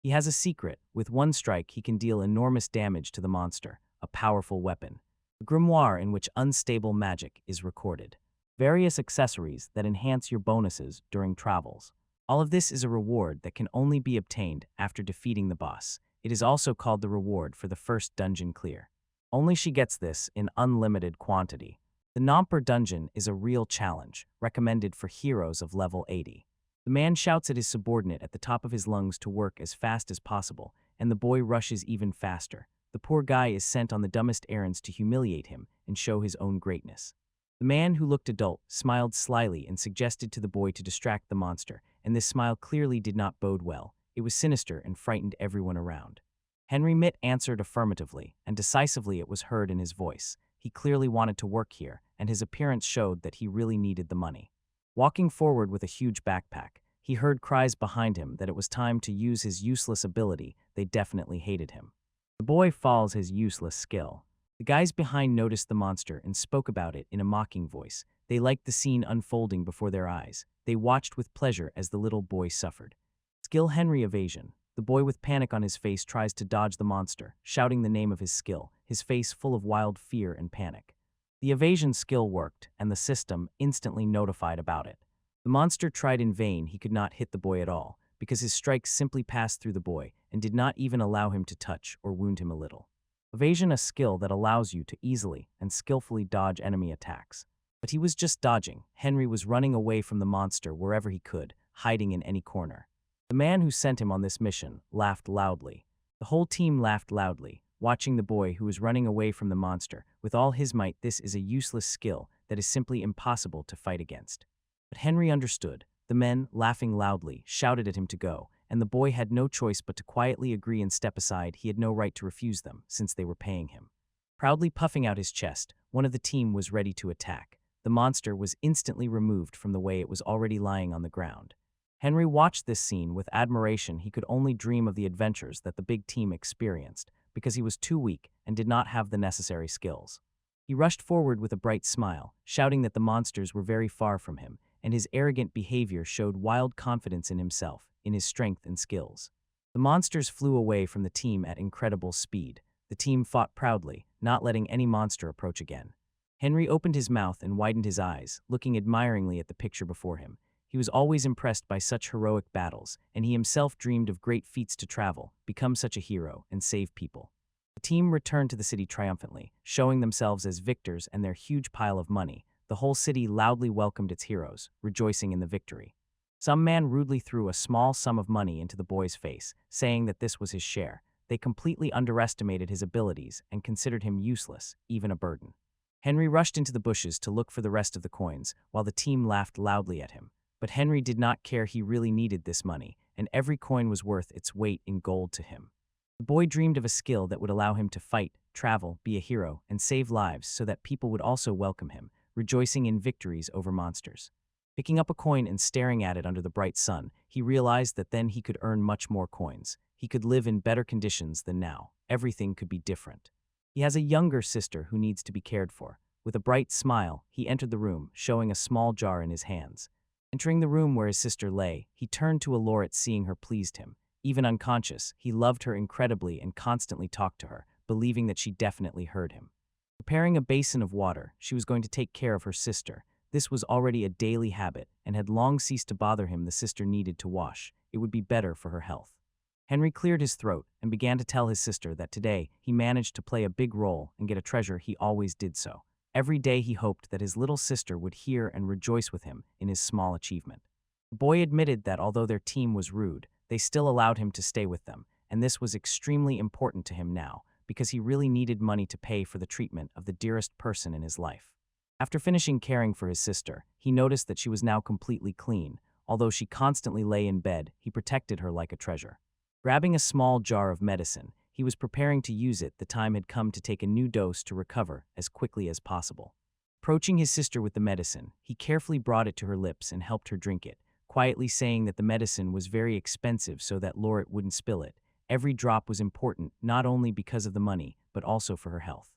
He has a secret. With one strike, he can deal enormous damage to the monster, a powerful weapon. A grimoire in which unstable magic is recorded. Various accessories that enhance your bonuses during travels. All of this is a reward that can only be obtained after defeating the boss. It is also called the reward for the first dungeon clear. Only she gets this in unlimited quantity. The Nomper dungeon is a real challenge, recommended for heroes of level 80. The man shouts at his subordinate at the top of his lungs to work as fast as possible, and the boy rushes even faster. The poor guy is sent on the dumbest errands to humiliate him and show his own greatness. The man, who looked adult, smiled slyly and suggested to the boy to distract the monster, and this smile clearly did not bode well. It was sinister and frightened everyone around. Henry Mitt answered affirmatively, and decisively it was heard in his voice. He clearly wanted to work here, and his appearance showed that he really needed the money. Walking forward with a huge backpack, he heard cries behind him that it was time to use his useless ability. They definitely hated him. The boy falls his useless skill. The guys behind noticed the monster and spoke about it in a mocking voice. They liked the scene unfolding before their eyes. They watched with pleasure as the little boy suffered. Skill Henry evasion. The boy with panic on his face tries to dodge the monster, shouting the name of his skill, his face full of wild fear and panic. The evasion skill worked, and the system instantly notified about it. The monster tried in vain. He could not hit the boy at all, because his strikes simply passed through the boy and did not even allow him to touch or wound him a little. Evasion, a skill that allows you to easily and skillfully dodge enemy attacks. But he was just dodging. Henry was running away from the monster wherever he could, hiding in any corner. The man who sent him on this mission laughed loudly. The whole team laughed loudly, watching the boy who was running away from the monster with all his might. This is a useless skill that is simply impossible to fight against. But Henry understood. The men, laughing loudly, shouted at him to go, and the boy had no choice but to quietly agree and step aside. He had no right to refuse them, since they were paying him. Proudly puffing out his chest, one of the team was ready to attack. The monster was instantly removed from the way it was already lying on the ground. Henry watched this scene with admiration. He could only dream of the adventures that the big team experienced, because he was too weak and did not have the necessary skills. He rushed forward with a bright smile, shouting that the monsters were very far from him, and his arrogant behavior showed wild confidence in himself, in his strength and skills. The monsters flew away from the team at incredible speed. The team fought proudly, not letting any monster approach again. Henry opened his mouth and widened his eyes, looking admiringly at the picture before him. He was always impressed by such heroic battles, and he himself dreamed of great feats to travel, become such a hero, and save people. The team returned to the city triumphantly, showing themselves as victors and their huge pile of money. The whole city loudly welcomed its heroes, rejoicing in the victory. Some man rudely threw a small sum of money into the boy's face, saying that this was his share. They completely underestimated his abilities and considered him useless, even a burden. Henry rushed into the bushes to look for the rest of the coins, while the team laughed loudly at him. But Henry did not care. He really needed this money, and every coin was worth its weight in gold to him. The boy dreamed of a skill that would allow him to fight, travel, be a hero, and save lives so that people would also welcome him, rejoicing in victories over monsters. Picking up a coin and staring at it under the bright sun, he realized that then he could earn much more coins. He could live in better conditions than now. Everything could be different. He has a younger sister who needs to be cared for. With a bright smile, he entered the room, showing a small jar in his hands. Entering the room where his sister lay, he turned to allure it. Seeing her pleased him. Even unconscious, he loved her incredibly and constantly talked to her, believing that she definitely heard him. Preparing a basin of water, she was going to take care of her sister. This was already a daily habit and had long ceased to bother him. The sister needed to wash. It would be better for her health. Henry cleared his throat and began to tell his sister that today he managed to play a big role and get a treasure. He always did so. Every day he hoped that his little sister would hear and rejoice with him in his small achievement. The boy admitted that although their team was rude, they still allowed him to stay with them, and this was extremely important to him now, because he really needed money to pay for the treatment of the dearest person in his life. After finishing caring for his sister, he noticed that she was now completely clean. Although she constantly lay in bed, he protected her like a treasure. Grabbing a small jar of medicine, he was preparing to use it. The time had come to take a new dose to recover as quickly as possible. Approaching his sister with the medicine, he carefully brought it to her lips and helped her drink it, quietly saying that the medicine was very expensive so that Lorit wouldn't spill it. Every drop was important, not only because of the money, but also for her health.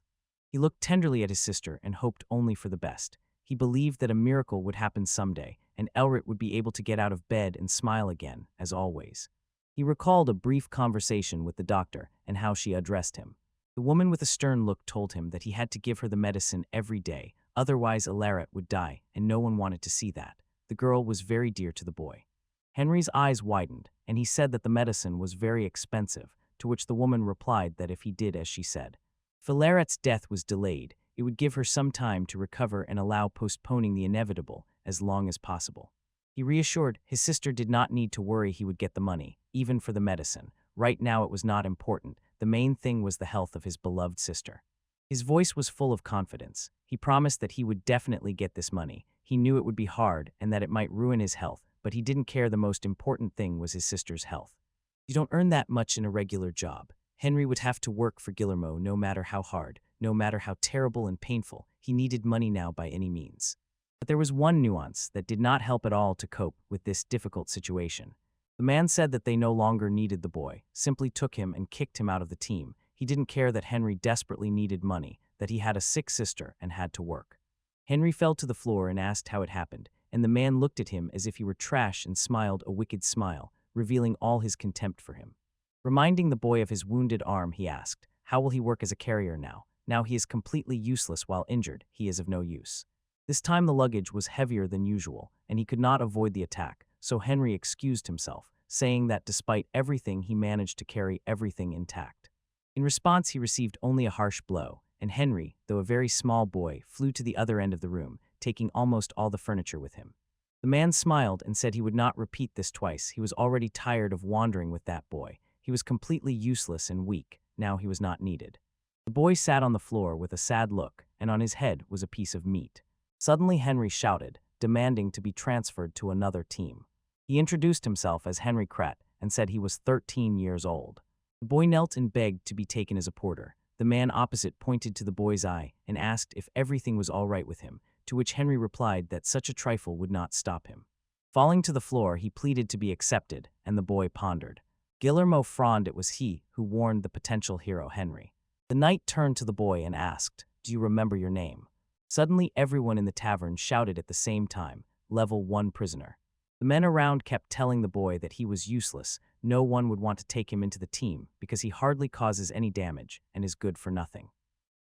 He looked tenderly at his sister and hoped only for the best. He believed that a miracle would happen someday, and Elrit would be able to get out of bed and smile again, as always. He recalled a brief conversation with the doctor and how she addressed him. The woman with a stern look told him that he had to give her the medicine every day, otherwise Ilaret would die, and no one wanted to see that. The girl was very dear to the boy. Henry's eyes widened, and he said that the medicine was very expensive, to which the woman replied that if he did as she said. If Ilaret's death was delayed, it would give her some time to recover and allow postponing the inevitable as long as possible. He reassured his sister did not need to worry he would get the money, even for the medicine. Right now it was not important. The main thing was the health of his beloved sister. His voice was full of confidence. He promised that he would definitely get this money. He knew it would be hard and that it might ruin his health, but he didn't care. The most important thing was his sister's health. You don't earn that much in a regular job. Henry would have to work for Gilmo no matter how hard, no matter how terrible and painful. He needed money now by any means. But there was one nuance that did not help at all to cope with this difficult situation. The man said that they no longer needed the boy, simply took him and kicked him out of the team. He didn't care that Henry desperately needed money, that he had a sick sister and had to work. Henry fell to the floor and asked how it happened, and the man looked at him as if he were trash and smiled a wicked smile, revealing all his contempt for him. Reminding the boy of his wounded arm, he asked, "How will he work as a carrier now? Now he is completely useless while injured. He is of no use." This time the luggage was heavier than usual, and he could not avoid the attack, so Henry excused himself, saying that despite everything he managed to carry everything intact. In response he received only a harsh blow, and Henry, though a very small boy, flew to the other end of the room, taking almost all the furniture with him. The man smiled and said he would not repeat this twice. He was already tired of wandering with that boy. He was completely useless and weak. Now he was not needed. The boy sat on the floor with a sad look, and on his head was a piece of meat. Suddenly Henry shouted, demanding to be transferred to another team. He introduced himself as Henry Krat and said he was 13 years old. The boy knelt and begged to be taken as a porter. The man opposite pointed to the boy's eye and asked if everything was all right with him, to which Henry replied that such a trifle would not stop him. Falling to the floor, he pleaded to be accepted, and the boy pondered. Gilmo frowned. It was he who warned the potential hero Henry. The knight turned to the boy and asked, "Do you remember your name?" Suddenly everyone in the tavern shouted at the same time, "Level 1 prisoner." The men around kept telling the boy that he was useless. No one would want to take him into the team because he hardly causes any damage and is good for nothing.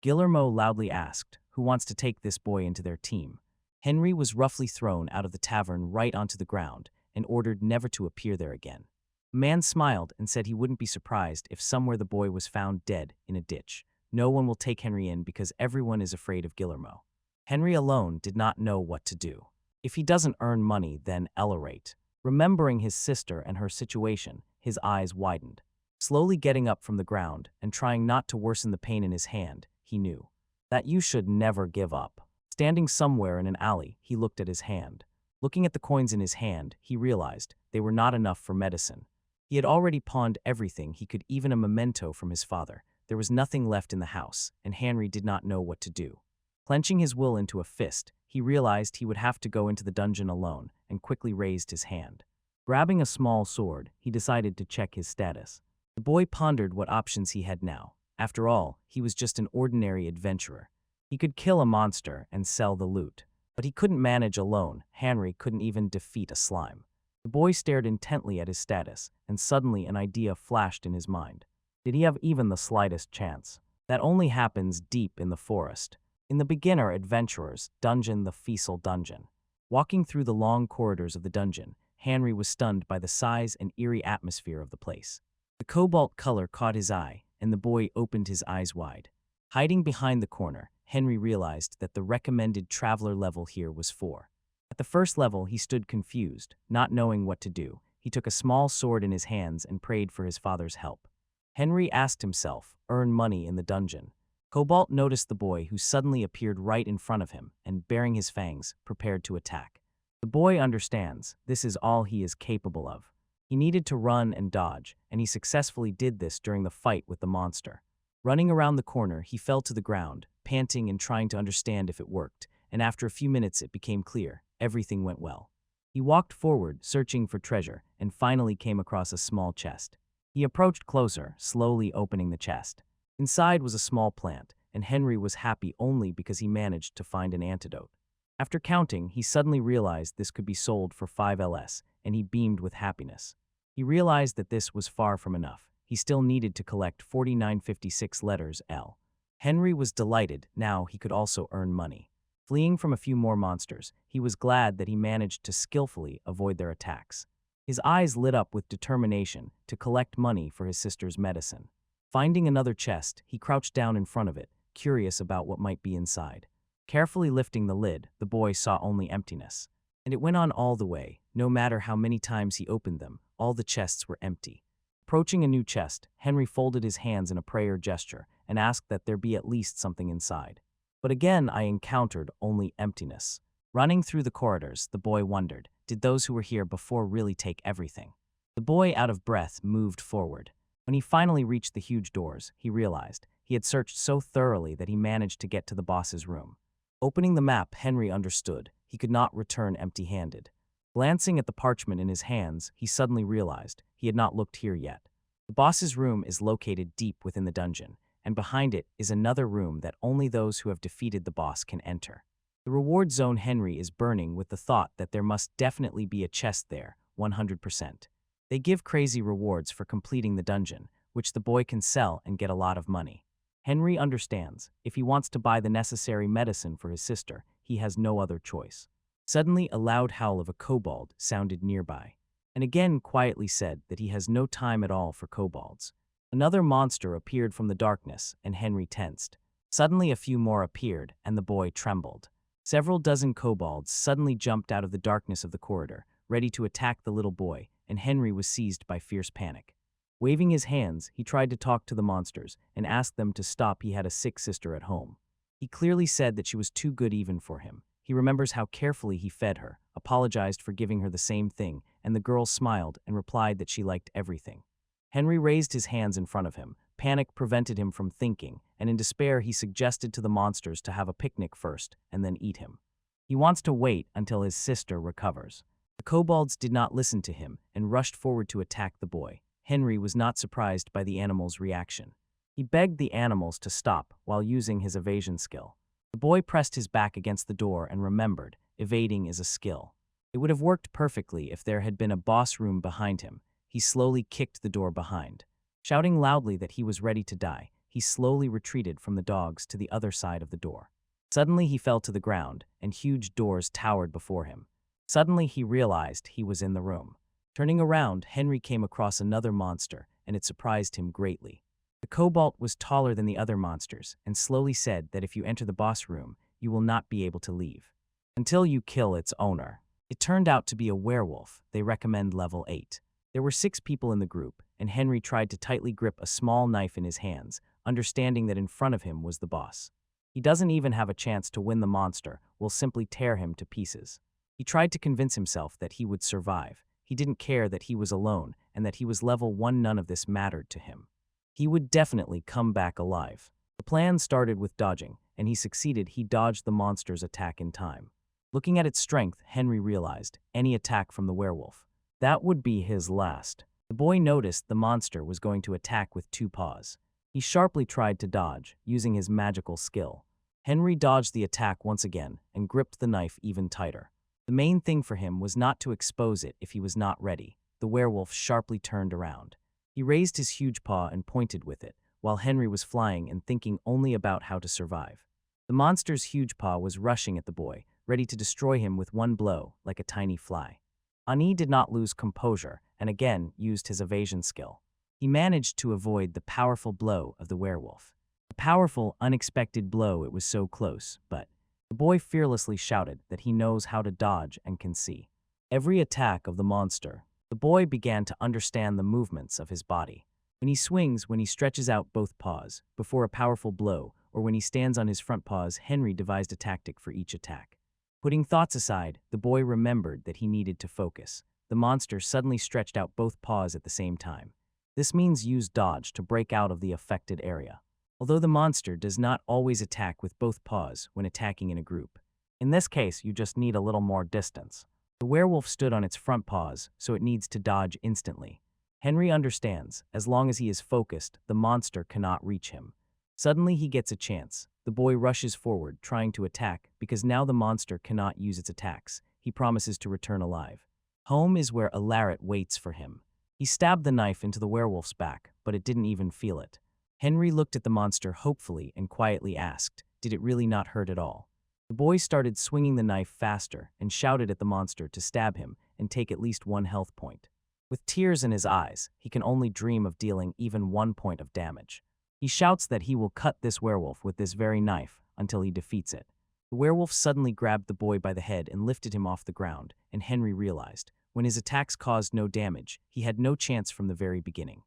Gilmo loudly asked, "Who wants to take this boy into their team?" Henry was roughly thrown out of the tavern right onto the ground and ordered never to appear there again. The man smiled and said he wouldn't be surprised if somewhere the boy was found dead in a ditch. No one will take Henry in because everyone is afraid of Gilmo. Henry alone did not know what to do. If he doesn't earn money, then Ilaret. Remembering his sister and her situation, his eyes widened. Slowly getting up from the ground and trying not to worsen the pain in his hand, he knew that you should never give up. Standing somewhere in an alley, he looked at his hand. Looking at the coins in his hand, he realized they were not enough for medicine. He had already pawned everything he could, even a memento from his father. There was nothing left in the house, and Henry did not know what to do. Clenching his will into a fist, he realized he would have to go into the dungeon alone and quickly raised his hand. Grabbing a small sword, he decided to check his status. The boy pondered what options he had now. After all, he was just an ordinary adventurer. He could kill a monster and sell the loot. But he couldn't manage alone. Henry couldn't even defeat a slime. The boy stared intently at his status, and suddenly an idea flashed in his mind. Did he have even the slightest chance? That only happens deep in the forest. In the beginner adventurer's dungeon, the Feasel Dungeon. Walking through the long corridors of the dungeon, Henry was stunned by the size and eerie atmosphere of the place. The cobalt color caught his eye, and the boy opened his eyes wide. Hiding behind the corner, Henry realized that the recommended traveler level here was 4. At the first level, he stood confused, not knowing what to do. He took a small sword in his hands and prayed for his father's help. Henry asked himself, earn money in the dungeon. Cobalt noticed the boy who suddenly appeared right in front of him and, baring his fangs, prepared to attack. The boy understands this is all he is capable of. He needed to run and dodge, and he successfully did this during the fight with the monster. Running around the corner, he fell to the ground, panting and trying to understand if it worked, and after a few minutes it became clear. Everything went well. He walked forward, searching for treasure, and finally came across a small chest. He approached closer, slowly opening the chest. Inside was a small plant, and Henry was happy only because he managed to find an antidote. After counting, he suddenly realized this could be sold for 5 LS, and he beamed with happiness. He realized that this was far from enough. He still needed to collect 4956 letters L. Henry was delighted. Now he could also earn money. Fleeing from a few more monsters, he was glad that he managed to skillfully avoid their attacks. His eyes lit up with determination to collect money for his sister's medicine. Finding another chest, he crouched down in front of it, curious about what might be inside. Carefully lifting the lid, the boy saw only emptiness. And it went on all the way. No matter how many times he opened them, all the chests were empty. Approaching a new chest, Henry folded his hands in a prayer gesture and asked that there be at least something inside. But again, I encountered only emptiness. Running through the corridors, the boy wondered, did those who were here before really take everything? The boy, out of breath, moved forward. When he finally reached the huge doors, he realized he had searched so thoroughly that he managed to get to the boss's room. Opening the map, Henry understood he could not return empty-handed. Glancing at the parchment in his hands, he suddenly realized he had not looked here yet. The boss's room is located deep within the dungeon, and behind it is another room that only those who have defeated the boss can enter. The reward zone. Henry is burning with the thought that there must definitely be a chest there, 100%. They give crazy rewards for completing the dungeon, which the boy can sell and get a lot of money. Henry understands, if he wants to buy the necessary medicine for his sister, he has no other choice. Suddenly, a loud howl of a kobold sounded nearby, and again quietly said that he has no time at all for kobolds. Another monster appeared from the darkness, and Henry tensed. Suddenly, a few more appeared, and the boy trembled. Several dozen kobolds suddenly jumped out of the darkness of the corridor, ready to attack the little boy, and Henry was seized by fierce panic. Waving his hands, he tried to talk to the monsters and ask them to stop. He had a sick sister at home. He clearly said that she was too good even for him. He remembers how carefully he fed her, apologized for giving her the same thing, and the girl smiled and replied that she liked everything. Henry raised his hands in front of him. Panic prevented him from thinking, and in despair he suggested to the monsters to have a picnic first and then eat him. He wants to wait until his sister recovers. The kobolds did not listen to him and rushed forward to attack the boy. Henry was not surprised by the animals' reaction. He begged the animals to stop while using his evasion skill. The boy pressed his back against the door and remembered, evading is a skill. It would have worked perfectly if there had been a boss room behind him. He slowly kicked the door behind. Shouting loudly that he was ready to die, he slowly retreated from the dogs to the other side of the door. Suddenly he fell to the ground, and huge doors towered before him. Suddenly he realized he was in the room. Turning around, Henry came across another monster, and it surprised him greatly. The kobold was taller than the other monsters, and slowly said that if you enter the boss room, you will not be able to leave until you kill its owner. It turned out to be a werewolf. They recommend level 8. There were 6 people in the group, and Henry tried to tightly grip a small knife in his hands, understanding that in front of him was the boss. He doesn't even have a chance to win. The monster will simply tear him to pieces. He tried to convince himself that he would survive. He didn't care that he was alone and that he was level 1. None of this mattered to him. He would definitely come back alive. The plan started with dodging, and he succeeded. He dodged the monster's attack in time. Looking at its strength, Henry realized any attack from the werewolf, that would be his last. The boy noticed the monster was going to attack with 2 paws. He sharply tried to dodge, using his magical skill. Henry dodged the attack once again and gripped the knife even tighter. The main thing for him was not to expose it if he was not ready. The werewolf sharply turned around. He raised his huge paw and pointed with it, while Henry was flying and thinking only about how to survive. The monster's huge paw was rushing at the boy, ready to destroy him with one blow, like a tiny fly. Ani did not lose composure and again used his evasion skill. He managed to avoid the powerful blow of the werewolf. A powerful, unexpected blow. It was so close, but the boy fearlessly shouted that he knows how to dodge and can see every attack of the monster. The boy began to understand the movements of his body. When he swings, when he stretches out both paws before a powerful blow, or when he stands on his front paws, Henry devised a tactic for each attack. Putting thoughts aside, the boy remembered that he needed to focus. The monster suddenly stretched out both paws at the same time. This means use dodge to break out of the affected area. Although the monster does not always attack with both paws when attacking in a group. In this case, you just need a little more distance. The werewolf stood on its front paws, so it needs to dodge instantly. Henry understands, as long as he is focused, the monster cannot reach him. Suddenly he gets a chance. The boy rushes forward, trying to attack, because now the monster cannot use its attacks. He promises to return alive. Home is where Alarit waits for him. He stabbed the knife into the werewolf's back, but it didn't even feel it. Henry looked at the monster hopefully and quietly asked, "Did it really not hurt at all?" The boy started swinging the knife faster and shouted at the monster to stab him and take at least 1 health point. With tears in his eyes, he can only dream of dealing even 1 point of damage. He shouts that he will cut this werewolf with this very knife until he defeats it. The werewolf suddenly grabbed the boy by the head and lifted him off the ground, and Henry realized, when his attacks caused no damage, he had no chance from the very beginning.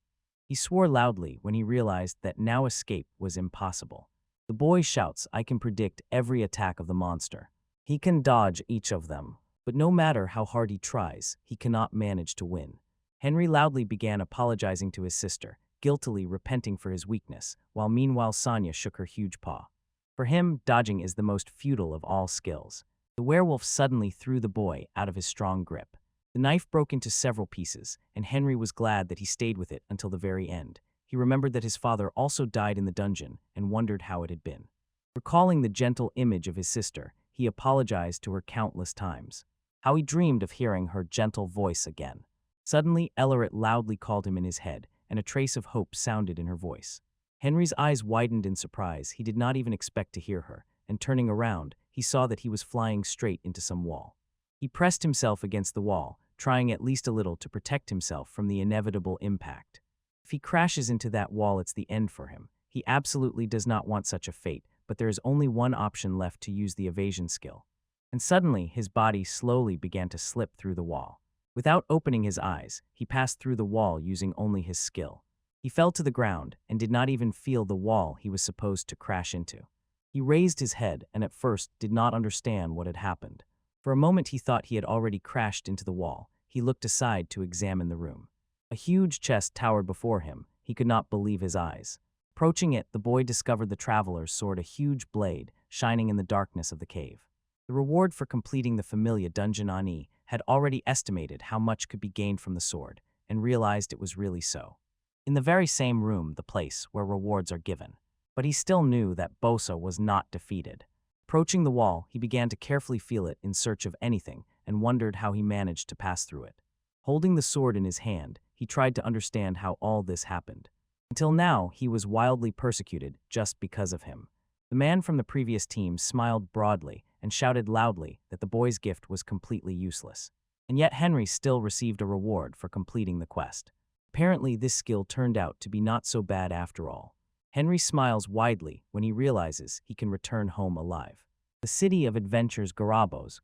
He swore loudly when he realized that now escape was impossible. The boy shouts, "I can predict every attack of the monster. He can dodge each of them, but no matter how hard he tries, he cannot manage to win." Henry loudly began apologizing to his sister, guiltily repenting for his weakness, while meanwhile Sonia shook her huge paw. For him, dodging is the most futile of all skills. The werewolf suddenly threw the boy out of his strong grip. The knife broke into several pieces, and Henry was glad that he stayed with it until the very end. He remembered that his father also died in the dungeon and wondered how it had been. Recalling the gentle image of his sister, he apologized to her countless times. How he dreamed of hearing her gentle voice again. Suddenly, Ellerit loudly called him in his head, and a trace of hope sounded in her voice. Henry's eyes widened in surprise. He did not even expect to hear her, and turning around, he saw that he was flying straight into some wall. He pressed himself against the wall, trying at least a little to protect himself from the inevitable impact. If he crashes into that wall, it's the end for him. He absolutely does not want such a fate, but there is only one option left: to use the evasion skill. And suddenly, his body slowly began to slip through the wall. Without opening his eyes, he passed through the wall using only his skill. He fell to the ground and did not even feel the wall he was supposed to crash into. He raised his head and at first did not understand what had happened. For a moment he thought he had already crashed into the wall. He looked aside to examine the room. A huge chest towered before him. He could not believe his eyes. Approaching it, the boy discovered the traveler's sword, a huge blade, shining in the darkness of the cave. The reward for completing the Familia dungeon Ani had already estimated how much could be gained from the sword, and realized it was really so. In the very same room, the place where rewards are given. But he still knew that Bosa was not defeated. Approaching the wall, he began to carefully feel it in search of anything, and wondered how he managed to pass through it. Holding the sword in his hand, he tried to understand how all this happened. Until now, he was wildly persecuted just because of him. The man from the previous team smiled broadly and shouted loudly that the boy's gift was completely useless. And yet Henry still received a reward for completing the quest. Apparently, this skill turned out to be not so bad after all. Henry smiles widely when he realizes he can return home alive. The city of adventures Garabos.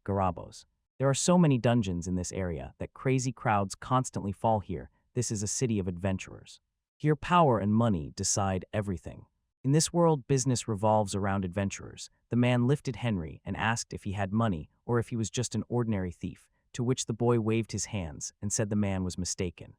There are so many dungeons in this area that crazy crowds constantly fall here. This is a city of adventurers. Here power and money decide everything. In this world, business revolves around adventurers. The man lifted Henry and asked if he had money or if he was just an ordinary thief, to which the boy waved his hands and said the man was mistaken.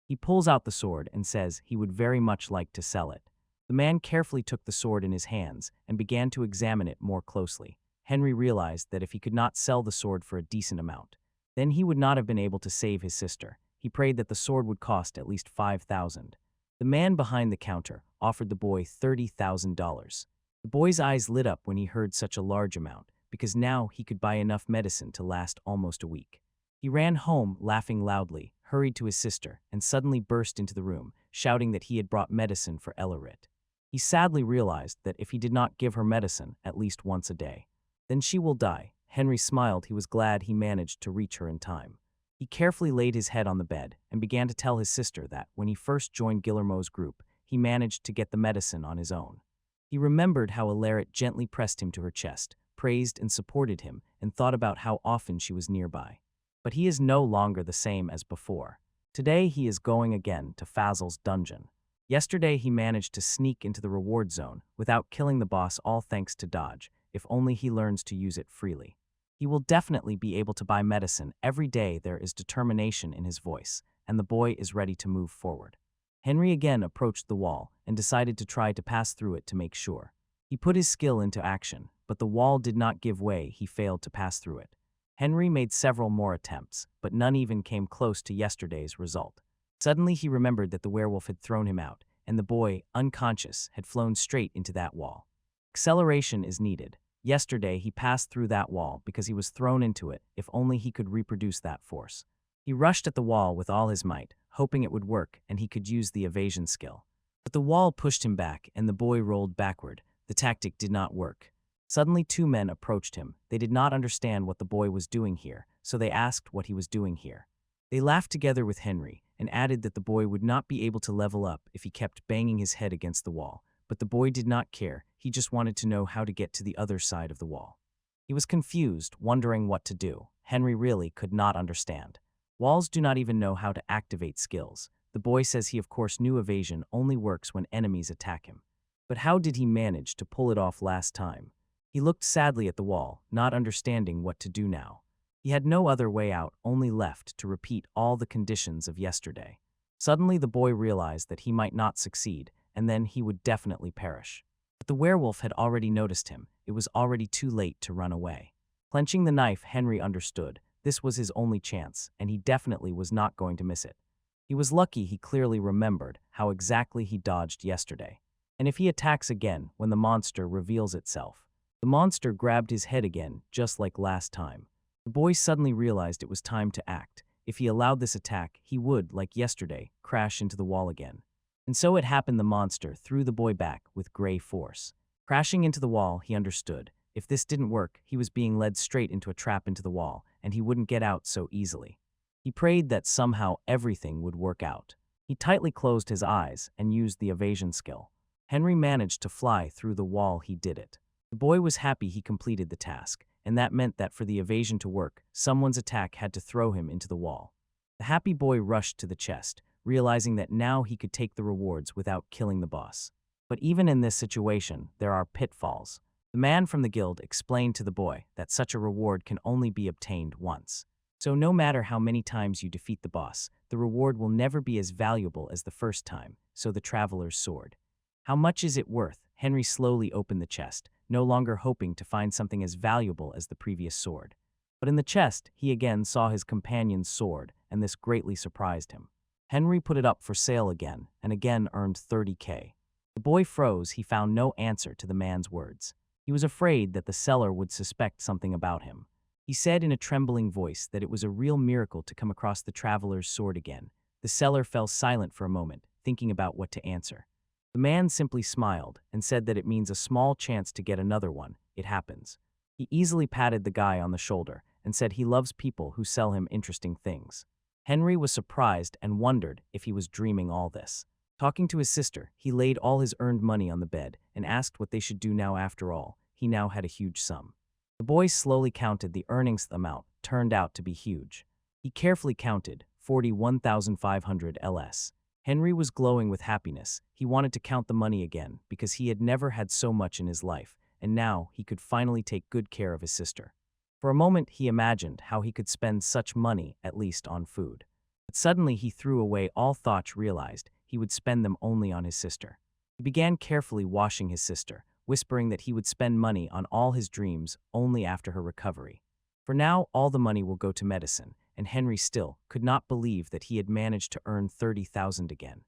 He pulls out the sword and says he would very much like to sell it. The man carefully took the sword in his hands and began to examine it more closely. Henry realized that if he could not sell the sword for a decent amount, then he would not have been able to save his sister. He prayed that the sword would cost at least 5,000. The man behind the counter offered the boy $30,000. The boy's eyes lit up when he heard such a large amount, because now he could buy enough medicine to last almost a week. He ran home, laughing loudly, hurried to his sister, and suddenly burst into the room, shouting that he had brought medicine for Ellerit. He sadly realized that if he did not give her medicine at least once a day, then she will die. Henry smiled. He was glad he managed to reach her in time. He carefully laid his head on the bed and began to tell his sister that when he first joined Gilmo's group, he managed to get the medicine on his own. He remembered how Ellerit gently pressed him to her chest, praised and supported him, and thought about how often she was nearby. But he is no longer the same as before. Today he is going again to Fazl's dungeon. Yesterday he managed to sneak into the reward zone without killing the boss, all thanks to dodge. If only he learns to use it freely. He will definitely be able to buy medicine every day. There is determination in his voice, and the boy is ready to move forward. Henry again approached the wall and decided to try to pass through it to make sure. He put his skill into action, but the wall did not give way. He failed to pass through it. Henry made several more attempts, but none even came close to yesterday's result. Suddenly he remembered that the werewolf had thrown him out, and the boy, unconscious, had flown straight into that wall. Acceleration is needed. Yesterday he passed through that wall because he was thrown into it. If only he could reproduce that force. He rushed at the wall with all his might, hoping it would work and he could use the evasion skill. But the wall pushed him back and the boy rolled backward. The tactic did not work. Suddenly 2 men approached him. They did not understand what the boy was doing here, so they asked what he was doing here. They laughed together with Henry and added that the boy would not be able to level up if he kept banging his head against the wall. But the boy did not care. He just wanted to know how to get to the other side of the wall. He was confused, wondering what to do. Henry really could not understand. Walls do not even know how to activate skills. The boy says he of course knew evasion only works when enemies attack him. But how did he manage to pull it off last time? He looked sadly at the wall, not understanding what to do now. He had no other way out, only left to repeat all the conditions of yesterday. Suddenly the boy realized that he might not succeed, and then he would definitely perish. But the werewolf had already noticed him. It was already too late to run away. Clenching the knife, Henry understood. This was his only chance, and he definitely was not going to miss it. He was lucky he clearly remembered how exactly he dodged yesterday. And if he attacks again when the monster reveals itself, the monster grabbed his head again, just like last time. The boy suddenly realized it was time to act. If he allowed this attack, he would, like yesterday, crash into the wall again. And so it happened. The monster threw the boy back with great force. Crashing into the wall, he understood. If this didn't work, he was being led straight into a trap into the wall, and he wouldn't get out so easily. He prayed that somehow everything would work out. He tightly closed his eyes and used the evasion skill. Henry managed to fly through the wall. He did it. The boy was happy he completed the task, and that meant that for the evasion to work, someone's attack had to throw him into the wall. The happy boy rushed to the chest, realizing that now he could take the rewards without killing the boss. But even in this situation, there are pitfalls. The man from the guild explained to the boy that such a reward can only be obtained once. So no matter how many times you defeat the boss, the reward will never be as valuable as the first time, so the traveler's sword. How much is it worth? Henry slowly opened the chest, no longer hoping to find something as valuable as the previous sword. But in the chest, he again saw his companion's sword, and this greatly surprised him. Henry put it up for sale again, and again earned 30K. The boy froze. He found no answer to the man's words. He was afraid that the seller would suspect something about him. He said in a trembling voice that it was a real miracle to come across the traveler's sword again. The seller fell silent for a moment, thinking about what to answer. The man simply smiled and said that it means a small chance to get another one. It happens. He easily patted the guy on the shoulder and said he loves people who sell him interesting things. Henry was surprised and wondered if he was dreaming all this. Talking to his sister, he laid all his earned money on the bed and asked what they should do now. After all, he now had a huge sum. The boy slowly counted the earnings. The amount turned out to be huge. He carefully counted 41,500 LS. Henry was glowing with happiness. He wanted to count the money again because he had never had so much in his life, and now he could finally take good care of his sister. For a moment, he imagined how he could spend such money, at least on food. But suddenly he threw away all thoughts, realized he would spend them only on his sister. He began carefully washing his sister, whispering that he would spend money on all his dreams only after her recovery. For now, all the money will go to medicine, and Henry still could not believe that he had managed to earn 30,000 again.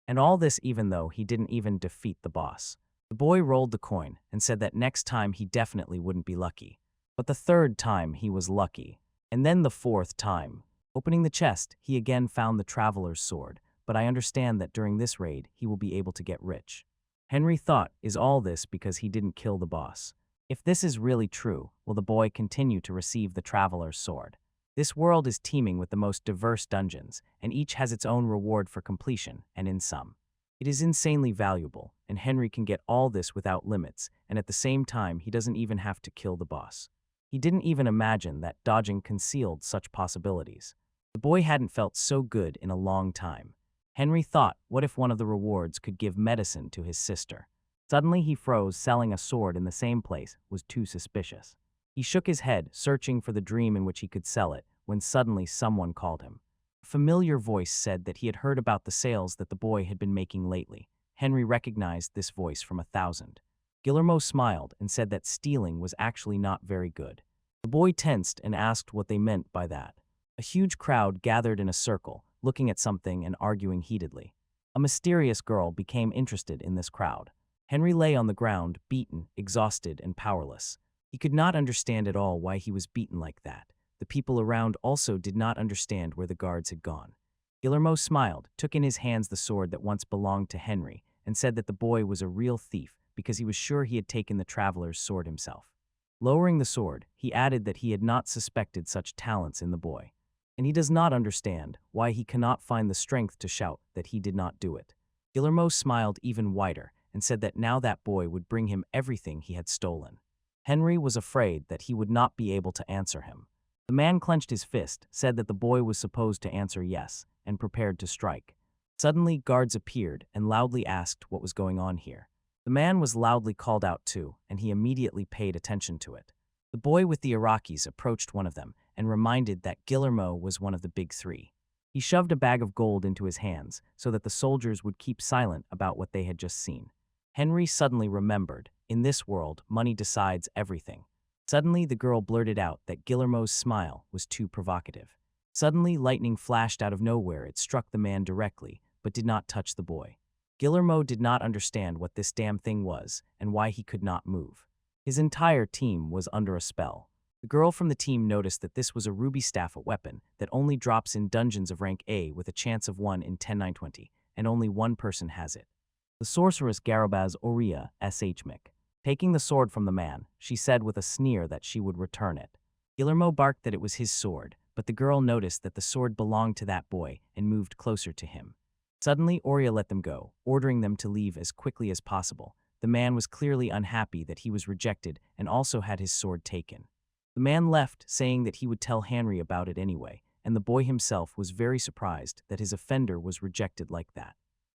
And all this even though he didn't even defeat the boss. The boy rolled the coin and said that next time he definitely wouldn't be lucky. But the third time he was lucky. And then the fourth time. Opening the chest, he again found the traveler's sword, but I understand that during this raid he will be able to get rich. Henry thought, is all this because he didn't kill the boss? If this is really true, will the boy continue to receive the traveler's sword? This world is teeming with the most diverse dungeons, and each has its own reward for completion, and in some, it is insanely valuable, and Henry can get all this without limits, and at the same time he doesn't even have to kill the boss. He didn't even imagine that dodging concealed such possibilities. The boy hadn't felt so good in a long time. Henry thought, what if one of the rewards could give medicine to his sister? Suddenly he froze. Selling a sword in the same place was too suspicious. He shook his head, searching for the dream in which he could sell it, when suddenly someone called him. A familiar voice said that he had heard about the sales that the boy had been making lately. Henry recognized this voice from 1,000. Gilmo smiled and said that stealing was actually not very good. The boy tensed and asked what they meant by that. A huge crowd gathered in a circle, looking at something and arguing heatedly. A mysterious girl became interested in this crowd. Henry lay on the ground, beaten, exhausted, and powerless. He could not understand at all why he was beaten like that. The people around also did not understand where the guards had gone. Gilmo smiled, took in his hands the sword that once belonged to Henry, and said that the boy was a real thief because he was sure he had taken the traveler's sword himself. Lowering the sword, he added that he had not suspected such talents in the boy, and he does not understand why he cannot find the strength to shout that he did not do it. Gilmo smiled even wider and said that now that boy would bring him everything he had stolen. Henry was afraid that he would not be able to answer him. The man clenched his fist, said that the boy was supposed to answer yes, and prepared to strike. Suddenly, guards appeared and loudly asked what was going on here. The man was loudly called out too, and he immediately paid attention to it. The boy with the Iraqis approached one of them and reminded that Gilmo was one of the big three. He shoved a bag of gold into his hands so that the soldiers would keep silent about what they had just seen. Henry suddenly remembered, in this world, money decides everything. Suddenly, the girl blurted out that Gilmo's smile was too provocative. Suddenly, lightning flashed out of nowhere. It struck the man directly, but did not touch the boy. Gilmo did not understand what this damn thing was and why he could not move. His entire team was under a spell. The girl from the team noticed that this was a ruby staff, a weapon that only drops in dungeons of rank A with a chance of 1 in 10,920, and only one person has it. The sorceress Garabaz Oria Shmik. Taking the sword from the man, she said with a sneer that she would return it. Gilmo barked that it was his sword, but the girl noticed that the sword belonged to that boy and moved closer to him. Suddenly, Oria let them go, ordering them to leave as quickly as possible. The man was clearly unhappy that he was rejected and also had his sword taken. The man left, saying that he would tell Henry about it anyway, and the boy himself was very surprised that his offender was rejected like that.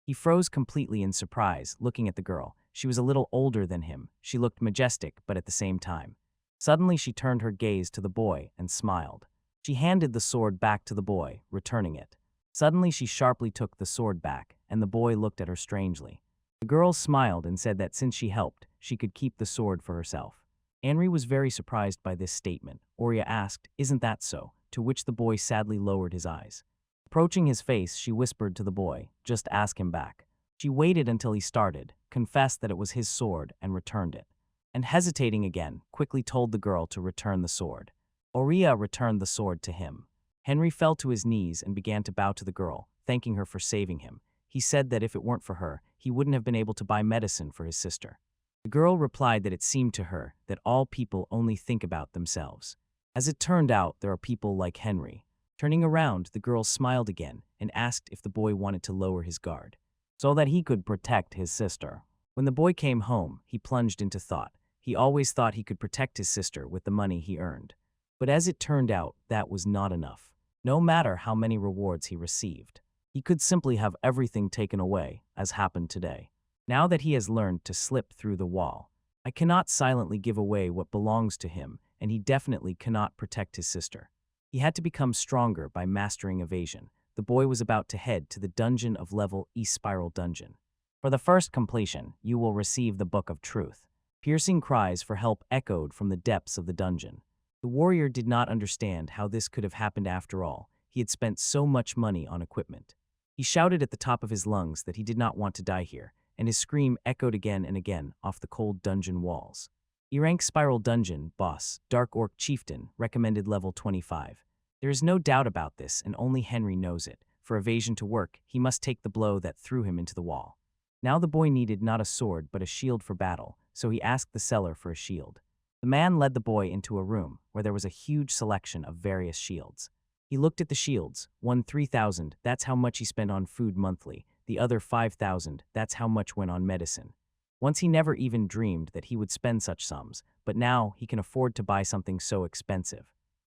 He froze completely in surprise, looking at the girl. She was a little older than him. She looked majestic, but at the same time. Suddenly, she turned her gaze to the boy and smiled. She handed the sword back to the boy, returning it. Suddenly, she sharply took the sword back, and the boy looked at her strangely. The girl smiled and said that since she helped, she could keep the sword for herself. Henry was very surprised by this statement. Oria asked, "Isn't that so?" To which the boy sadly lowered his eyes. Approaching his face, she whispered to the boy, "Just ask him back." She waited until he started, confessed that it was his sword, and returned it. And hesitating again, quickly told the girl to return the sword. Oria returned the sword to him. Henry fell to his knees and began to bow to the girl, thanking her for saving him. He said that if it weren't for her, he wouldn't have been able to buy medicine for his sister. The girl replied that it seemed to her that all people only think about themselves. As it turned out, there are people like Henry. Turning around, the girl smiled again and asked if the boy wanted to lower his guard, so that he could protect his sister. When the boy came home, he plunged into thought. He always thought he could protect his sister with the money he earned. But as it turned out, that was not enough. No matter how many rewards he received, he could simply have everything taken away, as happened today. Now that he has learned to slip through the wall, I cannot silently give away what belongs to him, and he definitely cannot protect his sister. He had to become stronger by mastering evasion. The boy was about to head to the dungeon of level E Spiral Dungeon. For the first completion, you will receive the Book of Truth. Piercing cries for help echoed from the depths of the dungeon. The warrior did not understand how this could have happened after all. He had spent so much money on equipment. He shouted at the top of his lungs that he did not want to die here, and his scream echoed again and again off the cold dungeon walls. E-rank Spiral Dungeon, Boss, Dark Orc Chieftain, recommended level 25. There is no doubt about this, and only Henry knows it. For evasion to work, he must take the blow that threw him into the wall. Now the boy needed not a sword but a shield for battle, so he asked the seller for a shield. The man led the boy into a room where there was a huge selection of various shields. He looked at the shields. One 3,000, that's how much he spent on food monthly. The other 5,000, that's how much went on medicine. Once he never even dreamed that he would spend such sums, but now he can afford to buy something so expensive.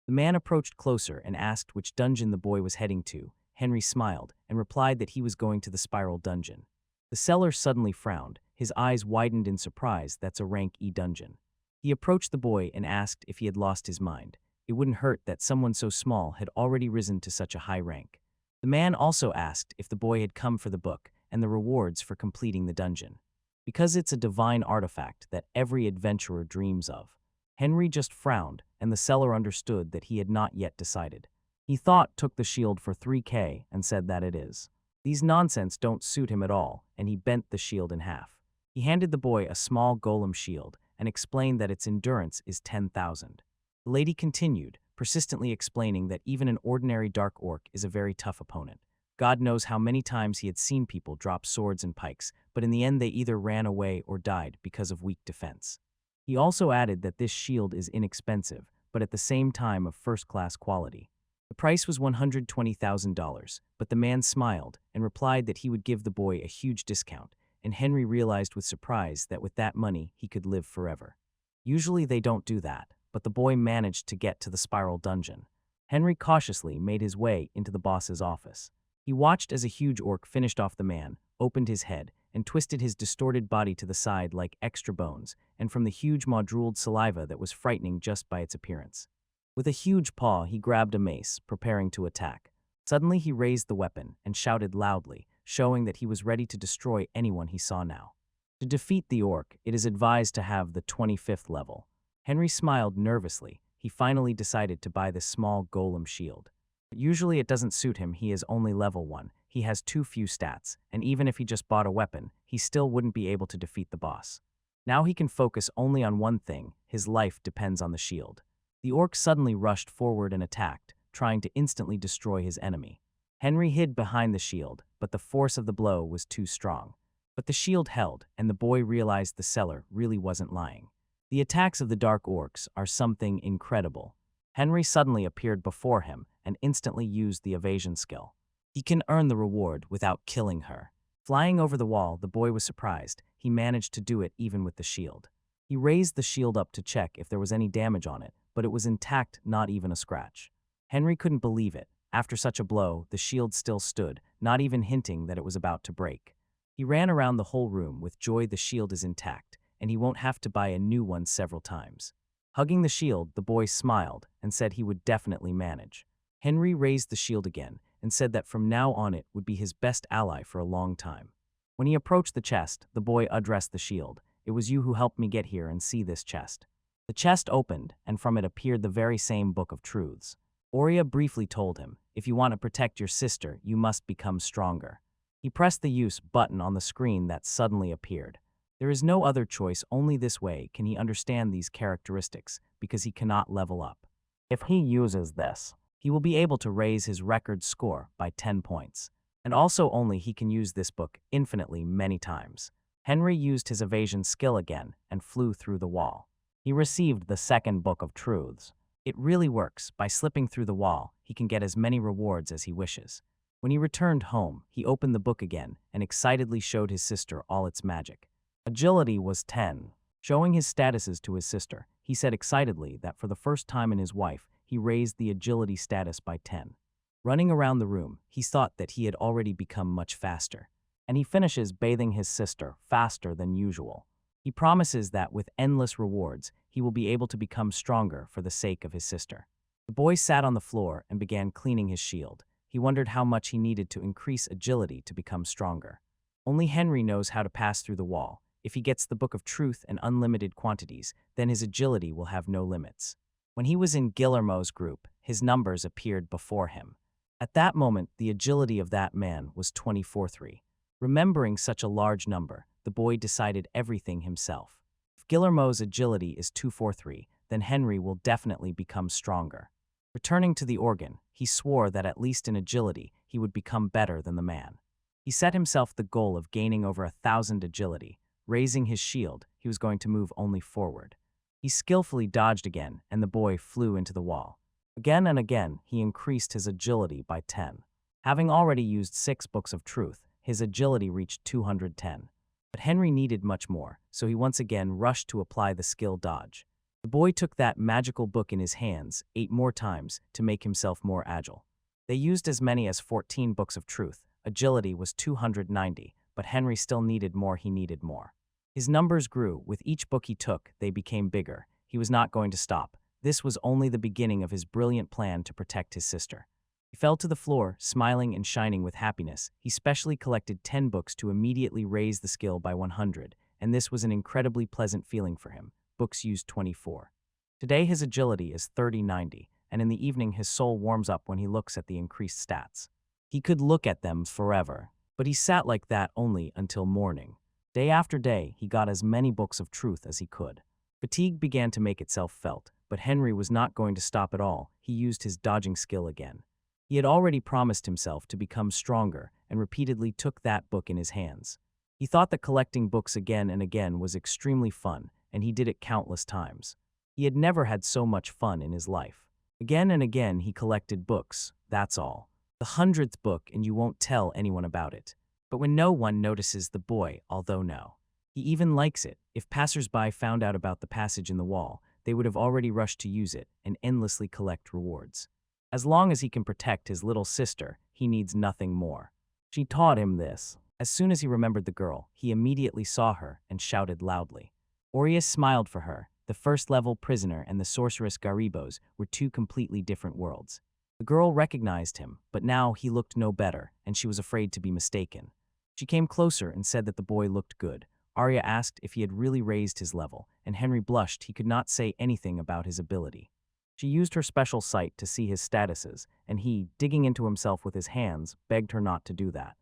The man approached closer and asked which dungeon the boy was heading to. Henry smiled and replied that he was going to the Spiral Dungeon. The seller suddenly frowned. His eyes widened in surprise. That's a rank E dungeon. He approached the boy and asked if he had lost his mind. It wouldn't hurt that someone so small had already risen to such a high rank. The man also asked if the boy had come for the book and the rewards for completing the dungeon. Because it's a divine artifact that every adventurer dreams of. Henry just frowned, and the seller understood that he had not yet decided. He took the shield for 3K and said that it is. These nonsense don't suit him at all, and he bent the shield in half. He handed the boy a small golem shield and explained that its endurance is 10,000. The lady continued, persistently explaining that even an ordinary dark orc is a very tough opponent. God knows how many times he had seen people drop swords and pikes, but in the end they either ran away or died because of weak defense. He also added that this shield is inexpensive, but at the same time of first-class quality. The price was $120,000, but the man smiled and replied that he would give the boy a huge discount, and Henry realized with surprise that with that money he could live forever. Usually they don't do that, but the boy managed to get to the spiral dungeon. Henry cautiously made his way into the boss's office. He watched as a huge orc finished off the man, opened his head, and twisted his distorted body to the side like extra bones, and from the huge maw drooled saliva that was frightening just by its appearance. With a huge paw, he grabbed a mace, preparing to attack. Suddenly he raised the weapon and shouted loudly, showing that he was ready to destroy anyone he saw now. To defeat the orc, it is advised to have the 25th level. Henry smiled nervously. He finally decided to buy this small golem shield. But usually it doesn't suit him, he is only level 1. He has too few stats, and even if he just bought a weapon, he still wouldn't be able to defeat the boss. Now he can focus only on one thing, his life depends on the shield. The orc suddenly rushed forward and attacked, trying to instantly destroy his enemy. Henry hid behind the shield, but the force of the blow was too strong. But the shield held, and the boy realized the seller really wasn't lying. The attacks of the dark orcs are something incredible. Henry suddenly appeared before him and instantly used the evasion skill. He can earn the reward without killing her. Flying over the wall, the boy was surprised. He managed to do it even with the shield. He raised the shield up to check if there was any damage on it, but it was intact, not even a scratch. Henry couldn't believe it. After such a blow, the shield still stood, not even hinting that it was about to break. He ran around the whole room with joy. The shield is intact, and he won't have to buy a new one several times. Hugging the shield, the boy smiled and said he would definitely manage. Henry raised the shield again and said that from now on it would be his best ally for a long time. When he approached the chest, the boy addressed the shield. "It was you who helped me get here and see this chest." The chest opened, and from it appeared the very same book of truths. Oria briefly told him, "If you want to protect your sister, you must become stronger." He pressed the use button on the screen that suddenly appeared. There is no other choice, only this way can he understand these characteristics, because he cannot level up. If he uses this, he will be able to raise his record score by 10 points. And also only he can use this book infinitely many times. Henry used his evasion skill again and flew through the wall. He received the second book of truths. It really works. By slipping through the wall, he can get as many rewards as he wishes. When he returned home, he opened the book again and excitedly showed his sister all its magic. Agility was 10. Showing his statuses to his sister, he said excitedly that for the first time in his life, he raised the agility status by 10. Running around the room, he thought that he had already become much faster. And he finishes bathing his sister faster than usual. He promises that with endless rewards, he will be able to become stronger for the sake of his sister. The boy sat on the floor and began cleaning his shield. He wondered how much he needed to increase agility to become stronger. Only Henry knows how to pass through the wall. If he gets the Book of Truth in unlimited quantities, then his agility will have no limits. When he was in Gilmo's group, his numbers appeared before him. At that moment, the agility of that man was 24-3. Remembering such a large number, the boy decided everything himself. If Gilmo's agility is 243, then Henry will definitely become stronger. Returning to the organ, he swore that at least in agility, he would become better than the man. He set himself the goal of gaining over 1,000 agility. Raising his shield, he was going to move only forward. He skillfully dodged again, and the boy flew into the wall. Again and again, he increased his agility by 10. Having already used 6 books of truth, his agility reached 210. But Henry needed much more, so he once again rushed to apply the skill dodge. The boy took that magical book in his hands 8 more times to make himself more agile. They used as many as 14 books of truth. Agility was 290, but Henry still needed more. He needed more. His numbers grew. With each book he took, they became bigger. He was not going to stop. This was only the beginning of his brilliant plan to protect his sister. He fell to the floor, smiling and shining with happiness. He specially collected 10 books to immediately raise the skill by 100, and this was an incredibly pleasant feeling for him. Books used 24. Today his agility is 3090, and in the evening his soul warms up when he looks at the increased stats. He could look at them forever, but he sat like that only until morning. Day after day, he got as many books of truth as he could. Fatigue began to make itself felt, but Henry was not going to stop at all. He used his dodging skill again. He had already promised himself to become stronger and repeatedly took that book in his hands. He thought that collecting books again and again was extremely fun, and he did it countless times. He had never had so much fun in his life. Again and again he collected books, that's all. The 100th book and you won't tell anyone about it. But when no one notices the boy, although no. He even likes it. If passers-by found out about the passage in the wall, they would have already rushed to use it and endlessly collect rewards. As long as he can protect his little sister, he needs nothing more. She taught him this. As soon as he remembered the girl, he immediately saw her and shouted loudly. Oria smiled for her. The first-level prisoner and the sorceress Garibos were two completely different worlds. The girl recognized him, but now he looked no better, and she was afraid to be mistaken. She came closer and said that the boy looked good. Oria asked if he had really raised his level, and Henry blushed he could not say anything about his ability. She used her special sight to see his statuses, and he, digging into himself with his hands, begged her not to do that.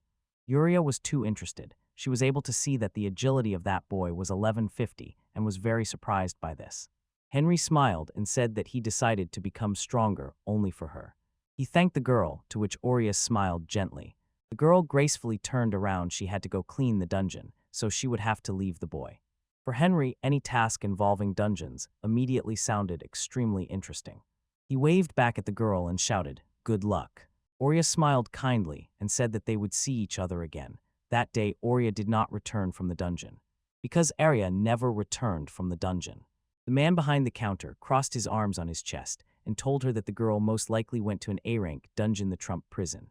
Oria was too interested. She was able to see that the agility of that boy was 1150 and was very surprised by this. Henry smiled and said that he decided to become stronger only for her. He thanked the girl, to which Oria smiled gently. The girl gracefully turned around. She had to go clean the dungeon, so she would have to leave the boy. For Henry, any task involving dungeons immediately sounded extremely interesting. He waved back at the girl and shouted, "Good luck." Oria smiled kindly and said that they would see each other again. That day, Oria did not return from the dungeon. Because Oria never returned from the dungeon. The man behind the counter crossed his arms on his chest and told her that the girl most likely went to an A-rank dungeon, the Trump prison.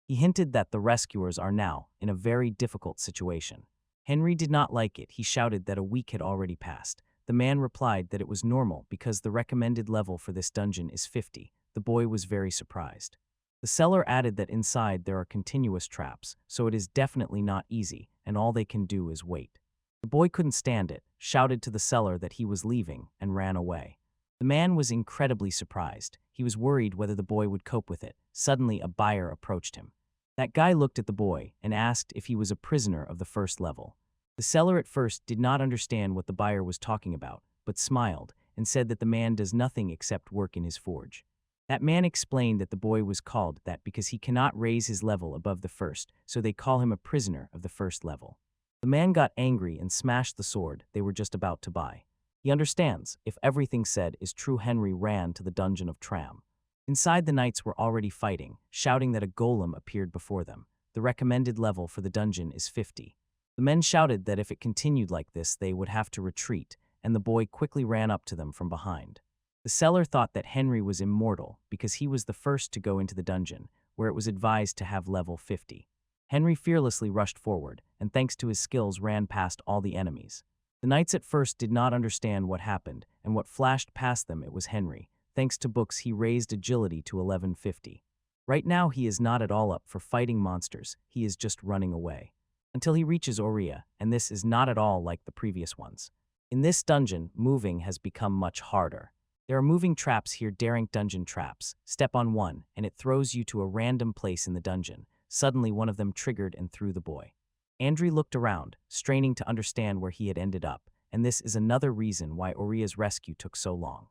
He hinted that the rescuers are now in a very difficult situation. Henry did not like it. He shouted that a week had already passed. The man replied that it was normal because the recommended level for this dungeon is 50. The boy was very surprised. The seller added that inside there are continuous traps, so it is definitely not easy, and all they can do is wait. The boy couldn't stand it, shouted to the seller that he was leaving, and ran away. The man was incredibly surprised. He was worried whether the boy would cope with it. Suddenly, a buyer approached him. That guy looked at the boy and asked if he was a prisoner of the first level. The seller at first did not understand what the buyer was talking about, but smiled and said that the man does nothing except work in his forge. That man explained that the boy was called that because he cannot raise his level above the first, so they call him a prisoner of the first level. The man got angry and smashed the sword they were just about to buy. He understands, if everything said is true. Henry ran to the dungeon of Tram. Inside, the knights were already fighting, shouting that a golem appeared before them. The recommended level for the dungeon is 50. The men shouted that if it continued like this they would have to retreat, and the boy quickly ran up to them from behind. The seller thought that Henry was immortal because he was the first to go into the dungeon, where it was advised to have level 50. Henry fearlessly rushed forward, and thanks to his skills ran past all the enemies. The knights at first did not understand what happened, and what flashed past them it was Henry. Thanks to books he raised agility to 1150. Right now he is not at all up for fighting monsters, he is just running away. Until he reaches Oria, and this is not at all like the previous ones. In this dungeon, moving has become much harder. There are moving traps here, daring dungeon traps. Step on one, and it throws you to a random place in the dungeon. Suddenly one of them triggered and threw the boy. Andrew looked around, straining to understand where he had ended up, and this is another reason why Oria's rescue took so long.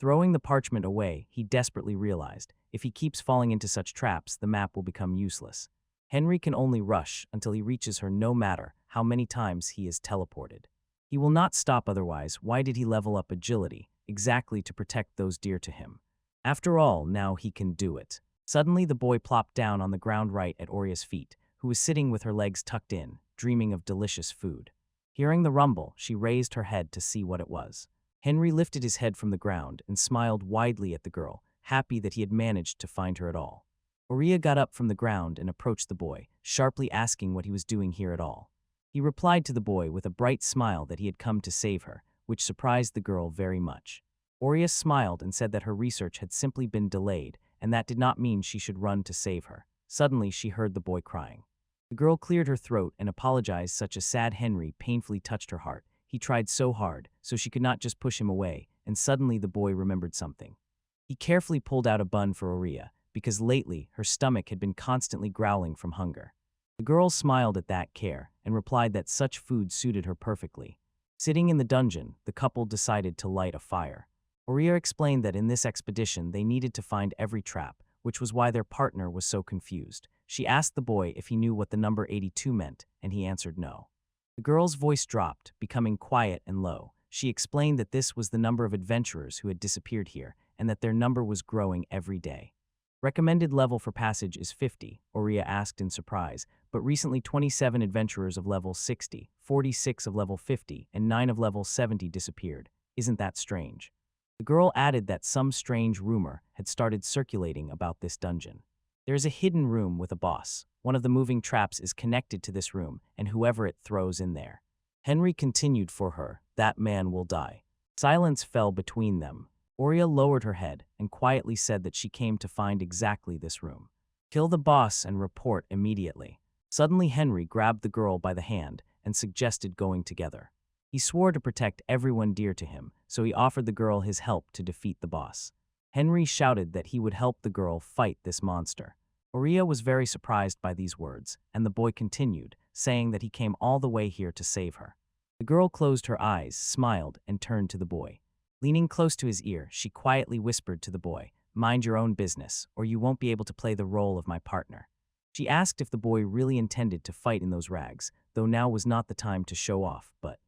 Throwing the parchment away, he desperately realized, if he keeps falling into such traps, the map will become useless. Henry can only rush until he reaches her no matter how many times he is teleported. He will not stop otherwise. Why did he level up agility? Exactly to protect those dear to him. After all, now he can do it. Suddenly the boy plopped down on the ground right at Oria's feet, who was sitting with her legs tucked in, dreaming of delicious food. Hearing the rumble, she raised her head to see what it was. Henry lifted his head from the ground and smiled widely at the girl, happy that he had managed to find her at all. Oria got up from the ground and approached the boy, sharply asking what he was doing here at all. He replied to the boy with a bright smile that he had come to save her, which surprised the girl very much. Oria smiled and said that her research had simply been delayed, and that did not mean she should run to save her. Suddenly, she heard the boy crying. The girl cleared her throat and apologized. Such a sad Henry painfully touched her heart. He tried so hard, so she could not just push him away, and suddenly the boy remembered something. He carefully pulled out a bun for Oria, because lately her stomach had been constantly growling from hunger. The girl smiled at that care and replied that such food suited her perfectly. Sitting in the dungeon, the couple decided to light a fire. Oria explained that in this expedition they needed to find every trap, which was why their partner was so confused. She asked the boy if he knew what the number 82 meant, and he answered no. The girl's voice dropped, becoming quiet and low. She explained that this was the number of adventurers who had disappeared here, and that their number was growing every day. Recommended level for passage is 50, Oria asked in surprise, but recently 27 adventurers of level 60, 46 of level 50, and 9 of level 70 disappeared. Isn't that strange? The girl added that some strange rumor had started circulating about this dungeon. There is a hidden room with a boss. One of the moving traps is connected to this room, and whoever it throws in there. Henry continued for her, that man will die. Silence fell between them. Oria lowered her head and quietly said that she came to find exactly this room. Kill the boss and report immediately. Suddenly Henry grabbed the girl by the hand and suggested going together. He swore to protect everyone dear to him, so he offered the girl his help to defeat the boss. Henry shouted that he would help the girl fight this monster. Oria was very surprised by these words, and the boy continued, saying that he came all the way here to save her. The girl closed her eyes, smiled, and turned to the boy. Leaning close to his ear, she quietly whispered to the boy, "Mind your own business, or you won't be able to play the role of my partner." She asked if the boy really intended to fight in those rags, though now was not the time to show off, but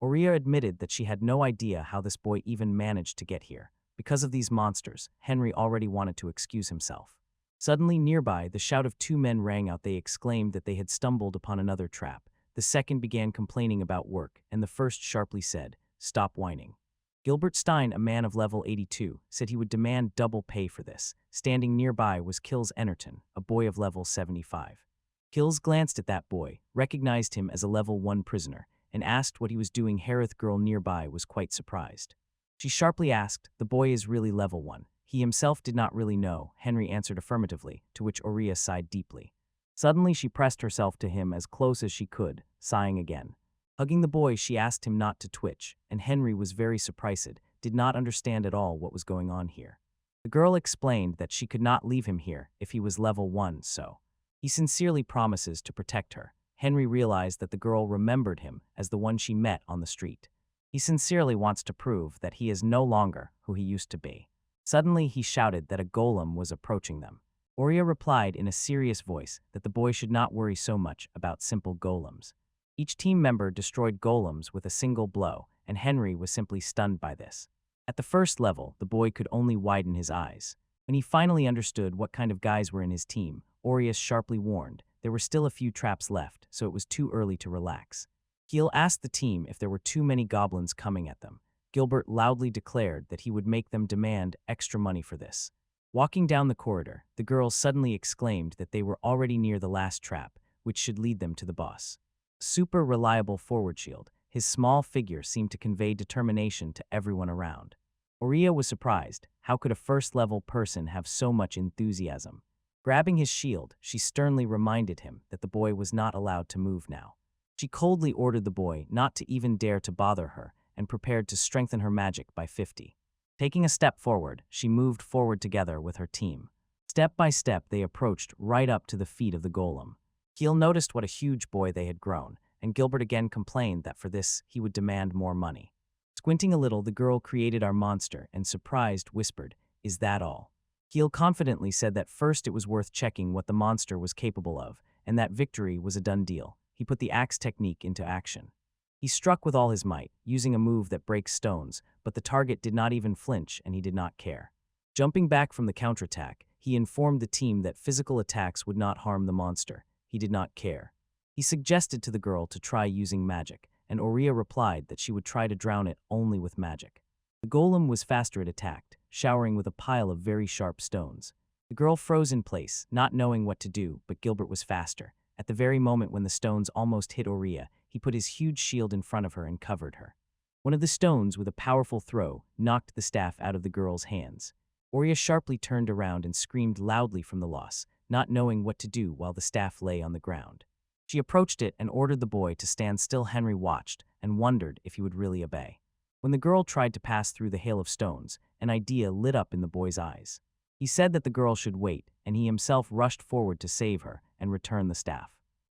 Oria admitted that she had no idea how this boy even managed to get here. Because of these monsters, Henry already wanted to excuse himself. Suddenly nearby, the shout of two men rang out. They exclaimed that they had stumbled upon another trap. The second began complaining about work, and the first sharply said, "Stop whining." Gilbert Stein, a man of level 82, said he would demand double pay for this. Standing nearby was Kills Enerton, a boy of level 75. Kills glanced at that boy, recognized him as a level 1 prisoner, and asked what he was doing. Harith girl nearby was quite surprised. She sharply asked, "The boy is really level 1. He himself did not really know." Henry answered affirmatively, to which Oria sighed deeply. Suddenly she pressed herself to him as close as she could, sighing again. Hugging the boy, she asked him not to twitch, and Henry was very surprised, did not understand at all what was going on here. The girl explained that she could not leave him here if he was level 1, so he sincerely promises to protect her. Henry realized that the girl remembered him as the one she met on the street. He sincerely wants to prove that he is no longer who he used to be. Suddenly he shouted that a golem was approaching them. Oria replied in a serious voice that the boy should not worry so much about simple golems. Each team member destroyed golems with a single blow, and Henry was simply stunned by this. At the first level, the boy could only widen his eyes. When he finally understood what kind of guys were in his team, Oria sharply warned there were still a few traps left, so it was too early to relax. Gil asked the team if there were too many goblins coming at them. Gilbert loudly declared that he would make them demand extra money for this. Walking down the corridor, the girls suddenly exclaimed that they were already near the last trap, which should lead them to the boss. Super reliable forward shield, his small figure seemed to convey determination to everyone around. Oria was surprised. How could a first-level person have so much enthusiasm? Grabbing his shield, she sternly reminded him that the boy was not allowed to move now. She coldly ordered the boy not to even dare to bother her and prepared to strengthen her magic by 50. Taking a step forward, she moved forward together with her team. Step by step, they approached right up to the feet of the golem. Gil noticed what a huge boy they had grown, and Gilbert again complained that for this he would demand more money. Squinting a little, the girl created our monster and, surprised, whispered, "Is that all?" Gil confidently said that first it was worth checking what the monster was capable of, and that victory was a done deal. He put the axe technique into action. He struck with all his might, using a move that breaks stones, but the target did not even flinch and he did not care. Jumping back from the counterattack, he informed the team that physical attacks would not harm the monster. He did not care. He suggested to the girl to try using magic, and Oria replied that she would try to drown it only with magic. The golem was faster. It attacked, showering with a pile of very sharp stones. The girl froze in place, not knowing what to do, but Gilbert was faster. At the very moment when the stones almost hit Oria, he put his huge shield in front of her and covered her. One of the stones, with a powerful throw, knocked the staff out of the girl's hands. Oria sharply turned around and screamed loudly from the loss, not knowing what to do while the staff lay on the ground. She approached it and ordered the boy to stand still. Henry watched and wondered if he would really obey. When the girl tried to pass through the hail of stones, an idea lit up in the boy's eyes. He said that the girl should wait, and he himself rushed forward to save her and return the staff.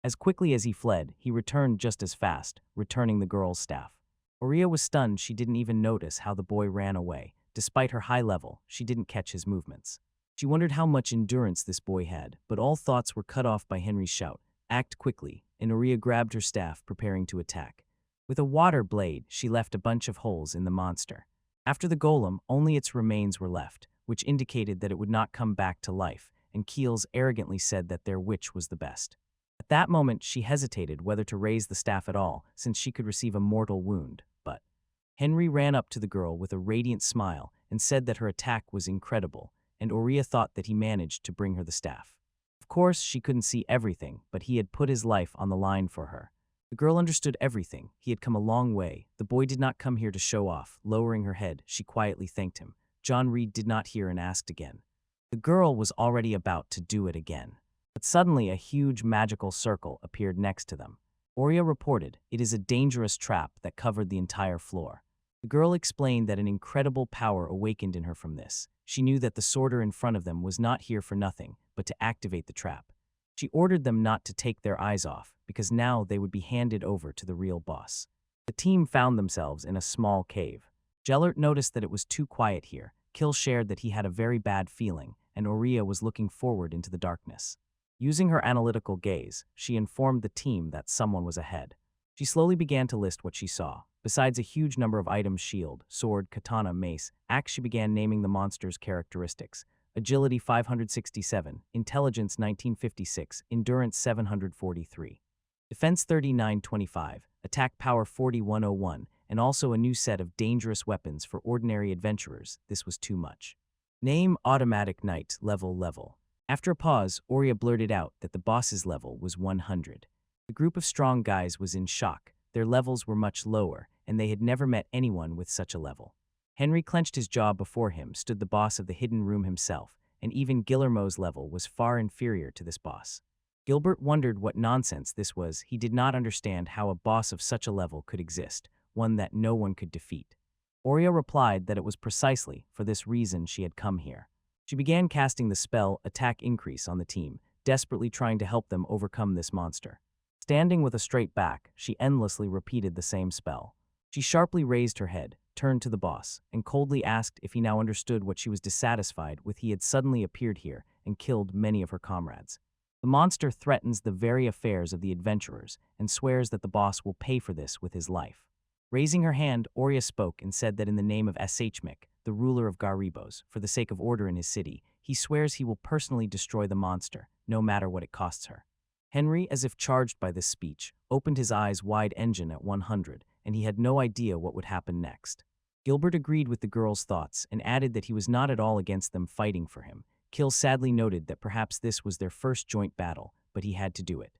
As quickly as he fled, he returned just as fast, returning the girl's staff. Oria was stunned. She didn't even notice how the boy ran away. Despite her high level, she didn't catch his movements. She wondered how much endurance this boy had, but all thoughts were cut off by Henry's shout, "Act quickly," and Oria grabbed her staff, preparing to attack. With a water blade, she left a bunch of holes in the monster. After the golem, only its remains were left, which indicated that it would not come back to life, and Keels arrogantly said that their witch was the best. At that moment, she hesitated whether to raise the staff at all, since she could receive a mortal wound, but Henry ran up to the girl with a radiant smile and said that her attack was incredible, and Oria thought that he managed to bring her the staff. Of course, she couldn't see everything, but he had put his life on the line for her. The girl understood everything. He had come a long way. The boy did not come here to show off. Lowering her head, she quietly thanked him. John Reed did not hear and asked again. The girl was already about to do it again. But suddenly a huge magical circle appeared next to them. Oria reported, "It is a dangerous trap that covered the entire floor." The girl explained that an incredible power awakened in her from this. She knew that the sorter in front of them was not here for nothing, but to activate the trap. She ordered them not to take their eyes off, because now they would be handed over to the real boss. The team found themselves in a small cave. Gellert noticed that it was too quiet here. Kill shared that he had a very bad feeling, and Oria was looking forward into the darkness. Using her analytical gaze, she informed the team that someone was ahead. She slowly began to list what she saw. Besides a huge number of items: shield, sword, katana, mace, axe, she began naming the monster's characteristics. Agility 567, Intelligence 1956, Endurance 743. Defense 3925, Attack Power 4101, and also a new set of dangerous weapons for ordinary adventurers. This was too much. Name: Automatic Knight, level. After a pause, Oria blurted out that the boss's level was 100. The group of strong guys was in shock. Their levels were much lower, and they had never met anyone with such a level. Henry clenched his jaw. Before him stood the boss of the hidden room himself, and even Gilmo's level was far inferior to this boss. Gilbert wondered what nonsense this was. He did not understand how a boss of such a level could exist, one that no one could defeat. Oria replied that it was precisely for this reason she had come here. She began casting the spell Attack Increase on the team, desperately trying to help them overcome this monster. Standing with a straight back, she endlessly repeated the same spell. She sharply raised her head, turned to the boss, and coldly asked if he now understood what she was dissatisfied with. He had suddenly appeared here and killed many of her comrades. The monster threatens the very affairs of the adventurers and swears that the boss will pay for this with his life. Raising her hand, Oria spoke and said that in the name of Shmik, the ruler of Garibos, for the sake of order in his city, he swears he will personally destroy the monster, no matter what it costs her. Henry, as if charged by this speech, opened his eyes wide. Engine at 100, and he had no idea what would happen next. Gilbert agreed with the girl's thoughts and added that he was not at all against them fighting for him. Kill sadly noted that perhaps this was their first joint battle, but he had to do it.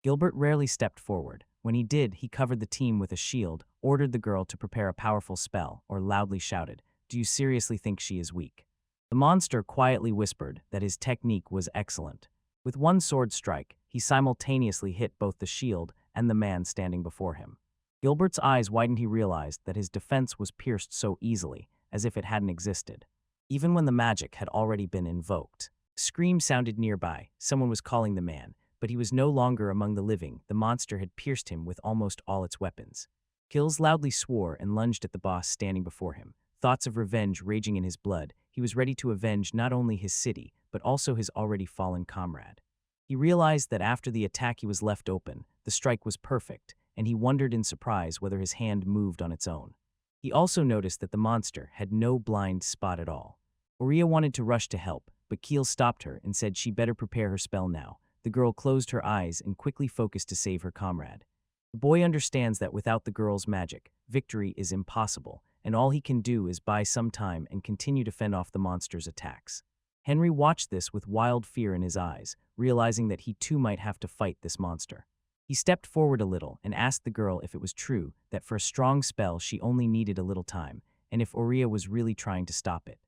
Gilbert rarely stepped forward. When he did, he covered the team with a shield, ordered the girl to prepare a powerful spell, or loudly shouted, "Do you seriously think she is weak?" The monster quietly whispered that his technique was excellent. With one sword strike, he simultaneously hit both the shield and the man standing before him. Gilbert's eyes widened. He realized that his defense was pierced so easily, as if it hadn't existed. Even when the magic had already been invoked. A scream sounded nearby. Someone was calling the man, but he was no longer among the living. The monster had pierced him with almost all its weapons. Kills loudly swore and lunged at the boss standing before him. Thoughts of revenge raging in his blood, he was ready to avenge not only his city, but also his already fallen comrade. He realized that after the attack he was left open. The strike was perfect, and he wondered in surprise whether his hand moved on its own. He also noticed that the monster had no blind spot at all. Oria wanted to rush to help, but Keel stopped her and said she'd better prepare her spell now. The girl closed her eyes and quickly focused to save her comrade. The boy understands that without the girl's magic, victory is impossible, and all he can do is buy some time and continue to fend off the monster's attacks. Henry watched this with wild fear in his eyes, realizing that he too might have to fight this monster. He stepped forward a little and asked the girl if it was true that for a strong spell she only needed a little time, and if Oria was really trying to stop it.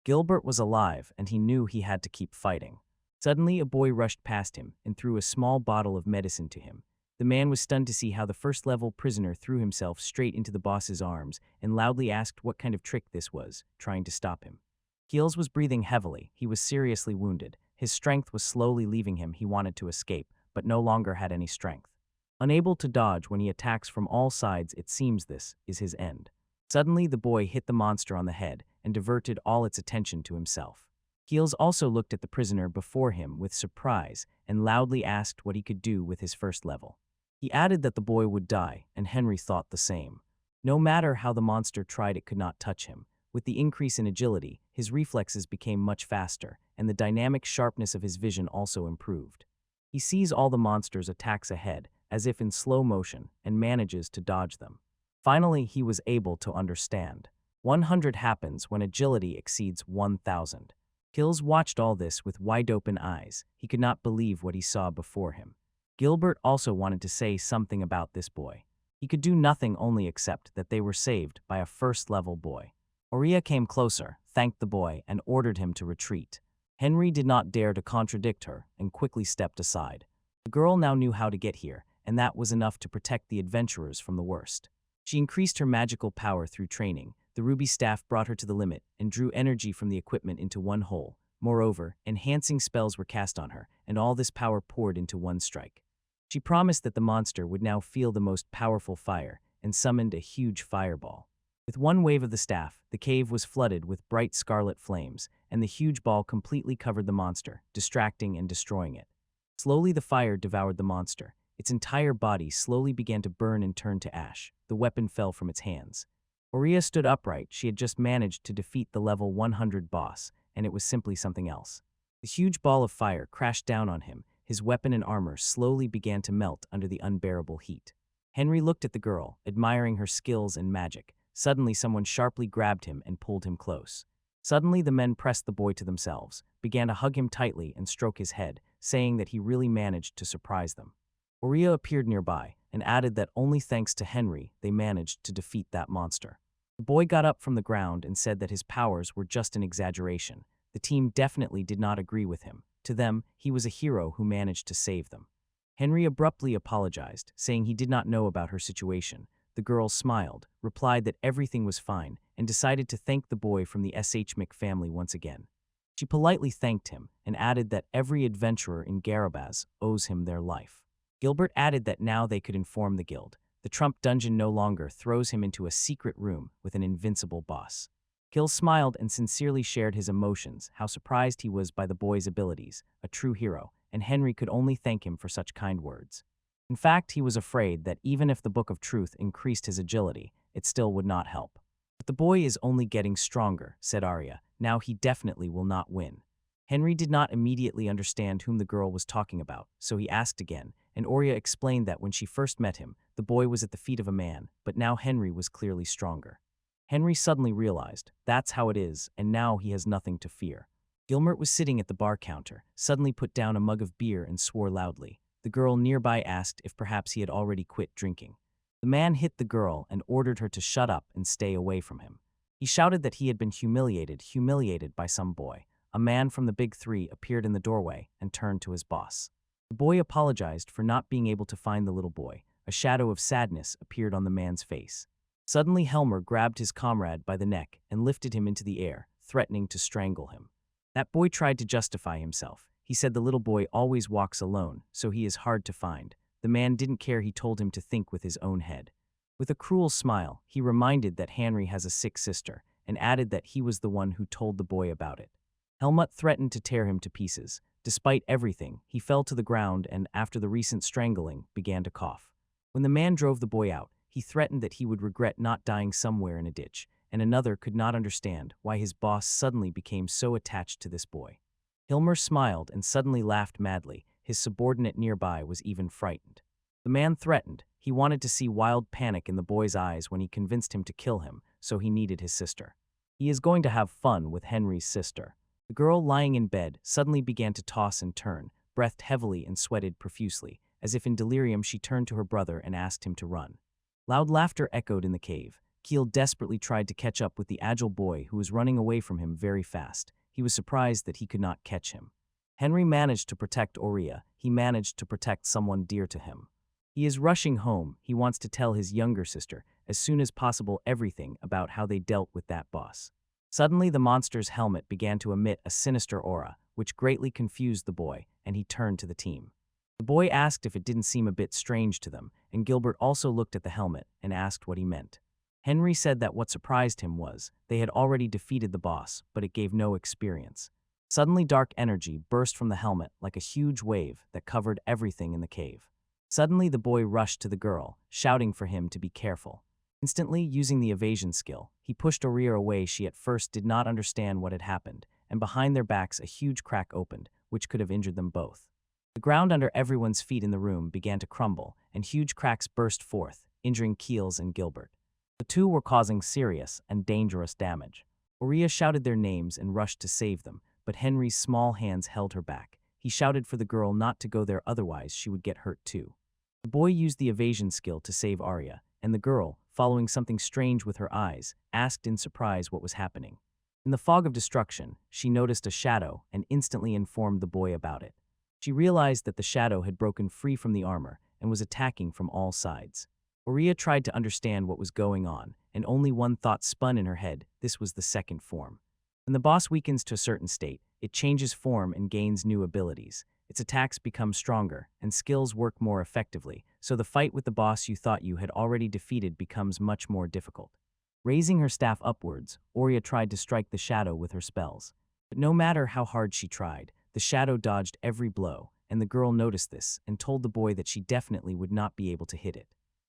Gilbert was alive, and he knew he had to keep fighting. Suddenly, a boy rushed past him and threw a small bottle of medicine to him. The man was stunned to see how the first-level prisoner threw himself straight into the boss's arms and loudly asked what kind of trick this was, trying to stop him. Keels was breathing heavily. He was seriously wounded. His strength was slowly leaving him. He wanted to escape, but no longer had any strength. Unable to dodge when he attacks from all sides, it seems this is his end. Suddenly, the boy hit the monster on the head and diverted all its attention to himself. Keels also looked at the prisoner before him with surprise and loudly asked what he could do with his first level. He added that the boy would die, and Henry thought the same. No matter how the monster tried, it could not touch him. With the increase in agility, his reflexes became much faster, and the dynamic sharpness of his vision also improved. He sees all the monster's attacks ahead, as if in slow motion, and manages to dodge them. Finally, he was able to understand. 100 happens when agility exceeds 1,000. Kills watched all this with wide-open eyes. He could not believe what he saw before him. Gilbert also wanted to say something about this boy. He could do nothing only accept that they were saved by a first-level boy. Oria came closer, thanked the boy, and ordered him to retreat. Henry did not dare to contradict her and quickly stepped aside. The girl now knew how to get here, and that was enough to protect the adventurers from the worst. She increased her magical power through training. The ruby staff brought her to the limit and drew energy from the equipment into one hole. Moreover, enhancing spells were cast on her, and all this power poured into one strike. She promised that the monster would now feel the most powerful fire and summoned a huge fireball. With one wave of the staff, the cave was flooded with bright scarlet flames, and the huge ball completely covered the monster, distracting and destroying it. Slowly the fire devoured the monster. Its entire body slowly began to burn and turn to ash. The weapon fell from its hands. Oria stood upright. She had just managed to defeat the level 100 boss, and it was simply something else. The huge ball of fire crashed down on him. His weapon and armor slowly began to melt under the unbearable heat. Henry looked at the girl, admiring her skills and magic. Suddenly someone sharply grabbed him and pulled him close. Suddenly the men pressed the boy to themselves, began to hug him tightly and stroke his head, saying that he really managed to surprise them. Oria appeared nearby and added that only thanks to Henry they managed to defeat that monster. The boy got up from the ground and said that his powers were just an exaggeration. The team definitely did not agree with him. To them, he was a hero who managed to save them. Henry abruptly apologized, saying he did not know about her situation. The girl smiled, replied that everything was fine, and decided to thank the boy from the SHMic family once again. She politely thanked him and added that every adventurer in Garabaz owes him their life. Gilbert added that now they could inform the guild. The Trump dungeon no longer throws him into a secret room with an invincible boss. Gil smiled and sincerely shared his emotions, how surprised he was by the boy's abilities, a true hero, and Henry could only thank him for such kind words. In fact, he was afraid that even if the Book of Truth increased his agility, it still would not help. But the boy is only getting stronger, said Oria. Now he definitely will not win. Henry did not immediately understand whom the girl was talking about, so he asked again, and Oria explained that when she first met him, the boy was at the feet of a man, but now Henry was clearly stronger. Henry suddenly realized, that's how it is, and now he has nothing to fear. Gilbert was sitting at the bar counter, suddenly put down a mug of beer and swore loudly. The girl nearby asked if perhaps he had already quit drinking. The man hit the girl and ordered her to shut up and stay away from him. He shouted that he had been humiliated by some boy. A man from the Big Three appeared in the doorway and turned to his boss. The boy apologized for not being able to find the little boy. A shadow of sadness appeared on the man's face. Suddenly Helmer grabbed his comrade by the neck and lifted him into the air, threatening to strangle him. That boy tried to justify himself. He said the little boy always walks alone, so he is hard to find. The man didn't care. He told him to think with his own head. With a cruel smile, he reminded that Henry has a sick sister and added that he was the one who told the boy about it. Helmut threatened to tear him to pieces. Despite everything, he fell to the ground and, after the recent strangling, began to cough. When the man drove the boy out, he threatened that he would regret not dying somewhere in a ditch, and another could not understand why his boss suddenly became so attached to this boy. Hilmer smiled and suddenly laughed madly. His subordinate nearby was even frightened. The man threatened. He wanted to see wild panic in the boy's eyes when he convinced him to kill him, so he needed his sister. He is going to have fun with Henry's sister. The girl lying in bed suddenly began to toss and turn, breathed heavily and sweated profusely. As if in delirium, she turned to her brother and asked him to run. Loud laughter echoed in the cave. Keel desperately tried to catch up with the agile boy who was running away from him very fast. He was surprised that he could not catch him. Henry managed to protect Oria. He managed to protect someone dear to him. He is rushing home. He wants to tell his younger sister, as soon as possible, everything about how they dealt with that boss. Suddenly, the monster's helmet began to emit a sinister aura, which greatly confused the boy, and he turned to the team. The boy asked if it didn't seem a bit strange to them, and Gilbert also looked at the helmet and asked what he meant. Henry said that what surprised him was they had already defeated the boss, but it gave no experience. Suddenly dark energy burst from the helmet like a huge wave that covered everything in the cave. Suddenly the boy rushed to the girl, shouting for him to be careful. Instantly, using the evasion skill, he pushed Oria away. She at first did not understand what had happened, and behind their backs a huge crack opened, which could have injured them both. The ground under everyone's feet in the room began to crumble, and huge cracks burst forth, injuring Keels and Gilbert. The two were causing serious and dangerous damage. Oria shouted their names and rushed to save them, but Henry's small hands held her back. He shouted for the girl not to go there, otherwise she would get hurt too. The boy used the evasion skill to save Oria, and the girl, following something strange with her eyes, asked in surprise what was happening. In the fog of destruction, she noticed a shadow and instantly informed the boy about it. She realized that the shadow had broken free from the armor and was attacking from all sides. Oria tried to understand what was going on, and only one thought spun in her head: this was the second form. When the boss weakens to a certain state, it changes form and gains new abilities. Its attacks become stronger, and skills work more effectively, so the fight with the boss you thought you had already defeated becomes much more difficult. Raising her staff upwards, Oria tried to strike the shadow with her spells. But no matter how hard she tried, the shadow dodged every blow, and the girl noticed this and told the boy that she definitely would not be able to hit it.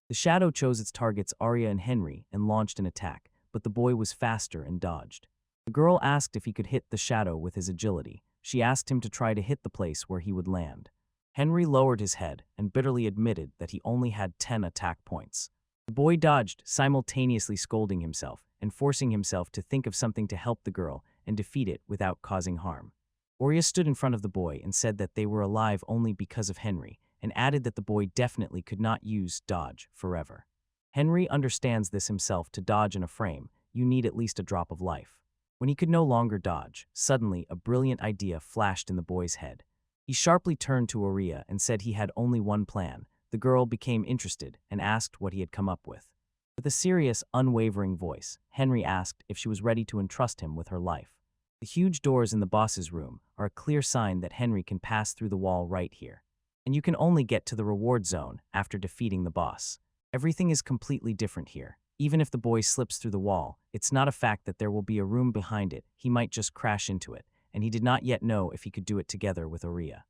The shadow chose its targets, Oria and Henry, and launched an attack, but the boy was faster and dodged. The girl asked if he could hit the shadow with his agility. She asked him to try to hit the place where he would land. Henry lowered his head and bitterly admitted that he only had 10 attack points. The boy dodged, simultaneously scolding himself and forcing himself to think of something to help the girl and defeat it without causing harm. Oria stood in front of the boy and said that they were alive only because of Henry, and added that the boy definitely could not use dodge forever. Henry understands this himself. To dodge in a frame, you need at least a drop of life. When he could no longer dodge, suddenly a brilliant idea flashed in the boy's head. He sharply turned to Oria and said he had only one plan. The girl became interested and asked what he had come up with. With a serious, unwavering voice, Henry asked if she was ready to entrust him with her life. The huge doors in the boss's room are a clear sign that Henry can pass through the wall right here. And you can only get to the reward zone after defeating the boss. Everything is completely different here. Even if the boy slips through the wall, it's not a fact that there will be a room behind it. He might just crash into it, and he did not yet know if he could do it together with Oria.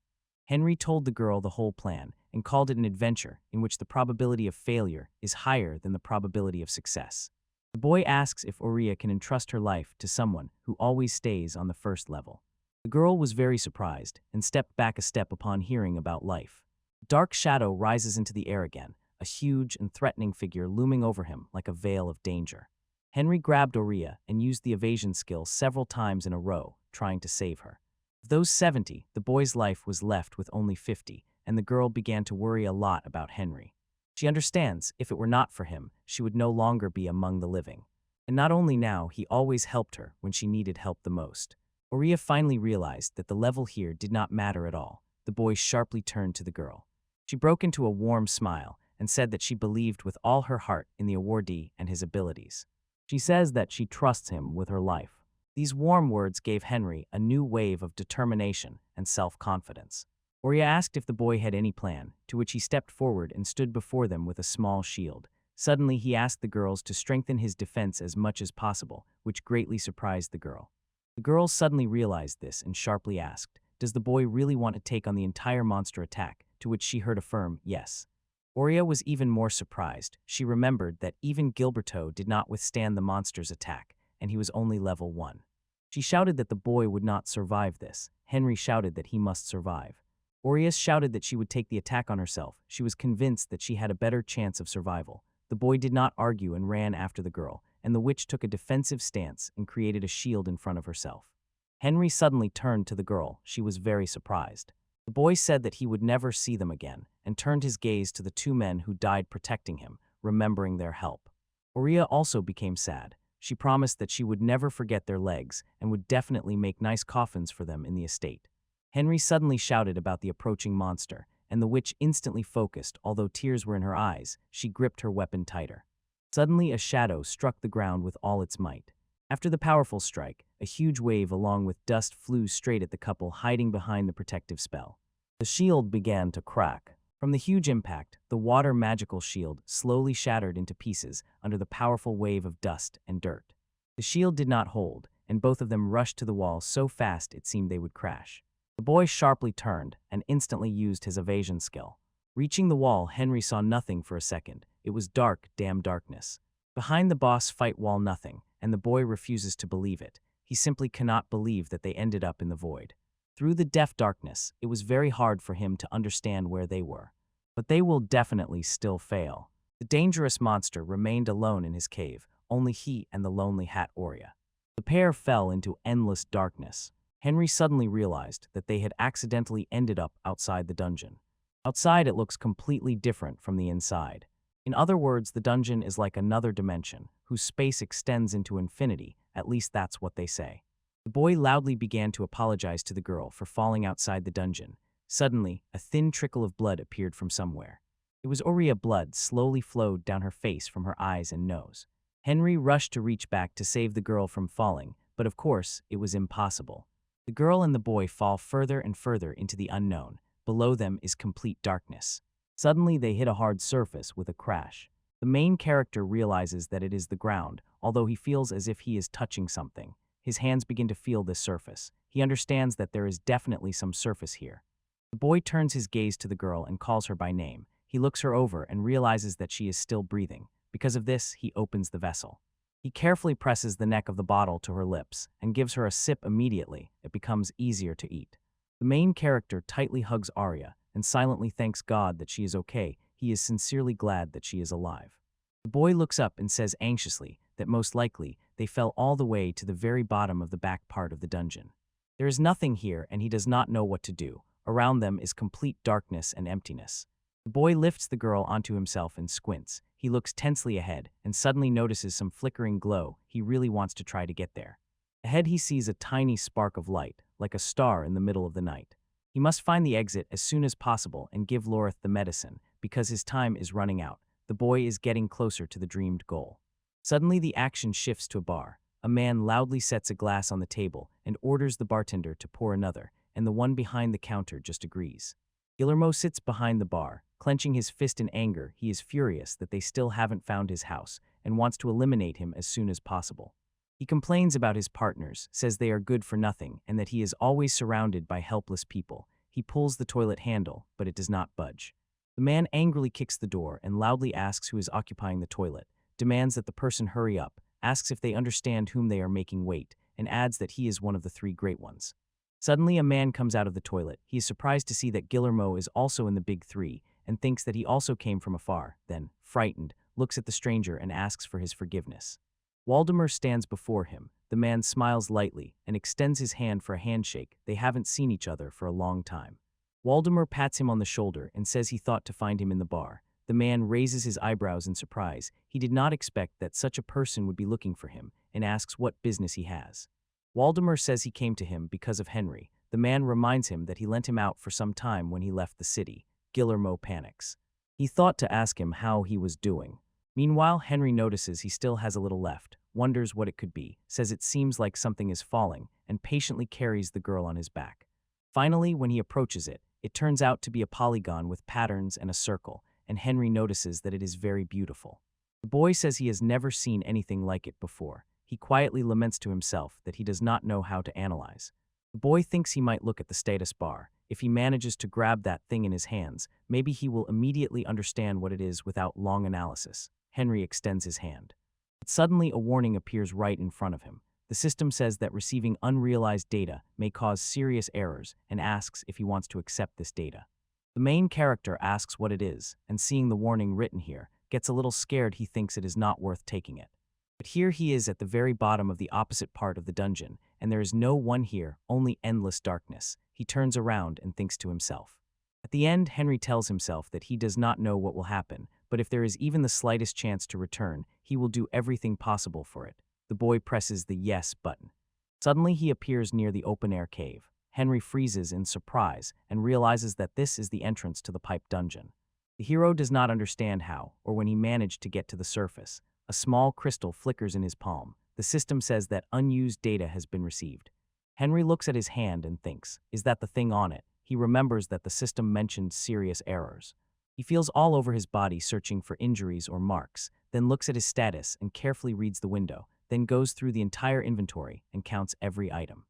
Henry told the girl the whole plan and called it an adventure in which the probability of failure is higher than the probability of success. The boy asks if Oria can entrust her life to someone who always stays on the first level. The girl was very surprised and stepped back a step upon hearing about life. A dark shadow rises into the air again, a huge and threatening figure looming over him like a veil of danger. Henry grabbed Oria and used the evasion skill several times in a row, trying to save her. Of those 70, the boy's life was left with only 50, and the girl began to worry a lot about Henry. She understands, if it were not for him, she would no longer be among the living. And not only now, he always helped her when she needed help the most. Oria finally realized that the level here did not matter at all. The boy sharply turned to the girl. She broke into a warm smile and said that she believed with all her heart in the awardee and his abilities. She says that she trusts him with her life. These warm words gave Henry a new wave of determination and self-confidence. Oria asked if the boy had any plan, to which he stepped forward and stood before them with a small shield. Suddenly, he asked the girls to strengthen his defense as much as possible, which greatly surprised the girl. The girls suddenly realized this and sharply asked, "Does the boy really want to take on the entire monster attack?" To which she heard a firm yes. Oria was even more surprised. She remembered that even Gilberto did not withstand the monster's attack, and he was only level 1. She shouted that the boy would not survive this. Henry shouted that he must survive. Oria shouted that she would take the attack on herself. She was convinced that she had a better chance of survival. The boy did not argue and ran after the girl, and the witch took a defensive stance and created a shield in front of herself. Henry suddenly turned to the girl. She was very surprised. The boy said that he would never see them again, and turned his gaze to the 2 men who died protecting him, remembering their help. Oria also became sad. She promised that she would never forget their legs and would definitely make nice coffins for them in the estate. Henry suddenly shouted about the approaching monster, and the witch instantly focused. Although tears were in her eyes, she gripped her weapon tighter. Suddenly, a shadow struck the ground with all its might. After the powerful strike, a huge wave along with dust flew straight at the couple hiding behind the protective spell. The shield began to crack. From the huge impact, the water magical shield slowly shattered into pieces under the powerful wave of dust and dirt. The shield did not hold, and both of them rushed to the wall so fast it seemed they would crash. The boy sharply turned and instantly used his evasion skill. Reaching the wall, Henry saw nothing for a second. It was dark, damn darkness. Behind the boss fight wall nothing, and the boy refuses to believe it. He simply cannot believe that they ended up in the void. Through the deaf darkness, it was very hard for him to understand where they were. But they will definitely still fail. The dangerous monster remained alone in his cave, only he and the lonely hat Oria. The pair fell into endless darkness. Henry suddenly realized that they had accidentally ended up outside the dungeon. Outside, it looks completely different from the inside. In other words, the dungeon is like another dimension, whose space extends into infinity, at least that's what they say. The boy loudly began to apologize to the girl for falling outside the dungeon. Suddenly, a thin trickle of blood appeared from somewhere. It was Oria. Blood slowly flowed down her face from her eyes and nose. Henry rushed to reach back to save the girl from falling, but of course, it was impossible. The girl and the boy fall further and further into the unknown. Below them is complete darkness. Suddenly, they hit a hard surface with a crash. The main character realizes that it is the ground, although he feels as if he is touching something. His hands begin to feel this surface. He understands that there is definitely some surface here. The boy turns his gaze to the girl and calls her by name. He looks her over and realizes that she is still breathing. Because of this, he opens the vessel. He carefully presses the neck of the bottle to her lips and gives her a sip immediately. It becomes easier to eat. The main character tightly hugs Oria and silently thanks God that she is okay. He is sincerely glad that she is alive. The boy looks up and says anxiously that most likely they fell all the way to the very bottom of the back part of the dungeon. There is nothing here and he does not know what to do. Around them is complete darkness and emptiness. The boy lifts the girl onto himself and squints. He looks tensely ahead and suddenly notices some flickering glow. He really wants to try to get there. Ahead he sees a tiny spark of light, like a star in the middle of the night. He must find the exit as soon as possible and give Lorith the medicine, because his time is running out. The boy is getting closer to the dreamed goal. Suddenly the action shifts to a bar. A man loudly sets a glass on the table and orders the bartender to pour another, and the one behind the counter just agrees. Gilmo sits behind the bar, clenching his fist in anger. He is furious that they still haven't found his house and wants to eliminate him as soon as possible. He complains about his partners, says they are good for nothing, and that he is always surrounded by helpless people. He pulls the toilet handle, but it does not budge. The man angrily kicks the door and loudly asks who is occupying the toilet, demands that the person hurry up, asks if they understand whom they are making wait, and adds that he is one of the three great ones. Suddenly, a man comes out of the toilet. He is surprised to see that Gilmo is also in the big three and thinks that he also came from afar, then, frightened, looks at the stranger and asks for his forgiveness. Waldemar stands before him. The man smiles lightly and extends his hand for a handshake. They haven't seen each other for a long time. Waldemar pats him on the shoulder and says he thought to find him in the bar. The man raises his eyebrows in surprise. He did not expect that such a person would be looking for him and asks what business he has. Waldemar says he came to him because of Henry. The man reminds him that he lent him out for some time when he left the city. Gilmo panics. He thought to ask him how he was doing. Meanwhile, Henry notices he still has a little left, wonders what it could be, says it seems like something is falling, and patiently carries the girl on his back. Finally, when he approaches it, it turns out to be a polygon with patterns and a circle, and Henry notices that it is very beautiful. The boy says he has never seen anything like it before. He quietly laments to himself that he does not know how to analyze. The boy thinks he might look at the status bar. If he manages to grab that thing in his hands, maybe he will immediately understand what it is without long analysis. Henry extends his hand. But suddenly a warning appears right in front of him. The system says that receiving unrealized data may cause serious errors and asks if he wants to accept this data. The main character asks what it is, and seeing the warning written here, gets a little scared. He thinks it is not worth taking it. But here he is at the very bottom of the opposite part of the dungeon, and there is no one here, only endless darkness. He turns around and thinks to himself. At the end, Henry tells himself that he does not know what will happen, but if there is even the slightest chance to return, he will do everything possible for it. The boy presses the yes button. Suddenly he appears near the open-air cave. Henry freezes in surprise and realizes that this is the entrance to the pipe dungeon. The hero does not understand how, or when he managed to get to the surface. A small crystal flickers in his palm. The system says that unused data has been received. Henry looks at his hand and thinks, is that the thing on it? He remembers that the system mentioned serious errors. He feels all over his body searching for injuries or marks, then looks at his status and carefully reads the window. then goes through the entire inventory and counts every item.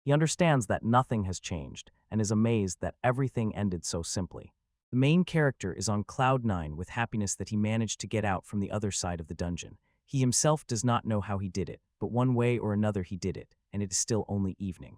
He understands that nothing has changed and is amazed that everything ended so simply. The main character is on cloud nine with happiness that he managed to get out from the other side of the dungeon. He himself does not know how he did it, but one way or another he did it, and it is still only evening.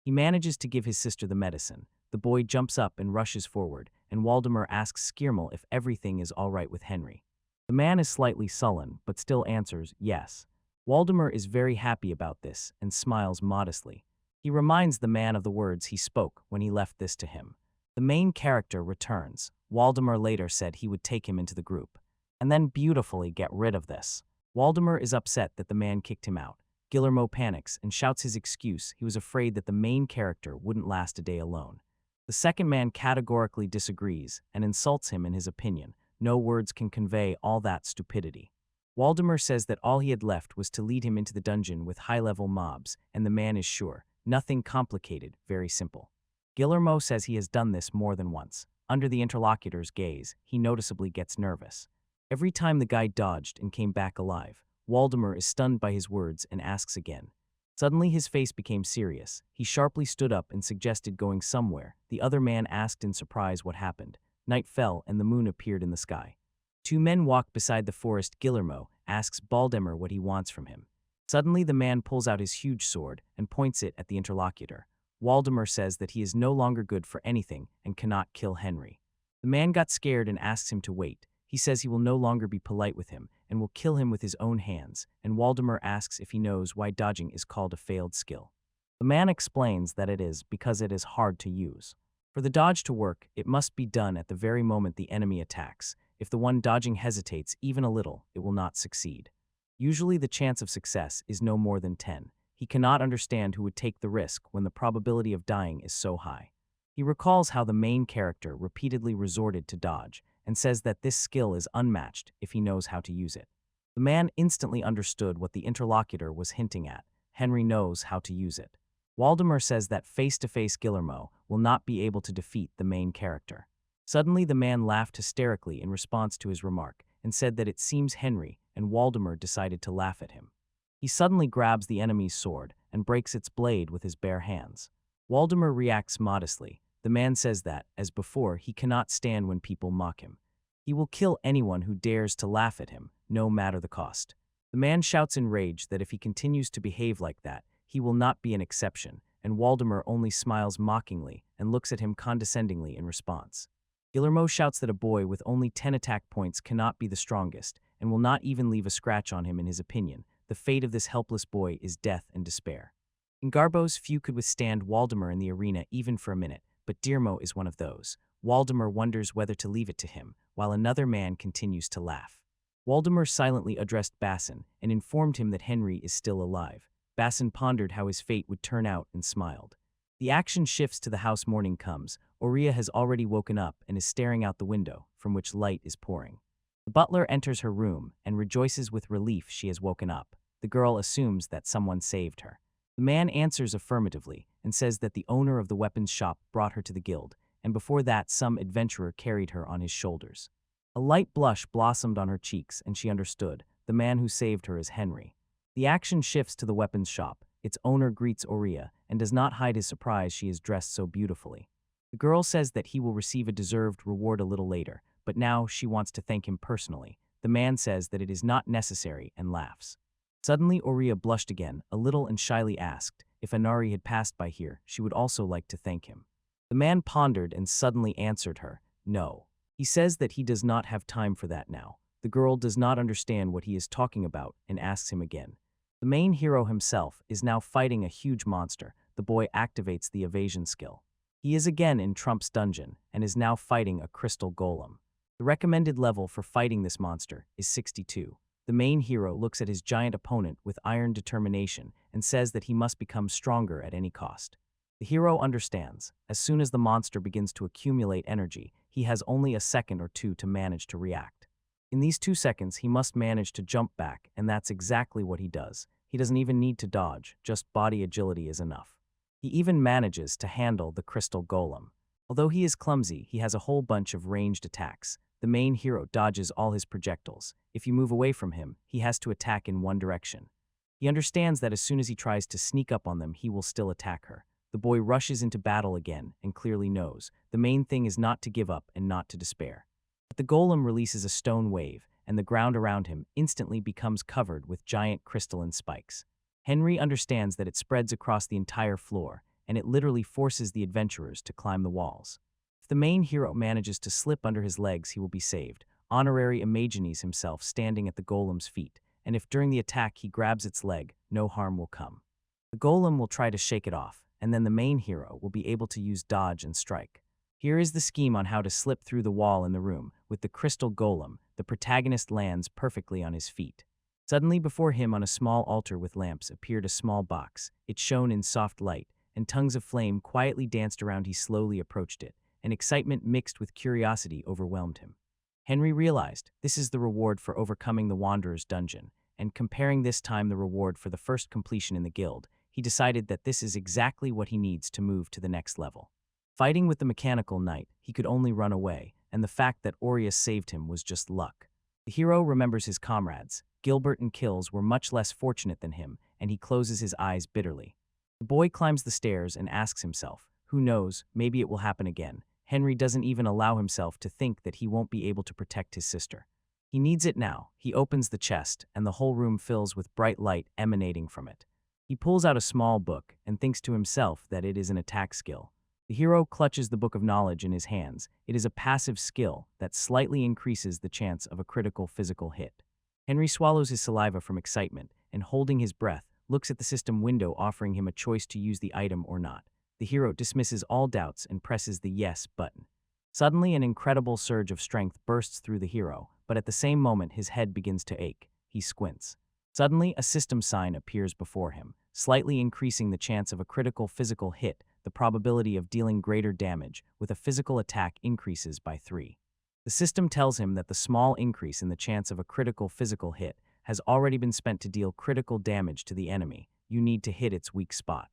He manages to give his sister the medicine. The boy jumps up and rushes forward, and Waldemar asks Skirmal if everything is all right with Henry. The man is slightly sullen, but still answers yes. Waldemar is very happy about this and smiles modestly. He reminds the man of the words he spoke when he left this to him. The main character returns. Waldemar later said he would take him into the group, and then beautifully get rid of this. Waldemar is upset that the man kicked him out. Gilmo panics and shouts his excuse. He was afraid that the main character wouldn't last a day alone. The second man categorically disagrees and insults him in his opinion. No words can convey all that stupidity. Waldemar says that all he had left was to lead him into the dungeon with high-level mobs, and the man is sure. Nothing complicated, very simple. Gilmo says he has done this more than once. Under the interlocutor's gaze, he noticeably gets nervous. Every time the guy dodged and came back alive, Waldemar is stunned by his words and asks again. Suddenly his face became serious. He sharply stood up and suggested going somewhere. The other man asked in surprise what happened. Night fell and the moon appeared in the sky. Two men walk beside the forest. Gilmo asks Waldemar what he wants from him. Suddenly the man pulls out his huge sword and points it at the interlocutor. Waldemar says that he is no longer good for anything and cannot kill Henry. The man got scared and asks him to wait. He says he will no longer be polite with him and will kill him with his own hands, and Waldemar asks if he knows why dodging is called a failed skill. The man explains that it is because it is hard to use. For the dodge to work, it must be done at the very moment the enemy attacks. If the one dodging hesitates even a little, it will not succeed. Usually the chance of success is no more than 10. He cannot understand who would take the risk when the probability of dying is so high. He recalls how the main character repeatedly resorted to dodge and says that this skill is unmatched if he knows how to use it. The man instantly understood what the interlocutor was hinting at. Henry knows how to use it. Waldemar says that face-to-face Gilmo will not be able to defeat the main character. Suddenly the man laughed hysterically in response to his remark and said that it seems Henry and Waldemar decided to laugh at him. He suddenly grabs the enemy's sword and breaks its blade with his bare hands. Waldemar reacts modestly. The man says that, as before, he cannot stand when people mock him. He will kill anyone who dares to laugh at him, no matter the cost. The man shouts in rage that if he continues to behave like that, he will not be an exception, and Waldemar only smiles mockingly and looks at him condescendingly in response. Gilmo shouts that a boy with only 10 attack points cannot be the strongest and will not even leave a scratch on him in his opinion. The fate of this helpless boy is death and despair. In Garbos, few could withstand Waldemar in the arena even for a minute, but Gilmo is one of those. Waldemar wonders whether to leave it to him, while another man continues to laugh. Waldemar silently addressed Basson and informed him that Henry is still alive. Basson pondered how his fate would turn out and smiled. The action shifts to the house. Morning comes. Oria has already woken up and is staring out the window, from which light is pouring. The butler enters her room and rejoices with relief she has woken up. The girl assumes that someone saved her. The man answers affirmatively and says that the owner of the weapons shop brought her to the guild, and before that some adventurer carried her on his shoulders. A light blush blossomed on her cheeks and she understood. The man who saved her is Henry. The action shifts to the weapons shop. Its owner greets Oria and does not hide his surprise she is dressed so beautifully. The girl says that he will receive a deserved reward a little later, but now she wants to thank him personally. The man says that it is not necessary and laughs. Suddenly Oria blushed again, a little, and shyly asked if Anari had passed by here, she would also like to thank him. The man pondered and suddenly answered her, no. He says that he does not have time for that now. The girl does not understand what he is talking about and asks him again. The main hero himself is now fighting a huge monster. The boy activates the evasion skill. He is again in Trump's dungeon and is now fighting a crystal golem. The recommended level for fighting this monster is 62. The main hero looks at his giant opponent with iron determination and says that he must become stronger at any cost. The hero understands. As soon as the monster begins to accumulate energy, he has only a second or two to manage to react. In these 2 seconds, he must manage to jump back, and that's exactly what he does. He doesn't even need to dodge, just body agility is enough. He even manages to handle the crystal golem. Although he is clumsy, he has a whole bunch of ranged attacks. The main hero dodges all his projectiles. If you move away from him, he has to attack in one direction. He understands that as soon as he tries to sneak up on them, he will still attack her. The boy rushes into battle again and clearly knows the main thing is not to give up and not to despair. But the golem releases a stone wave, and the ground around him instantly becomes covered with giant crystalline spikes. Henry understands that it spreads across the entire floor, and it literally forces the adventurers to climb the walls. If the main hero manages to slip under his legs, he will be saved. Honorary imagines himself standing at the golem's feet, and if during the attack he grabs its leg, no harm will come. The golem will try to shake it off, and then the main hero will be able to use dodge and strike. Here is the scheme on how to slip through the wall in the room. With the crystal golem, the protagonist lands perfectly on his feet. Suddenly before him on a small altar with lamps appeared a small box. It shone in soft light, and tongues of flame quietly danced around. He slowly approached it, and excitement mixed with curiosity overwhelmed him. Henry realized this is the reward for overcoming the Wanderer's dungeon, and comparing this time the reward for the first completion in the guild, he decided that this is exactly what he needs to move to the next level. Fighting with the mechanical knight, he could only run away, and the fact that Oria saved him was just luck. The hero remembers his comrades. Gilbert and Kills were much less fortunate than him, and he closes his eyes bitterly. The boy climbs the stairs and asks himself, who knows, maybe it will happen again. Henry doesn't even allow himself to think that he won't be able to protect his sister. He needs it now. He opens the chest, and the whole room fills with bright light emanating from it. He pulls out a small book and thinks to himself that it is an attack skill. The hero clutches the Book of Knowledge in his hands. It is a passive skill that slightly increases the chance of a critical physical hit. Henry swallows his saliva from excitement and, holding his breath, looks at the system window offering him a choice to use the item or not. The hero dismisses all doubts and presses the yes button. Suddenly, an incredible surge of strength bursts through the hero, but at the same moment his head begins to ache. He squints. Suddenly, a system sign appears before him, slightly increasing the chance of a critical physical hit. The probability of dealing greater damage with a physical attack increases by 3. The system tells him that the small increase in the chance of a critical physical hit has already been spent to deal critical damage to the enemy. You need to hit its weak spot.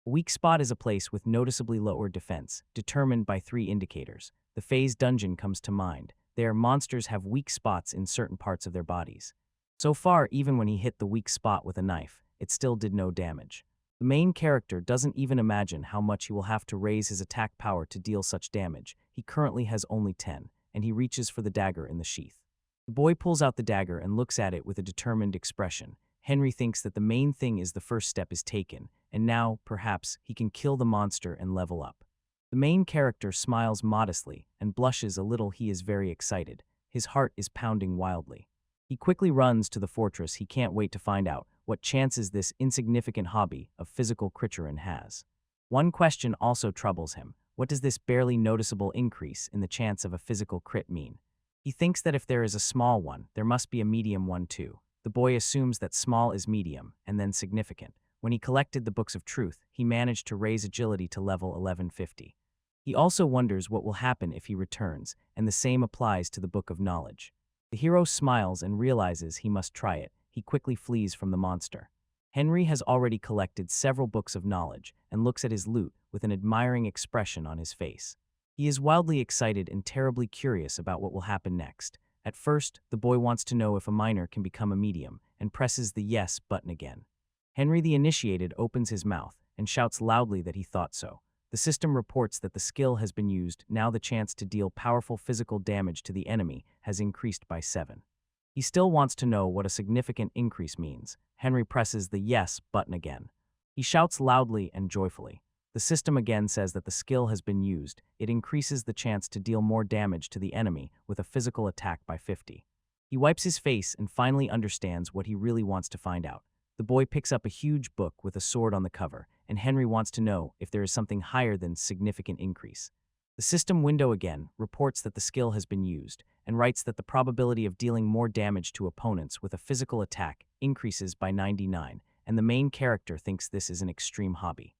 A weak spot is a place with noticeably lower defense, determined by 3 indicators. The Phase Dungeon comes to mind. Their monsters have weak spots in certain parts of their bodies. So far, even when he hit the weak spot with a knife, it still did no damage. The main character doesn't even imagine how much he will have to raise his attack power to deal such damage. He currently has only 10, and he reaches for the dagger in the sheath. The boy pulls out the dagger and looks at it with a determined expression. Henry thinks that the main thing is the first step is taken, and now, perhaps, he can kill the monster and level up. The main character smiles modestly and blushes a little. He is very excited. His heart is pounding wildly. He quickly runs to the fortress. He can't wait to find out what chances this insignificant hobby of physical crittering has. One question also troubles him. What does this barely noticeable increase in the chance of a physical crit mean? He thinks that if there is a small one, there must be a medium one too. The boy assumes that small is medium, and then significant. When he collected the Books of Truth, he managed to raise agility to level 1150. He also wonders what will happen if he returns, and the same applies to the Book of Knowledge. The hero smiles and realizes he must try it. He quickly flees from the monster. Henry has already collected several books of knowledge and looks at his loot with an admiring expression on his face. He is wildly excited and terribly curious about what will happen next. At first, the boy wants to know if a minor can become a medium and presses the yes button again. Henry the Initiated opens his mouth and shouts loudly that he thought so. The system reports that the skill has been used. Now the chance to deal powerful physical damage to the enemy has increased by 7. He still wants to know what a significant increase means. Henry presses the yes button again. He shouts loudly and joyfully. The system again says that the skill has been used. It increases the chance to deal more damage to the enemy with a physical attack by 50. He wipes his face and finally understands what he really wants to find out. The boy picks up a huge book with a sword on the cover, and Henry wants to know if there is something higher than significant increase. The system window again reports that the skill has been used, and writes that the probability of dealing more damage to opponents with a physical attack increases by 99, and the main character thinks this is an extreme hobby.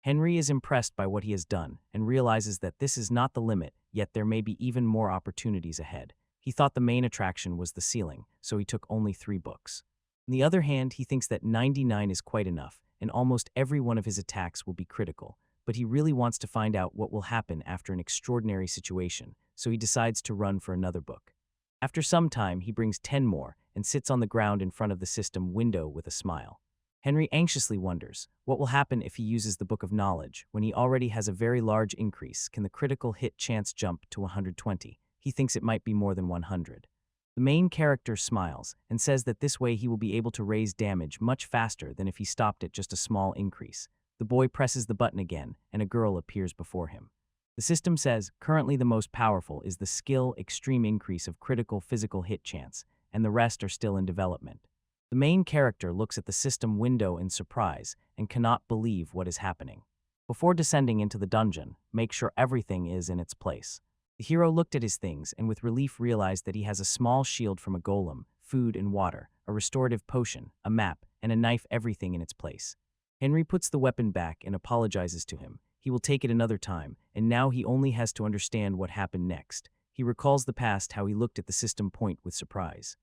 Henry is impressed by what he has done, and realizes that this is not the limit, yet there may be even more opportunities ahead. He thought the main attraction was the ceiling, so he took only 3 books. On the other hand, he thinks that 99 is quite enough, and almost every one of his attacks will be critical, but he really wants to find out what will happen after an extraordinary situation, so he decides to run for another book. After some time, he brings 10 more and sits on the ground in front of the system window with a smile. Henry anxiously wonders, what will happen if he uses the Book of Knowledge when he already has a very large increase? Can the critical hit chance jump to 120? He thinks it might be more than 100. The main character smiles and says that this way he will be able to raise damage much faster than if he stopped at just a small increase. The boy presses the button again, and a girl appears before him. The system says, currently the most powerful is the skill extreme increase of critical physical hit chance, and the rest are still in development. The main character looks at the system window in surprise and cannot believe what is happening. Before descending into the dungeon, make sure everything is in its place. The hero looked at his things and with relief realized that he has a small shield from a golem, food and water, a restorative potion, a map, and a knife, everything in its place. Henry puts the weapon back and apologizes to him. He will take it another time, and now he only has to understand what happened next. He recalls the past, how he looked at the system point with surprise.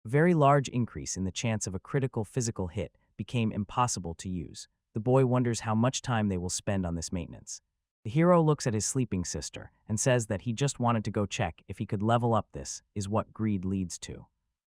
A very large increase in the chance of a critical physical hit became impossible to use. The boy wonders how much time they will spend on this maintenance. The hero looks at his sleeping sister and says that he just wanted to go check if he could level up. This is what greed leads to.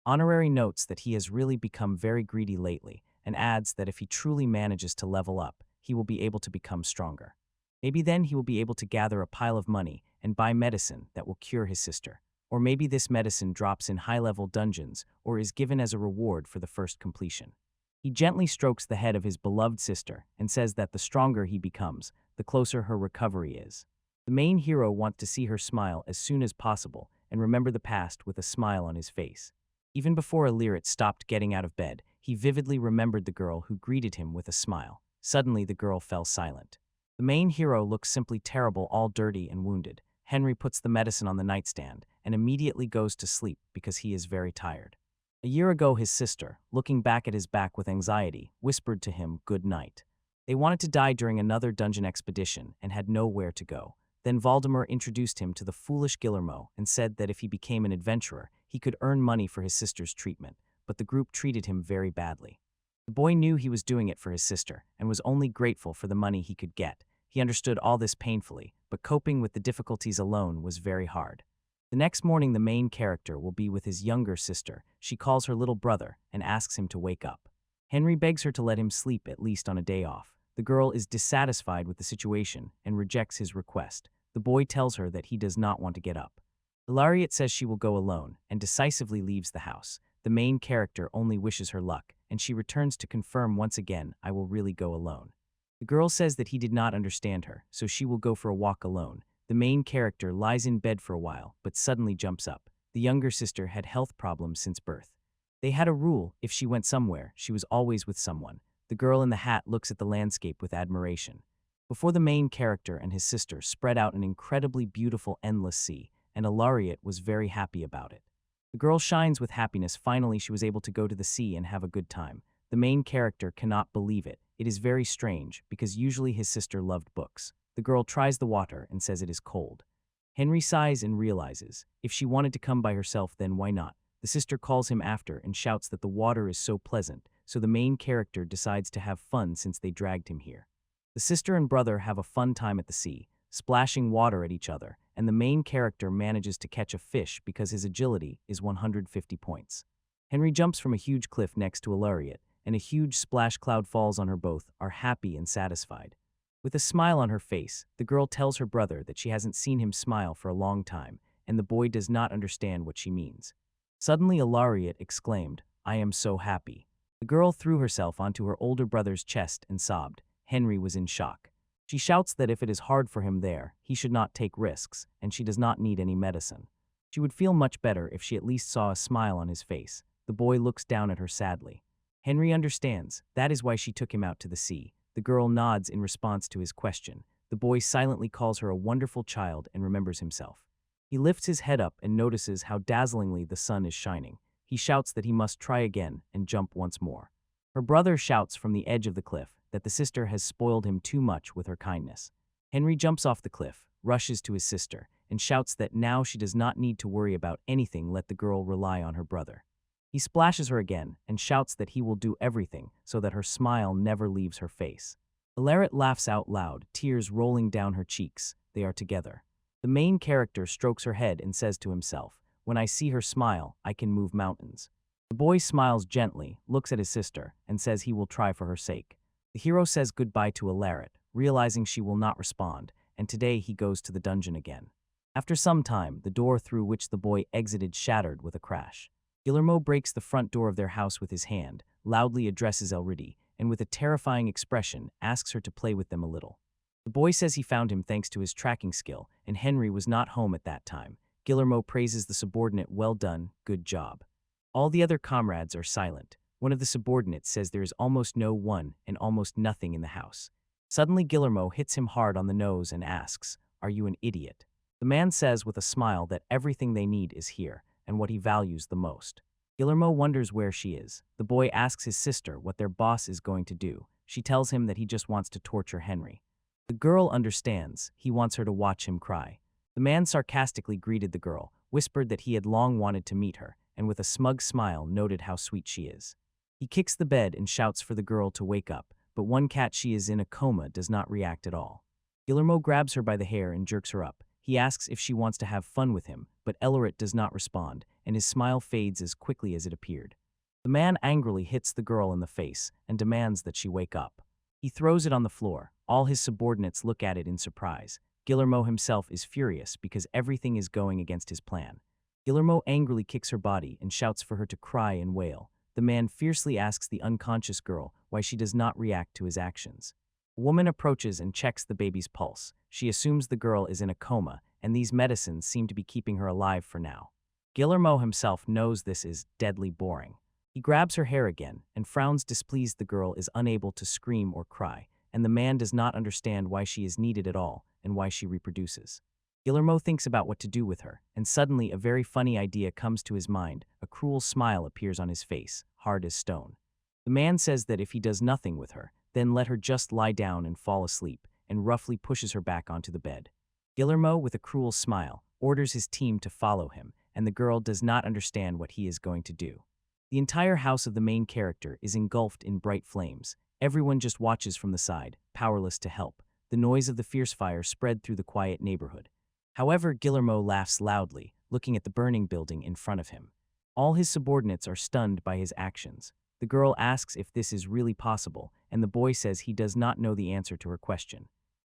Honorary notes that he has really become very greedy lately and adds that if he truly manages to level up, he will be able to become stronger. Maybe then he will be able to gather a pile of money and buy medicine that will cure his sister. Or maybe this medicine drops in high-level dungeons or is given as a reward for the first completion. He gently strokes the head of his beloved sister and says that the stronger he becomes, the closer her recovery is. The main hero wants to see her smile as soon as possible and remember the past with a smile on his face. Even before Alirit stopped getting out of bed, he vividly remembered the girl who greeted him with a smile. Suddenly the girl fell silent. The main hero looks simply terrible, all dirty and wounded. Henry puts the medicine on the nightstand and immediately goes to sleep because he is very tired. A year ago his sister, looking back at his back with anxiety, whispered to him good night. They wanted to die during another dungeon expedition and had nowhere to go. Then Valdemar introduced him to the foolish Gilmo and said that if he became an adventurer, he could earn money for his sister's treatment, but the group treated him very badly. The boy knew he was doing it for his sister and was only grateful for the money he could get. He understood all this painfully, but coping with the difficulties alone was very hard. The next morning the main character will be with his younger sister. She calls her little brother and asks him to wake up. Henry begs her to let him sleep at least on a day off. The girl is dissatisfied with the situation and rejects his request. The boy tells her that he does not want to get up. Hilariot says she will go alone and decisively leaves the house. The main character only wishes her luck, and she returns to confirm once again, I will really go alone. The girl says that he did not understand her, so she will go for a walk alone. The main character lies in bed for a while, but suddenly jumps up. The younger sister had health problems since birth. They had a rule, if she went somewhere, she was always with someone. The girl in the hat looks at the landscape with admiration. Before the main character and his sister spread out an incredibly beautiful endless sea, and Hilariot was very happy about it. The girl shines with happiness. Finally, she was able to go to the sea and have a good time. The main character cannot believe it. It is very strange, because usually his sister loved books. The girl tries the water and says it is cold. Henry sighs and realizes, if she wanted to come by herself, then why not? The sister calls him after and shouts that the water is so pleasant, so the main character decides to have fun since they dragged him here. The sister and brother have a fun time at the sea, splashing water at each other, and the main character manages to catch a fish because his agility is 150 points. Henry jumps from a huge cliff next to Hilariot, and a huge splash cloud falls on her. Both are happy and satisfied. With a smile on her face, the girl tells her brother that she hasn't seen him smile for a long time, and the boy does not understand what she means. Suddenly Hilariot exclaimed, I am so happy. The girl threw herself onto her older brother's chest and sobbed. Henry was in shock. She shouts that if it is hard for him there, he should not take risks, and she does not need any medicine. She would feel much better if she at least saw a smile on his face. The boy looks down at her sadly. Henry understands, that is why she took him out to the sea. The girl nods in response to his question. The boy silently calls her a wonderful child and remembers himself. He lifts his head up and notices how dazzlingly the sun is shining. He shouts that he must try again and jump once more. Her brother shouts from the edge of the cliff that the sister has spoiled him too much with her kindness. Henry jumps off the cliff, rushes to his sister, and shouts that now she does not need to worry about anything. Let the girl rely on her brother. He splashes her again and shouts that he will do everything so that her smile never leaves her face. Hilariot laughs out loud, tears rolling down her cheeks. They are together. The main character strokes her head and says to himself, when I see her smile, I can move mountains. The boy smiles gently, looks at his sister, and says he will try for her sake. The hero says goodbye to Alarit, realizing she will not respond, and today he goes to the dungeon again. After some time, the door through which the boy exited shattered with a crash. Gilmo breaks the front door of their house with his hand, loudly addresses Elridi, and with a terrifying expression asks her to play with them a little. The boy says he found him thanks to his tracking skill, and Henry was not home at that time. Gilmo praises the subordinate, well done, good job. All the other comrades are silent. One of the subordinates says there is almost no one and almost nothing in the house. Suddenly Gilmo hits him hard on the nose and asks, "Are you an idiot?" The man says with a smile that everything they need is here, and what he values the most. Gilmo wonders where she is. The boy asks his sister what their boss is going to do. She tells him that he just wants to torture Henry. The girl understands. He wants her to watch him cry. The man sarcastically greeted the girl, whispered that he had long wanted to meet her, and with a smug smile noted how sweet she is. He kicks the bed and shouts for the girl to wake up, but one cat she is in a coma does not react at all. Gilmo grabs her by the hair and jerks her up. He asks if she wants to have fun with him, but Elrit does not respond, and his smile fades as quickly as it appeared. The man angrily hits the girl in the face and demands that she wake up. He throws it on the floor. All his subordinates look at it in surprise. Gilmo himself is furious because everything is going against his plan. Gilmo angrily kicks her body and shouts for her to cry and wail. The man fiercely asks the unconscious girl why she does not react to his actions. A woman approaches and checks the baby's pulse. She assumes the girl is in a coma, and these medicines seem to be keeping her alive for now. Gilmo himself knows this is deadly boring. He grabs her hair again and frowns, displeased the girl is unable to scream or cry, and the man does not understand why she is needed at all and why she reproduces. Gilmo thinks about what to do with her, and suddenly a very funny idea comes to his mind. A cruel smile appears on his face, hard as stone. The man says that if he does nothing with her, then let her just lie down and fall asleep, and roughly pushes her back onto the bed. Gilmo, with a cruel smile, orders his team to follow him, and the girl does not understand what he is going to do. The entire house of the main character is engulfed in bright flames. Everyone just watches from the side, powerless to help. The noise of the fierce fire spread through the quiet neighborhood. However, Gilmo laughs loudly, looking at the burning building in front of him. All his subordinates are stunned by his actions. The girl asks if this is really possible, and the boy says he does not know the answer to her question.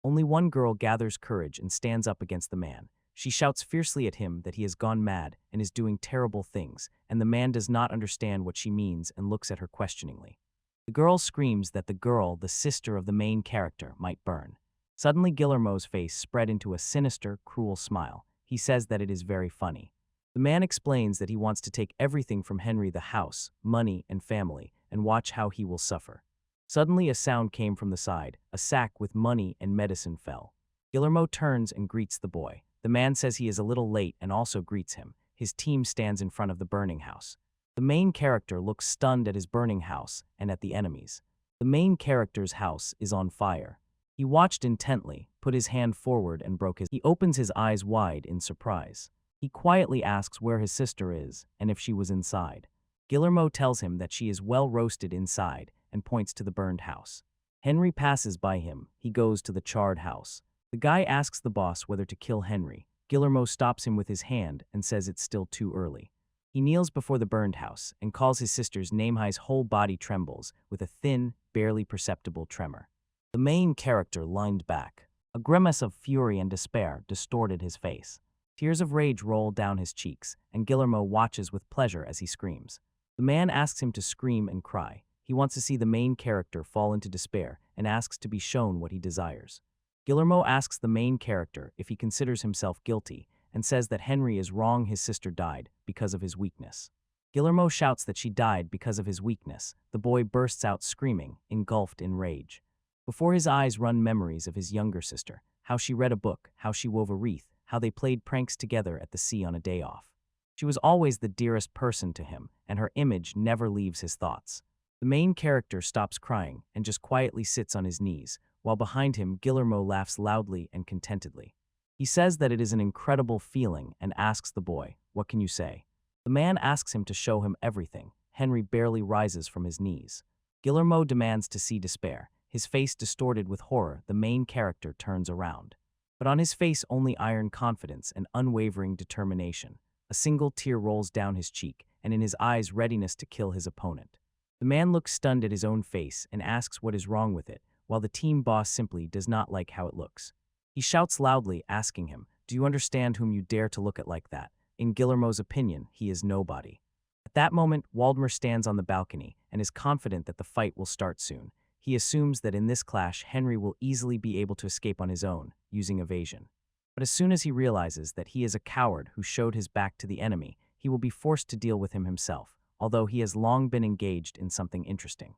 Only one girl gathers courage and stands up against the man. She shouts fiercely at him that he has gone mad and is doing terrible things, and the man does not understand what she means and looks at her questioningly. The girl screams that the girl, the sister of the main character, might burn. Suddenly Gilmo's face spread into a sinister, cruel smile. He says that it is very funny. The man explains that he wants to take everything from Henry, the house, money, and family, and watch how he will suffer. Suddenly a sound came from the side. A sack with money and medicine fell. Gilmo turns and greets the boy. The man says he is a little late and also greets him. His team stands in front of the burning house. The main character looks stunned at his burning house and at the enemies. The main character's house is on fire. He watched intently, put his hand forward and broke his. He opens his eyes wide in surprise. He quietly asks where his sister is and if she was inside. Gilmo tells him that she is well roasted inside and points to the burned house. Henry passes by him. He goes to the charred house. The guy asks the boss whether to kill Henry. Gilmo stops him with his hand and says it's still too early. He kneels before the burned house and calls his sister's name. His whole body trembles with a thin, barely perceptible tremor. The main character leaned back. A grimace of fury and despair distorted his face. Tears of rage roll down his cheeks, and Gilmo watches with pleasure as he screams. The man asks him to scream and cry. He wants to see the main character fall into despair and asks to be shown what he desires. Gilmo asks the main character if he considers himself guilty and says that Henry is wrong. His sister died because of his weakness. Gilmo shouts that she died because of his weakness. The boy bursts out screaming, engulfed in rage. Before his eyes run memories of his younger sister, how she read a book, how she wove a wreath, how they played pranks together at the sea on a day off. She was always the dearest person to him, and her image never leaves his thoughts. The main character stops crying and just quietly sits on his knees, while behind him Gilmo laughs loudly and contentedly. He says that it is an incredible feeling and asks the boy, "What can you say?" The man asks him to show him everything. Henry barely rises from his knees. Gilmo demands to see despair. His face distorted with horror, the main character turns around. But on his face only iron confidence and unwavering determination. A single tear rolls down his cheek, and in his eyes readiness to kill his opponent. The man looks stunned at his own face and asks what is wrong with it, while the team boss simply does not like how it looks. He shouts loudly, asking him, "Do you understand whom you dare to look at like that?" In Gilmo's opinion, he is nobody. At that moment, Waldemar stands on the balcony and is confident that the fight will start soon. He assumes that in this clash, Henry will easily be able to escape on his own, using evasion. But as soon as he realizes that he is a coward who showed his back to the enemy, he will be forced to deal with him himself, although he has long been engaged in something interesting.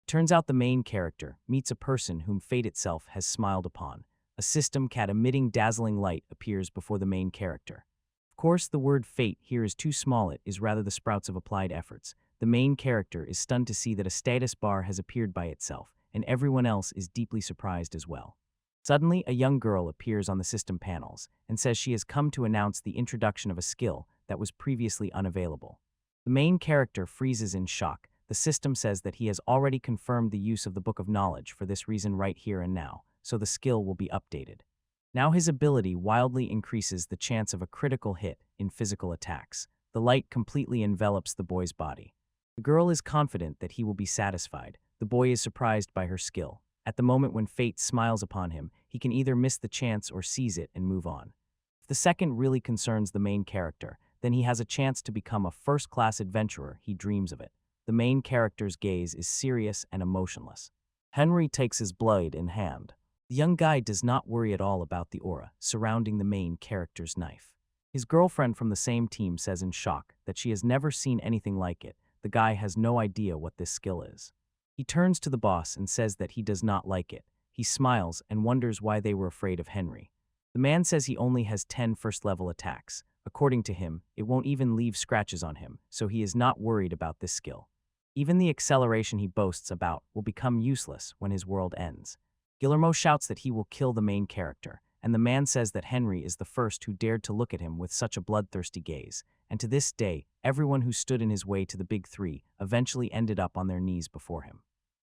Turns out the main character meets a person whom fate itself has smiled upon. A system cat emitting dazzling light appears before the main character. Of course, the word fate here is too small, it is rather the sprouts of applied efforts. The main character is stunned to see that a status bar has appeared by itself, and everyone else is deeply surprised as well. Suddenly, a young girl appears on the system panels and says she has come to announce the introduction of a skill that was previously unavailable. The main character freezes in shock. The system says that he has already confirmed the use of the Book of Knowledge for this reason right here and now, so the skill will be updated. Now his ability wildly increases the chance of a critical hit in physical attacks. The light completely envelops the boy's body. The girl is confident that he will be satisfied. The boy is surprised by her skill. At the moment when fate smiles upon him, he can either miss the chance or seize it and move on. If the second really concerns the main character, then he has a chance to become a first-class adventurer. He dreams of it. The main character's gaze is serious and emotionless. Henry takes his blade in hand. The young guy does not worry at all about the aura surrounding the main character's knife. His girlfriend from the same team says in shock that she has never seen anything like it. The guy has no idea what this skill is. He turns to the boss and says that he does not like it. He smiles and wonders why they were afraid of Henry. The man says he only has 10 first-level attacks. According to him, it won't even leave scratches on him, so he is not worried about this skill. Even the acceleration he boasts about will become useless when his world ends. Gilmo shouts that he will kill the main character, and the man says that Henry is the first who dared to look at him with such a bloodthirsty gaze, and to this day, everyone who stood in his way to the Big Three eventually ended up on their knees before him.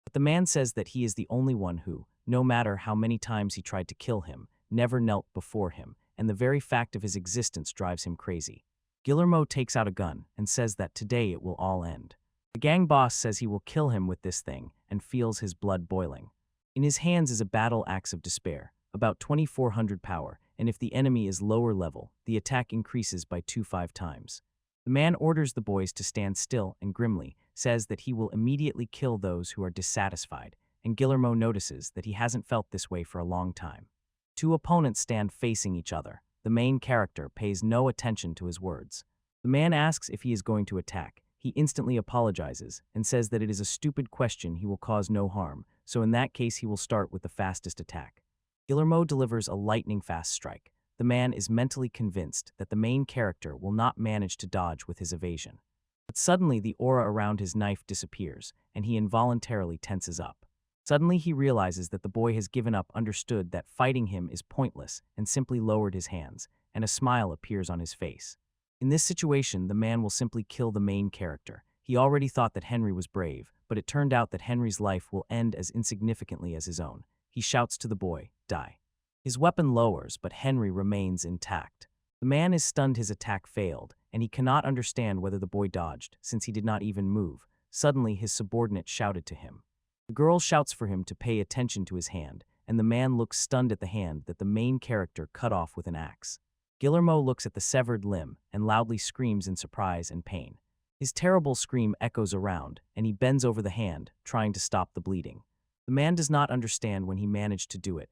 But the man says that he is the only one who, no matter how many times he tried to kill him, never knelt before him, and the very fact of his existence drives him crazy. Gilmo takes out a gun and says that today it will all end. The gang boss says he will kill him with this thing and feels his blood boiling. In his hands is a battle axe of despair, about 2400 power, and if the enemy is lower level, the attack increases by 25 times. The man orders the boys to stand still and grimly says that he will immediately kill those who are dissatisfied, and Gilmo notices that he hasn't felt this way for a long time. Two opponents stand facing each other. The main character pays no attention to his words. The man asks if he is going to attack. He instantly apologizes and says that it is a stupid question, he will cause no harm, so in that case he will start with the fastest attack. Gilmo delivers a lightning-fast strike. The man is mentally convinced that the main character will not manage to dodge with his evasion. But suddenly the aura around his knife disappears, and he involuntarily tenses up. Suddenly he realizes that the boy has given up, understood that fighting him is pointless, and simply lowered his hands, and a smile appears on his face. In this situation, the man will simply kill the main character. He already thought that Henry was brave, but it turned out that Henry's life will end as insignificantly as his own. He shouts to the boy, "Die." His weapon lowers, but Henry remains intact. The man is stunned, his attack failed, and he cannot understand whether the boy dodged, since he did not even move. Suddenly, his subordinate shouted to him. The girl shouts for him to pay attention to his hand, and the man looks stunned at the hand that the main character cut off with an axe. Gilmo looks at the severed limb and loudly screams in surprise and pain. His terrible scream echoes around, and he bends over the hand, trying to stop the bleeding. The man does not understand when he managed to do it,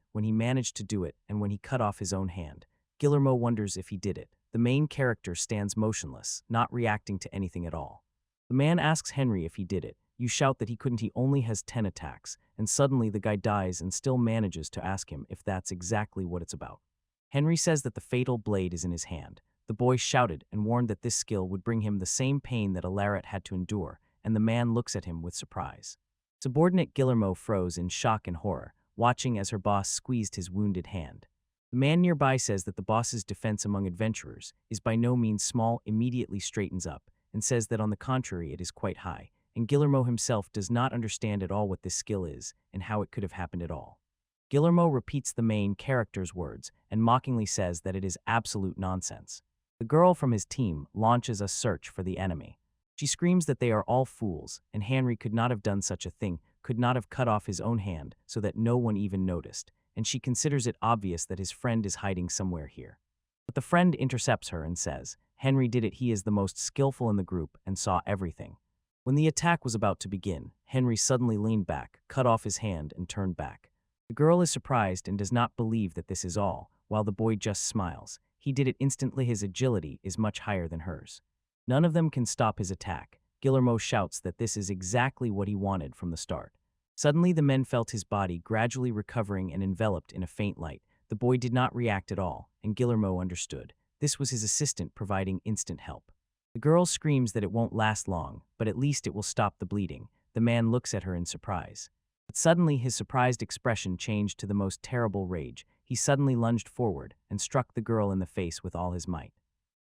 and when he cut off his own hand. Gilmo wonders if he did it. The main character stands motionless, not reacting to anything at all. The man asks Henry if he did it. You shout that he couldn't, he only has 10 attacks, and suddenly the guy dies and still manages to ask him if that's exactly what it's about. Henry says that the fatal blade is in his hand. The boy shouted and warned that this skill would bring him the same pain that Alaret had to endure, and the man looks at him with surprise. Subordinate Gilmo froze in shock and horror, watching as her boss squeezed his wounded hand. The man nearby says that the boss's defense among adventurers is by no means small, immediately straightens up, and says that on the contrary it is quite high, and Gilmo himself does not understand at all what this skill is and how it could have happened at all. Gilmo repeats the main character's words and mockingly says that it is absolute nonsense. The girl from his team launches a search for the enemy. She screams that they are all fools, and Henry could not have done such a thing, could not have cut off his own hand so that no one even noticed, and she considers it obvious that his friend is hiding somewhere here. But the friend intercepts her and says, Henry did it, he is the most skillful in the group and saw everything. When the attack was about to begin, Henry suddenly leaned back, cut off his hand, and turned back. The girl is surprised and does not believe that this is all, while the boy just smiles. He did it instantly, his agility is much higher than hers. None of them can stop his attack. Gilmo shouts that this is exactly what he wanted from the start. Suddenly the men felt his body gradually recovering and enveloped in a faint light. The boy did not react at all, and Gilmo understood. This was his assistant providing instant help. The girl screams that it won't last long, but at least it will stop the bleeding. The man looks at her in surprise. But suddenly his surprised expression changed to the most terrible rage. He suddenly lunged forward and struck the girl in the face with all his might.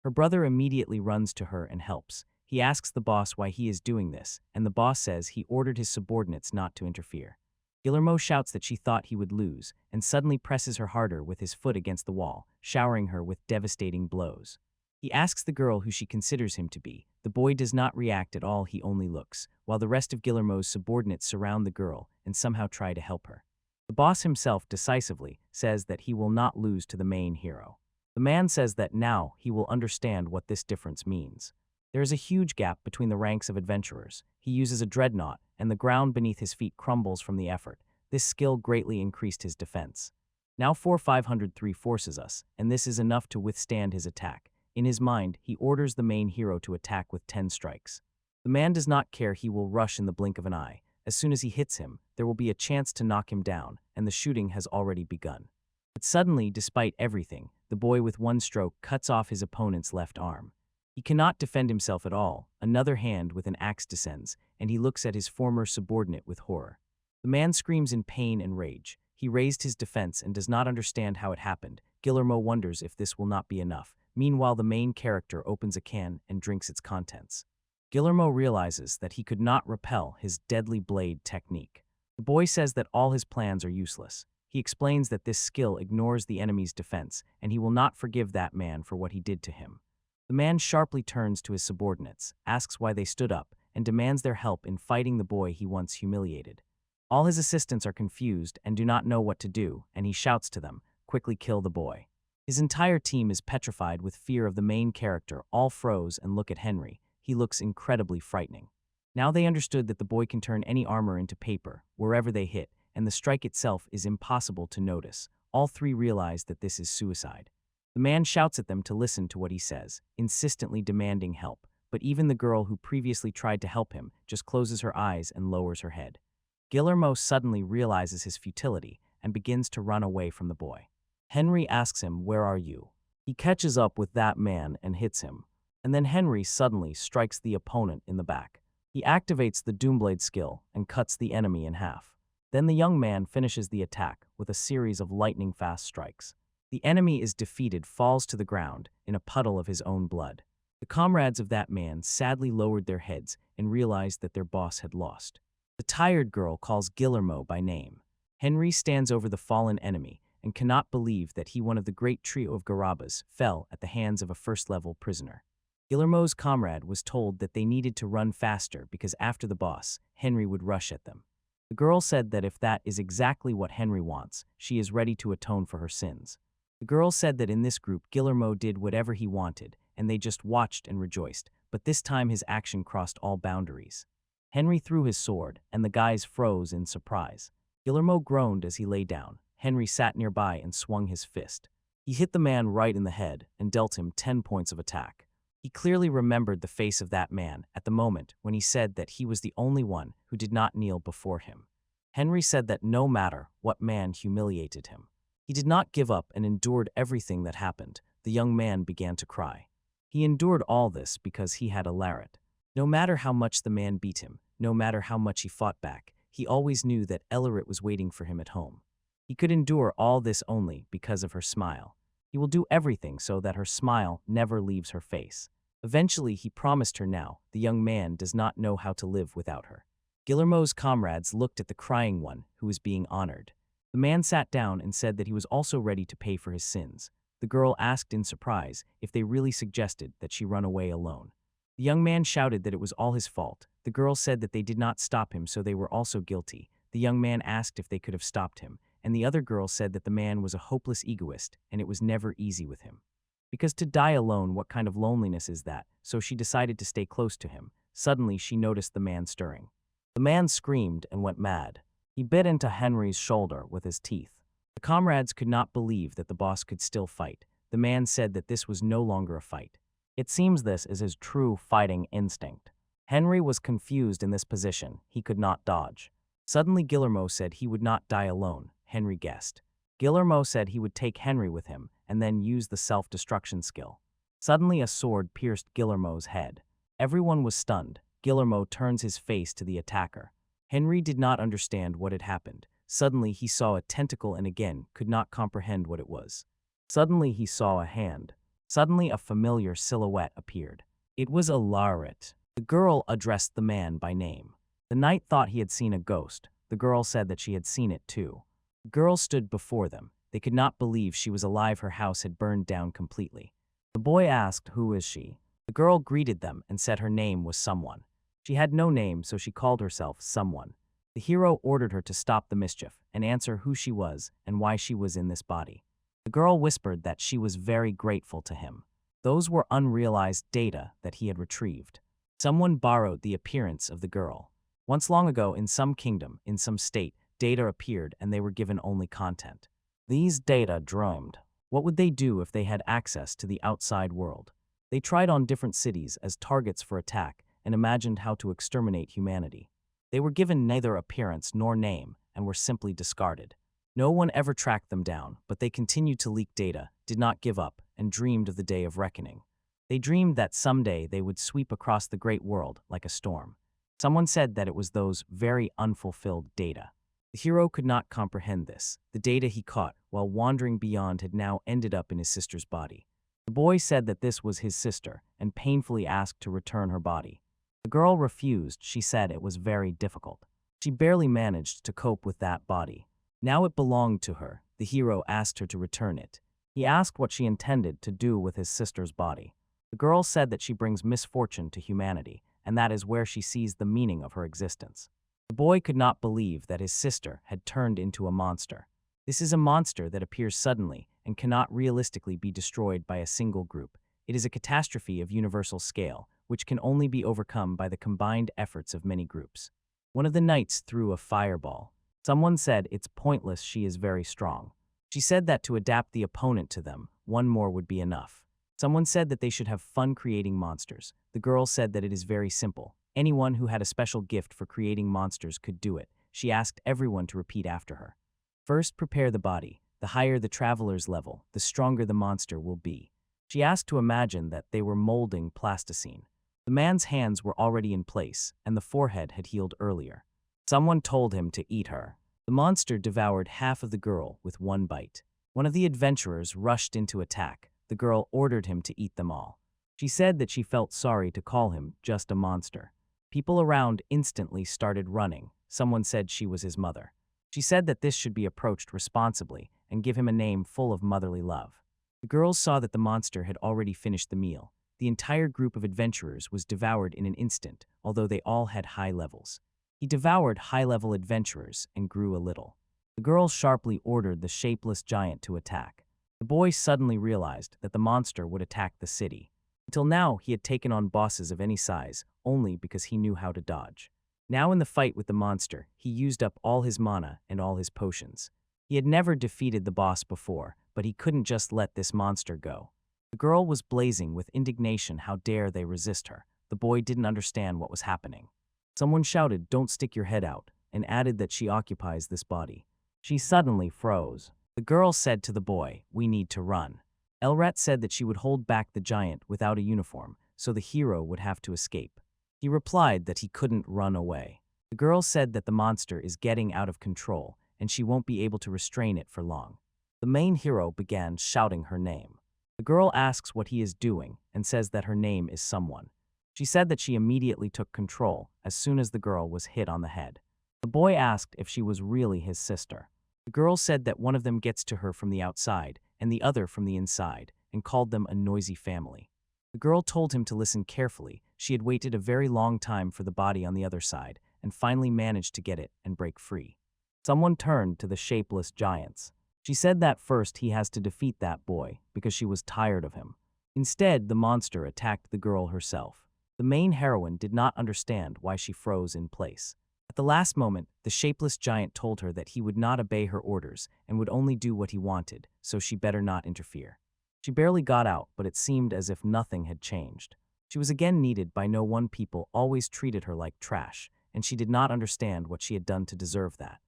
Her brother immediately runs to her and helps. He asks the boss why he is doing this, and the boss says he ordered his subordinates not to interfere. Gilmo shouts that she thought he would lose, and suddenly presses her harder with his foot against the wall, showering her with devastating blows. He asks the girl who she considers him to be. The boy does not react at all, he only looks, while the rest of Gilmo's subordinates surround the girl and somehow try to help her. The boss himself decisively says that he will not lose to the main hero. The man says that now he will understand what this difference means. There is a huge gap between the ranks of adventurers. He uses a dreadnought, and the ground beneath his feet crumbles from the effort. This skill greatly increased his defense. Now 4,503 forces us, and this is enough to withstand his attack. In his mind, he orders the main hero to attack with 10 strikes. The man does not care, he will rush in the blink of an eye. As soon as he hits him, there will be a chance to knock him down, and the shooting has already begun. But suddenly, despite everything, the boy with one stroke cuts off his opponent's left arm. He cannot defend himself at all. Another hand with an axe descends, and he looks at his former subordinate with horror. The man screams in pain and rage. He raised his defense and does not understand how it happened. Gilmo wonders if this will not be enough. Meanwhile, the main character opens a can and drinks its contents. Gilmo realizes that he could not repel his deadly blade technique. The boy says that all his plans are useless. He explains that this skill ignores the enemy's defense, and he will not forgive that man for what he did to him. The man sharply turns to his subordinates, asks why they stood up, and demands their help in fighting the boy he once humiliated. All his assistants are confused and do not know what to do, and he shouts to them, "Quickly kill the boy." His entire team is petrified with fear of the main character, all froze and look at Henry. He looks incredibly frightening. Now they understood that the boy can turn any armor into paper, wherever they hit, and the strike itself is impossible to notice. All three realize that this is suicide. The man shouts at them to listen to what he says, insistently demanding help, but even the girl who previously tried to help him just closes her eyes and lowers her head. Gilmo suddenly realizes his futility and begins to run away from the boy. Henry asks him, "Where are you?" He catches up with that man and hits him, and then Henry suddenly strikes the opponent in the back. He activates the Doomblade skill and cuts the enemy in half. Then the young man finishes the attack with a series of lightning-fast strikes. The enemy is defeated, falls to the ground in a puddle of his own blood. The comrades of that man sadly lowered their heads and realized that their boss had lost. The tired girl calls Gilmo by name. Henry stands over the fallen enemy and cannot believe that he, one of the great trio of Garabas, fell at the hands of a first-level prisoner. Gilmo's comrade was told that they needed to run faster because after the boss, Henry would rush at them. The girl said that if that is exactly what Henry wants, she is ready to atone for her sins. The girl said that in this group, Gilmo did whatever he wanted, and they just watched and rejoiced, but this time his action crossed all boundaries. Henry threw his sword, and the guys froze in surprise. Gilmo groaned as he lay down. Henry sat nearby and swung his fist. He hit the man right in the head and dealt him 10 points of attack. He clearly remembered the face of that man at the moment when he said that he was the only one who did not kneel before him. Henry said that no matter what man humiliated him, he did not give up and endured everything that happened. The young man began to cry. He endured all this because he had a lariat. No matter how much the man beat him, no matter how much he fought back, he always knew that Elarit was waiting for him at home. He could endure all this only because of her smile. He will do everything so that her smile never leaves her face. Eventually, he promised her now. The young man does not know how to live without her. Gilmo's comrades looked at the crying one who was being honored. The man sat down and said that he was also ready to pay for his sins. The girl asked in surprise if they really suggested that she run away alone. The young man shouted that it was all his fault. The girl said that they did not stop him, so they were also guilty. The young man asked if they could have stopped him, and the other girl said that the man was a hopeless egoist, and it was never easy with him. Because to die alone, what kind of loneliness is that? So she decided to stay close to him. Suddenly, she noticed the man stirring. The man screamed and went mad. He bit into Henry's shoulder with his teeth. The comrades could not believe that the boss could still fight. The man said that this was no longer a fight. It seems this is his true fighting instinct. Henry was confused in this position. He could not dodge. Suddenly, Gilmo said he would not die alone. Henry guessed. Gilmo said he would take Henry with him and then use the self-destruction skill. Suddenly, a sword pierced Gilmo's head. Everyone was stunned. Gilmo turns his face to the attacker. Henry did not understand what had happened. Suddenly, he saw a tentacle and again could not comprehend what it was. Suddenly, he saw a hand. Suddenly, a familiar silhouette appeared. It was a Laret. The girl addressed the man by name. The knight thought he had seen a ghost. The girl said that she had seen it too. The girl stood before them. They could not believe she was alive. Her house had burned down completely. The boy asked, "Who is she?" The girl greeted them and said her name was Someone. She had no name, so she called herself Someone. The hero ordered her to stop the mischief and answer who she was and why she was in this body. The girl whispered that she was very grateful to him. Those were unrealized data that he had retrieved. Someone borrowed the appearance of the girl. Once long ago, in some kingdom, in some state, data appeared and they were given only content. These data dreamed. What would they do if they had access to the outside world? They tried on different cities as targets for attack and imagined how to exterminate humanity. They were given neither appearance nor name and were simply discarded. No one ever tracked them down, but they continued to leak data, did not give up, and dreamed of the day of reckoning. They dreamed that someday they would sweep across the great world like a storm. Someone said that it was those very unfulfilled data. The hero could not comprehend this. The data he caught while wandering beyond had now ended up in his sister's body. The boy said that this was his sister and painfully asked to return her body. The girl refused. She said it was very difficult. She barely managed to cope with that body. Now it belonged to her. The hero asked her to return it. He asked what she intended to do with his sister's body. The girl said that she brings misfortune to humanity, and that is where she sees the meaning of her existence. The boy could not believe that his sister had turned into a monster. This is a monster that appears suddenly and cannot realistically be destroyed by a single group. It is a catastrophe of universal scale, which can only be overcome by the combined efforts of many groups. One of the knights threw a fireball. Someone said it's pointless, she is very strong. She said that to adapt the opponent to them, one more would be enough. Someone said that they should have fun creating monsters. The girl said that it is very simple. Anyone who had a special gift for creating monsters could do it. She asked everyone to repeat after her. First, prepare the body. The higher the traveler's level, the stronger the monster will be. She asked to imagine that they were molding plasticine. The man's hands were already in place, and the forehead had healed earlier. Someone told him to eat her. The monster devoured half of the girl with one bite. One of the adventurers rushed into attack. The girl ordered him to eat them all. She said that she felt sorry to call him just a monster. People around instantly started running. Someone said she was his mother. She said that this should be approached responsibly and give him a name full of motherly love. The girls saw that the monster had already finished the meal. The entire group of adventurers was devoured in an instant, although they all had high levels. He devoured high-level adventurers and grew a little. The girl sharply ordered the shapeless giant to attack. The boy suddenly realized that the monster would attack the city. Until now, he had taken on bosses of any size, only because he knew how to dodge. Now in the fight with the monster, he used up all his mana and all his potions. He had never defeated the boss before, but he couldn't just let this monster go. The girl was blazing with indignation. How dare they resist her? The boy didn't understand what was happening. Someone shouted, "Don't stick your head out," and added that she occupies this body. She suddenly froze. The girl said to the boy, "We need to run." Elrat said that she would hold back the giant without a uniform, so the hero would have to escape. He replied that he couldn't run away. The girl said that the monster is getting out of control, and she won't be able to restrain it for long. The main hero began shouting her name. The girl asks what he is doing and says that her name is Someone. She said that she immediately took control as soon as the girl was hit on the head. The boy asked if she was really his sister. The girl said that one of them gets to her from the outside and the other from the inside, and called them a noisy family. The girl told him to listen carefully. She had waited a very long time for the body on the other side, and finally managed to get it and break free. Someone turned to the shapeless giants. She said that first he has to defeat that boy, because she was tired of him. Instead, the monster attacked the girl herself. The main heroine did not understand why she froze in place. At the last moment, the shapeless giant told her that he would not obey her orders and would only do what he wanted, so she better not interfere. She barely got out, but it seemed as if nothing had changed. She was again needed by no one. People always treated her like trash, and she did not understand what she had done to deserve that.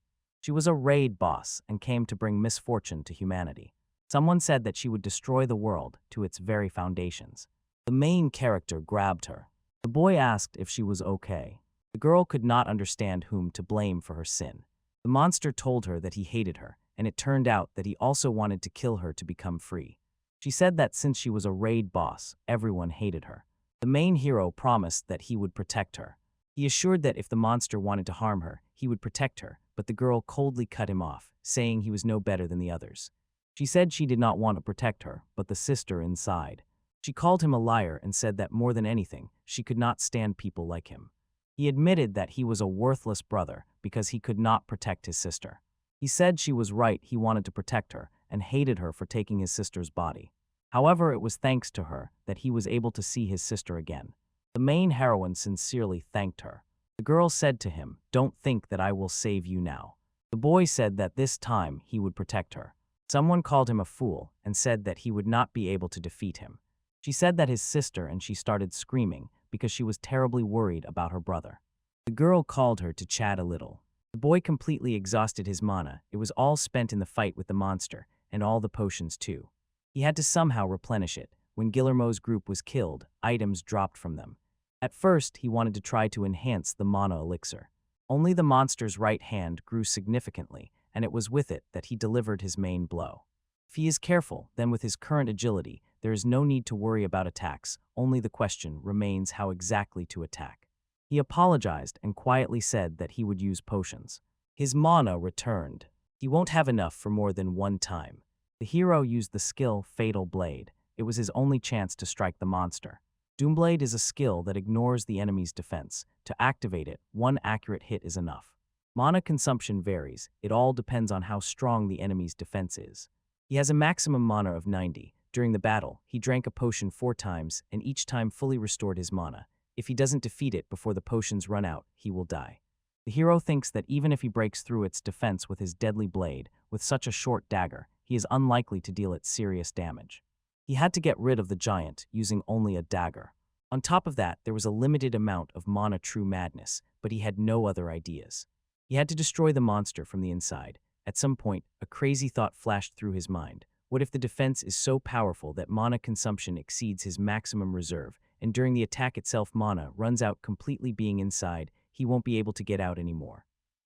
She was a raid boss and came to bring misfortune to humanity. Someone said that she would destroy the world to its very foundations. The main character grabbed her. The boy asked if she was okay. The girl could not understand whom to blame for her sin. The monster told her that he hated her, and it turned out that he also wanted to kill her to become free. She said that since she was a raid boss, everyone hated her. The main hero promised that he would protect her. He assured that if the monster wanted to harm her, he would protect her, but the girl coldly cut him off, saying he was no better than the others. She said she did not want to protect her, but the sister inside. She called him a liar and said that more than anything, she could not stand people like him. He admitted that he was a worthless brother because he could not protect his sister. He said she was right, he wanted to protect her, and hated her for taking his sister's body. However, it was thanks to her that he was able to see his sister again. The main heroine sincerely thanked her. The girl said to him, "Don't think that I will save you now." The boy said that this time he would protect her. Someone called him a fool and said that he would not be able to defeat him. She said that his sister, and she started screaming because she was terribly worried about her brother. The girl called her to chat a little. The boy completely exhausted his mana. It was all spent in the fight with the monster, and all the potions too. He had to somehow replenish it. When Gilmo's group was killed, items dropped from them. At first, he wanted to try to enhance the mana elixir. Only the monster's right hand grew significantly, and it was with it that he delivered his main blow. If he is careful, then with his current agility, there is no need to worry about attacks, only the question remains how exactly to attack. He apologized and quietly said that he would use potions. His mana returned. He won't have enough for more than one time. The hero used the skill Fatal Blade. It was his only chance to strike the monster. Doomblade is a skill that ignores the enemy's defense. To activate it, one accurate hit is enough. Mana consumption varies. It all depends on how strong the enemy's defense is. He has a maximum mana of 90. During the battle, he drank a potion 4 times and each time fully restored his mana. If he doesn't defeat it before the potions run out, he will die. The hero thinks that even if he breaks through its defense with his deadly blade, with such a short dagger, he is unlikely to deal it serious damage. He had to get rid of the giant using only a dagger. On top of that, there was a limited amount of mana true madness, but he had no other ideas. He had to destroy the monster from the inside. At some point, a crazy thought flashed through his mind. What if the defense is so powerful that mana consumption exceeds his maximum reserve, and during the attack itself mana runs out completely being inside, he won't be able to get out anymore.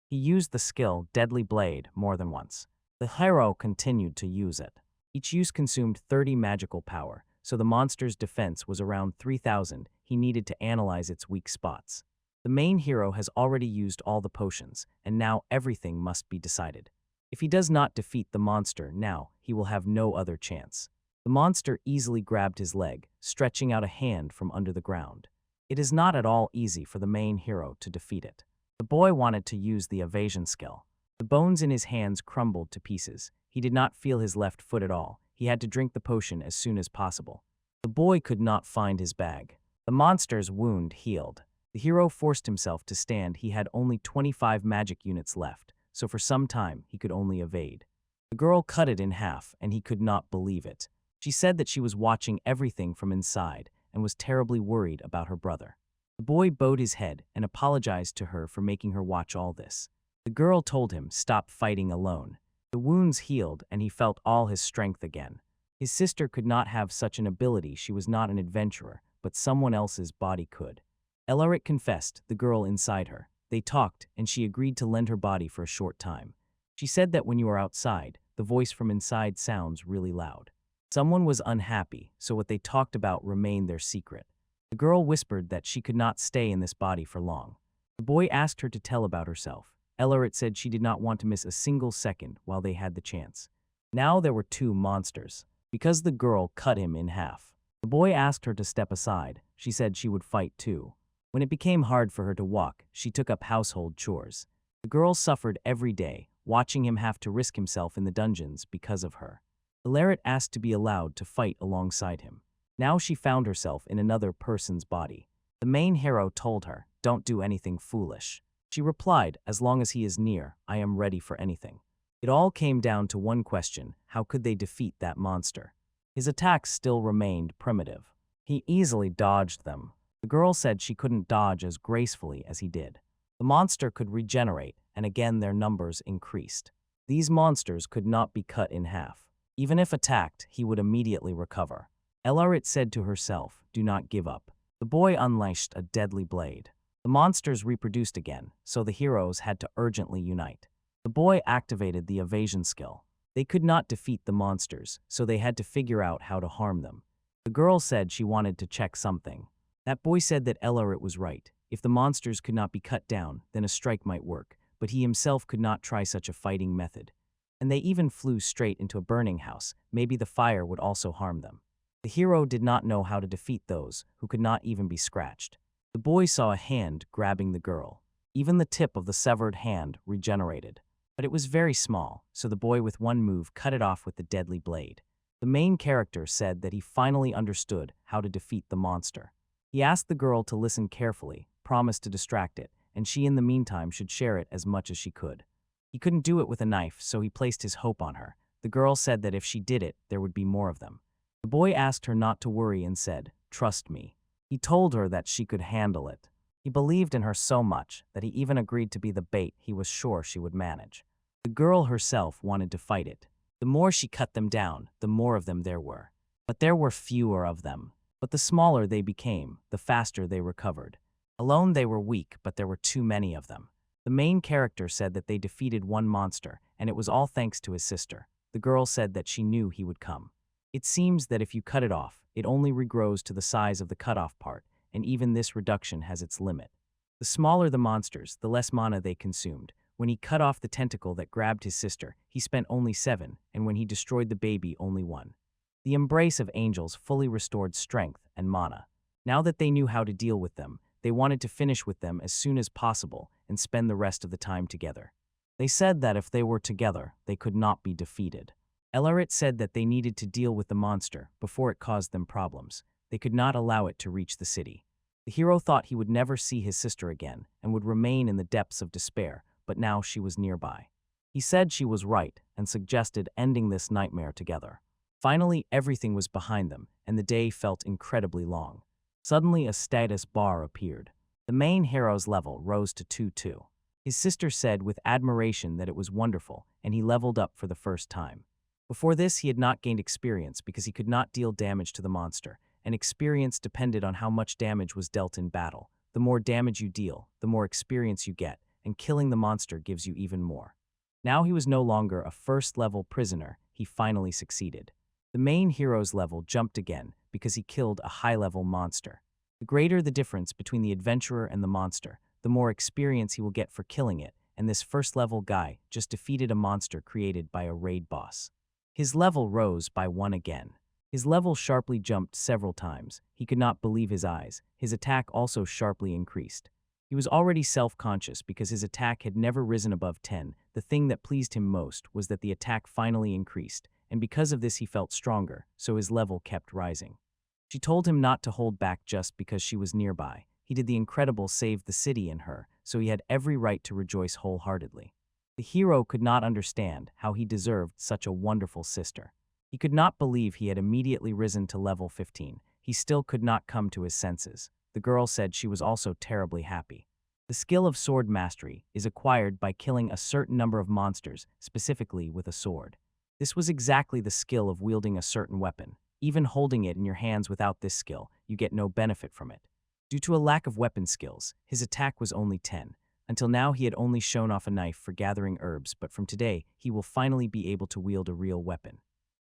He used the skill Deadly Blade more than once. The hero continued to use it. Each use consumed 30 magical power, so the monster's defense was around 3,000. He needed to analyze its weak spots. The main hero has already used all the potions, and now everything must be decided. If he does not defeat the monster now, he will have no other chance. The monster easily grabbed his leg, stretching out a hand from under the ground. It is not at all easy for the main hero to defeat it. The boy wanted to use the evasion skill. The bones in his hands crumbled to pieces. He did not feel his left foot at all. He had to drink the potion as soon as possible. The boy could not find his bag. The monster's wound healed. The hero forced himself to stand. He had only 25 magic units left, so for some time he could only evade. The girl cut it in half, and he could not believe it. She said that she was watching everything from inside and was terribly worried about her brother. The boy bowed his head and apologized to her for making her watch all this. The girl told him, "Stop fighting alone." The wounds healed and he felt all his strength again. His sister could not have such an ability. She was not an adventurer, but someone else's body could. Elaric confessed the girl inside her. They talked, and she agreed to lend her body for a short time. She said that when you are outside, the voice from inside sounds really loud. Someone was unhappy, so what they talked about remained their secret. The girl whispered that she could not stay in this body for long. The boy asked her to tell about herself. Elaric said she did not want to miss a single second while they had the chance. Now there were 2 monsters, because the girl cut him in half. The boy asked her to step aside. She said she would fight too. When it became hard for her to walk, she took up household chores. The girl suffered every day, watching him have to risk himself in the dungeons because of her. Ileret asked to be allowed to fight alongside him. Now she found herself in another person's body. The main hero told her, "Don't do anything foolish." She replied, "As long as he is near, I am ready for anything." It all came down to one question: how could they defeat that monster? His attacks still remained primitive. He easily dodged them. The girl said she couldn't dodge as gracefully as he did. The monster could regenerate, and again their numbers increased. These monsters could not be cut in half. Even if attacked, he would immediately recover. Ileret said to herself, "Do not give up." The boy unleashed a deadly blade. The monsters reproduced again, so the heroes had to urgently unite. The boy activated the evasion skill. They could not defeat the monsters, so they had to figure out how to harm them. The girl said she wanted to check something. That boy said that Ileret was right. If the monsters could not be cut down, then a strike might work, but he himself could not try such a fighting method. And they even flew straight into a burning house. Maybe the fire would also harm them. The hero did not know how to defeat those who could not even be scratched. The boy saw a hand grabbing the girl. Even the tip of the severed hand regenerated. But it was very small, so the boy with one move cut it off with the deadly blade. The main character said that he finally understood how to defeat the monster. He asked the girl to listen carefully, promised to distract it, and she in the meantime should share it as much as she could. He couldn't do it with a knife, so he placed his hope on her. The girl said that if she did it, there would be more of them. The boy asked her not to worry and said, "Trust me." He told her that she could handle it. He believed in her so much that he even agreed to be the bait he was sure she would manage. The girl herself wanted to fight it. The more she cut them down, the more of them there were. But there were fewer of them. But the smaller they became, the faster they recovered. Alone they were weak, but there were too many of them. The main character said that they defeated one monster, and it was all thanks to his sister. The girl said that she knew he would come. It seems that if you cut it off, it only regrows to the size of the cut-off part, and even this reduction has its limit. The smaller the monsters, the less mana they consumed. When he cut off the tentacle that grabbed his sister, he spent only 7, and when he destroyed the baby, only 1. The embrace of angels fully restored strength and mana. Now that they knew how to deal with them, they wanted to finish with them as soon as possible and spend the rest of the time together. They said that if they were together, they could not be defeated. Ileret said that they needed to deal with the monster before it caused them problems. They could not allow it to reach the city. The hero thought he would never see his sister again and would remain in the depths of despair, but now she was nearby. He said she was right and suggested ending this nightmare together. Finally, everything was behind them, and the day felt incredibly long. Suddenly, a status bar appeared. The main hero's level rose to 2-2. His sister said with admiration that it was wonderful, and he leveled up for the first time. Before this, he had not gained experience because he could not deal damage to the monster, and experience depended on how much damage was dealt in battle. The more damage you deal, the more experience you get, and killing the monster gives you even more. Now he was no longer a first-level prisoner, he finally succeeded. The main hero's level jumped again because he killed a high-level monster. The greater the difference between the adventurer and the monster, the more experience he will get for killing it, and this first-level guy just defeated a monster created by a raid boss. His level rose by 1 again. His level sharply jumped several times. He could not believe his eyes. His attack also sharply increased. He was already self-conscious because his attack had never risen above 10. The thing that pleased him most was that the attack finally increased, and because of this he felt stronger, so his level kept rising. She told him not to hold back just because she was nearby. He did the incredible save the city in her, so he had every right to rejoice wholeheartedly. The hero could not understand how he deserved such a wonderful sister. He could not believe he had immediately risen to level 15. He still could not come to his senses. The girl said she was also terribly happy. The skill of sword mastery is acquired by killing a certain number of monsters, specifically with a sword. This was exactly the skill of wielding a certain weapon. Even holding it in your hands without this skill, you get no benefit from it. Due to a lack of weapon skills, his attack was only 10. Until now he had only shown off a knife for gathering herbs, but from today he will finally be able to wield a real weapon.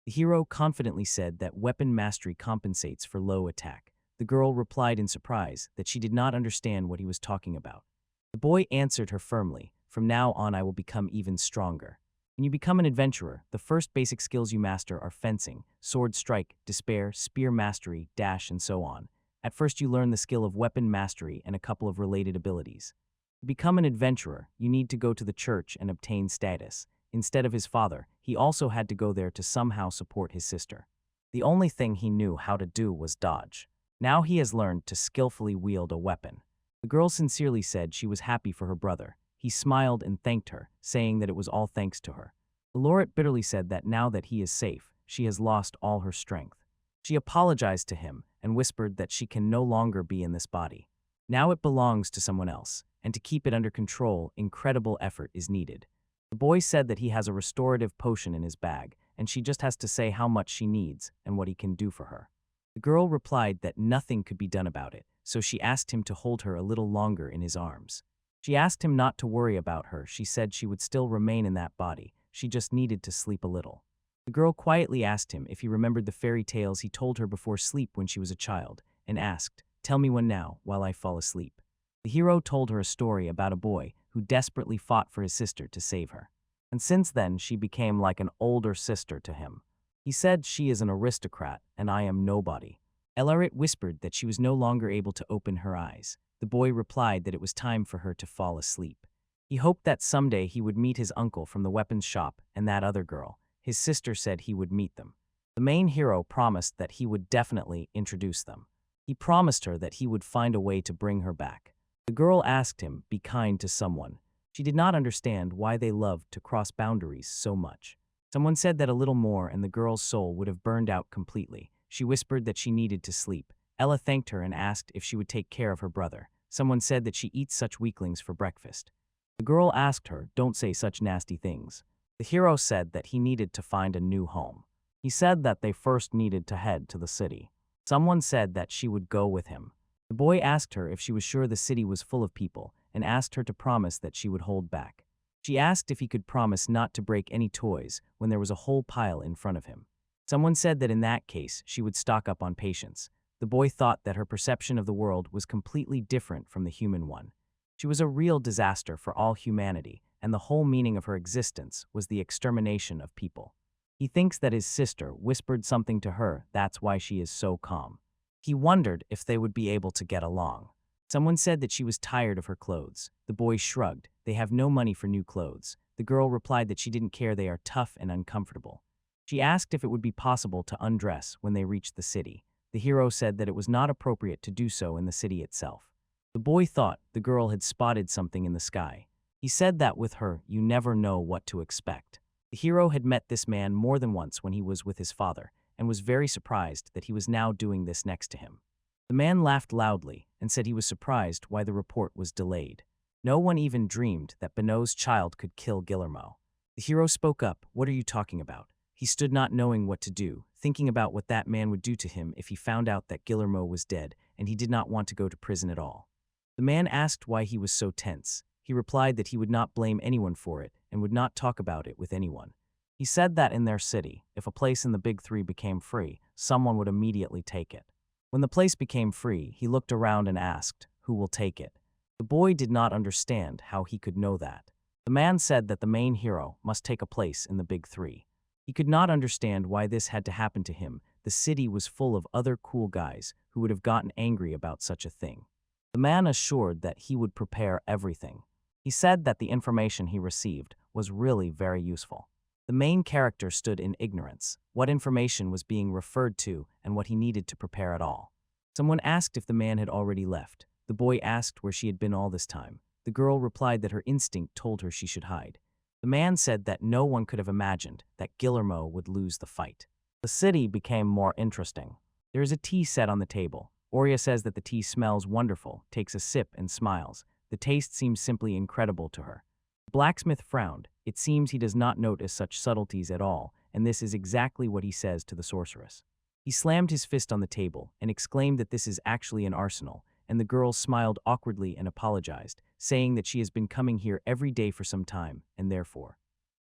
The hero confidently said that weapon mastery compensates for low attack. The girl replied in surprise that she did not understand what he was talking about. The boy answered her firmly, "From now on I will become even stronger." When you become an adventurer, the first basic skills you master are fencing, sword strike, despair, spear mastery, dash, and so on. At first you learn the skill of weapon mastery and a couple of related abilities. To become an adventurer, you need to go to the church and obtain status. Instead of his father, he also had to go there to somehow support his sister. The only thing he knew how to do was dodge. Now he has learned to skillfully wield a weapon. The girl sincerely said she was happy for her brother. He smiled and thanked her, saying that it was all thanks to her. The laureate bitterly said that now that he is safe, she has lost all her strength. She apologized to him and whispered that she can no longer be in this body. Now it belongs to someone else, and to keep it under control, incredible effort is needed. The boy said that he has a restorative potion in his bag, and she just has to say how much she needs and what he can do for her. The girl replied that nothing could be done about it, so she asked him to hold her a little longer in his arms. She asked him not to worry about her. She said she would still remain in that body. She just needed to sleep a little. The girl quietly asked him if he remembered the fairy tales he told her before sleep when she was a child, and asked, "Tell me one now, while I fall asleep." The hero told her a story about a boy who desperately fought for his sister to save her. And since then, she became like an older sister to him. He said, "She is an aristocrat, and I am nobody." Elarit whispered that she was no longer able to open her eyes. The boy replied that it was time for her to fall asleep. He hoped that someday he would meet his uncle from the weapons shop and that other girl. His sister said he would meet them. The main hero promised that he would definitely introduce them. He promised her that he would find a way to bring her back. The girl asked him, "Be kind to someone." She did not understand why they loved to cross boundaries so much. Someone said that a little more and the girl's soul would have burned out completely. She whispered that she needed to sleep. Ella thanked her and asked if she would take care of her brother. Someone said that she eats such weaklings for breakfast. The girl asked her, "Don't say such nasty things." The hero said that he needed to find a new home. He said that they first needed to head to the city. Someone said that she would go with him. The boy asked her if she was sure the city was full of people and asked her to promise that she would hold back. She asked if he could promise not to break any toys when there was a whole pile in front of him. Someone said that in that case, she would stock up on patience. The boy thought that her perception of the world was completely different from the human one. She was a real disaster for all humanity, and the whole meaning of her existence was the extermination of people. He thinks that his sister whispered something to her, that's why she is so calm. He wondered if they would be able to get along. Someone said that she was tired of her clothes. The boy shrugged. They have no money for new clothes. The girl replied that she didn't care, they are tough and uncomfortable. She asked if it would be possible to undress when they reached the city. The hero said that it was not appropriate to do so in the city itself. The boy thought the girl had spotted something in the sky. He said that with her, you never know what to expect. The hero had met this man more than once when he was with his father, and was very surprised that he was now doing this next to him. The man laughed loudly and said he was surprised why the report was delayed. No one even dreamed that Beno's child could kill Gilmo. The hero spoke up, "What are you talking about?" He stood not knowing what to do, thinking about what that man would do to him if he found out that Gilmo was dead, and he did not want to go to prison at all. The man asked why he was so tense. He replied that he would not blame anyone for it and would not talk about it with anyone. He said that in their city, if a place in the Big Three became free, someone would immediately take it. When the place became free, he looked around and asked, "Who will take it?" The boy did not understand how he could know that. The man said that the main hero must take a place in the Big Three. He could not understand why this had to happen to him. The city was full of other cool guys who would have gotten angry about such a thing. The man assured that he would prepare everything. He said that the information he received was really very useful. The main character stood in ignorance, what information was being referred to and what he needed to prepare at all. Someone asked if the man had already left. The boy asked where she had been all this time. The girl replied that her instinct told her she should hide. The man said that no one could have imagined that Gilmo would lose the fight. The city became more interesting. There is a tea set on the table. Oria says that the tea smells wonderful, takes a sip and smiles. The taste seems simply incredible to her. The blacksmith frowned. It seems he does not notice such subtleties at all, and this is exactly what he says to the sorceress. He slammed his fist on the table and exclaimed that this is actually an arsenal, and the girl smiled awkwardly and apologized, saying that she has been coming here every day for some time, and therefore.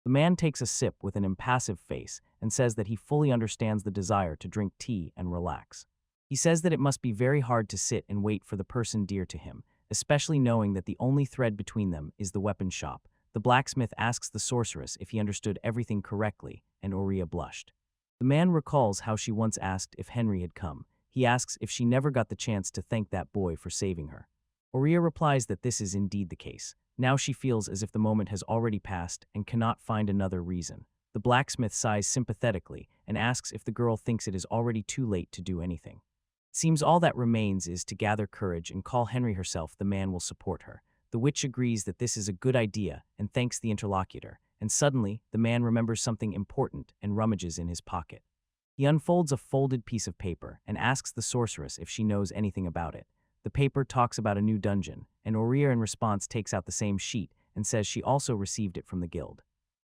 The man takes a sip with an impassive face and says that he fully understands the desire to drink tea and relax. He says that it must be very hard to sit and wait for the person dear to him, especially knowing that the only thread between them is the weapon shop. the blacksmith asks the sorceress if he understood everything correctly, and Oria blushed. The man recalls how she once asked if Henry had come. He asks if she never got the chance to thank that boy for saving her. Oria replies that this is indeed the case. Now she feels as if the moment has already passed and cannot find another reason. The blacksmith sighs sympathetically and asks if the girl thinks it is already too late to do anything. It seems all that remains is to gather courage and call Henry herself. The man will support her. The witch agrees that this is a good idea and thanks the interlocutor, and suddenly, the man remembers something important and rummages in his pocket. He unfolds a folded piece of paper and asks the sorceress if she knows anything about it. The paper talks about a new dungeon, and Oria in response takes out the same sheet and says she also received it from the guild.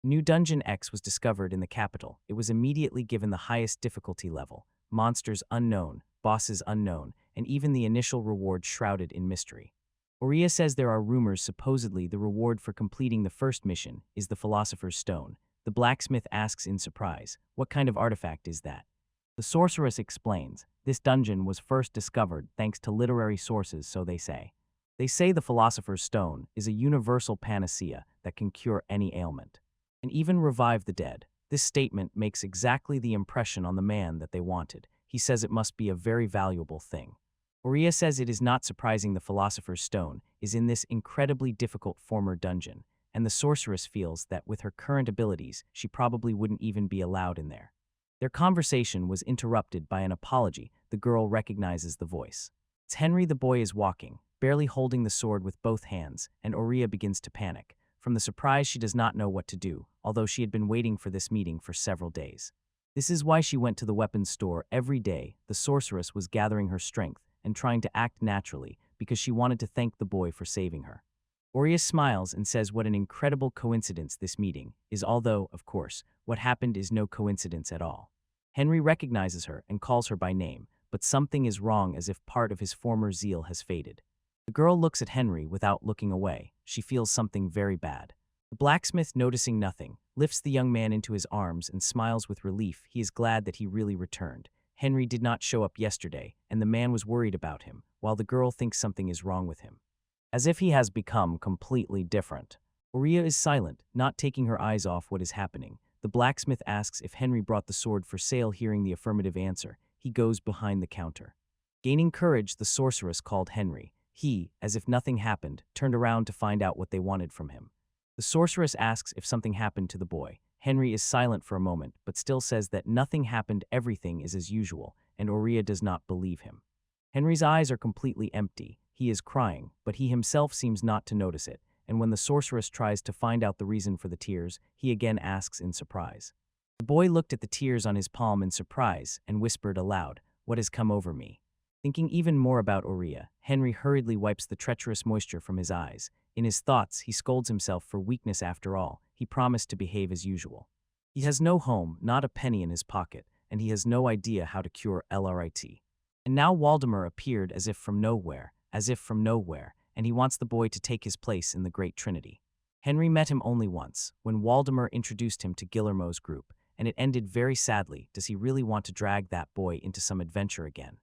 New Dungeon X was discovered in the capital. It was immediately given the highest difficulty level, monsters unknown, bosses unknown, and even the initial reward shrouded in mystery. Oria says there are rumors supposedly the reward for completing the first mission is the Philosopher's Stone. The blacksmith asks in surprise, what kind of artifact is that? The sorceress explains, this dungeon was first discovered thanks to literary sources, so they say. They say the Philosopher's Stone is a universal panacea that can cure any ailment, and even revive the dead. This statement makes exactly the impression on the man that they wanted. He says it must be a very valuable thing. Oria says it is not surprising the Philosopher's Stone is in this incredibly difficult former dungeon, and the sorceress feels that with her current abilities, she probably wouldn't even be allowed in there. Their conversation was interrupted by an apology. The girl recognizes the voice. It's Henry. The boy is walking, barely holding the sword with both hands, and Oria begins to panic. From the surprise, she does not know what to do, although she had been waiting for this meeting for several days. This is why she went to the weapons store every day. The sorceress was gathering her strength and trying to act naturally because she wanted to thank the boy for saving her. Oria smiles and says what an incredible coincidence this meeting is, although, of course, what happened is no coincidence at all. Henry recognizes her and calls her by name, but something is wrong, as if part of his former zeal has faded. The girl looks at Henry without looking away. She feels something very bad. The blacksmith, noticing nothing, lifts the young man into his arms and smiles with relief. He is glad that he really returned. Henry did not show up yesterday, and the man was worried about him, while the girl thinks something is wrong with him. As if he has become completely different. Oria is silent, not taking her eyes off what is happening. The blacksmith asks if Henry brought the sword for sale. Hearing the affirmative answer, he goes behind the counter. Gaining courage, the sorceress called Henry. He, as if nothing happened, turned around to find out what they wanted from him. The sorceress asks if something happened to the boy. Henry is silent for a moment, but still says that nothing happened, everything is as usual, and Oria does not believe him. Henry's eyes are completely empty. He is crying, but he himself seems not to notice it, and when the sorceress tries to find out the reason for the tears, he again asks in surprise. The boy looked at the tears on his palm in surprise and whispered aloud, "What has come over me?" Thinking even more about Oria, Henry hurriedly wipes the treacherous moisture from his eyes. In his thoughts, he scolds himself for weakness. After all, he promised to behave as usual. He has no home, not a penny in his pocket, and he has no idea how to cure LRIT. And now Waldemar appeared as if from nowhere, and he wants the boy to take his place in the Great Trinity. Henry met him only once, when Waldemar introduced him to Gilmo's group, and it ended very sadly. Does he really want to drag that boy into some adventure again?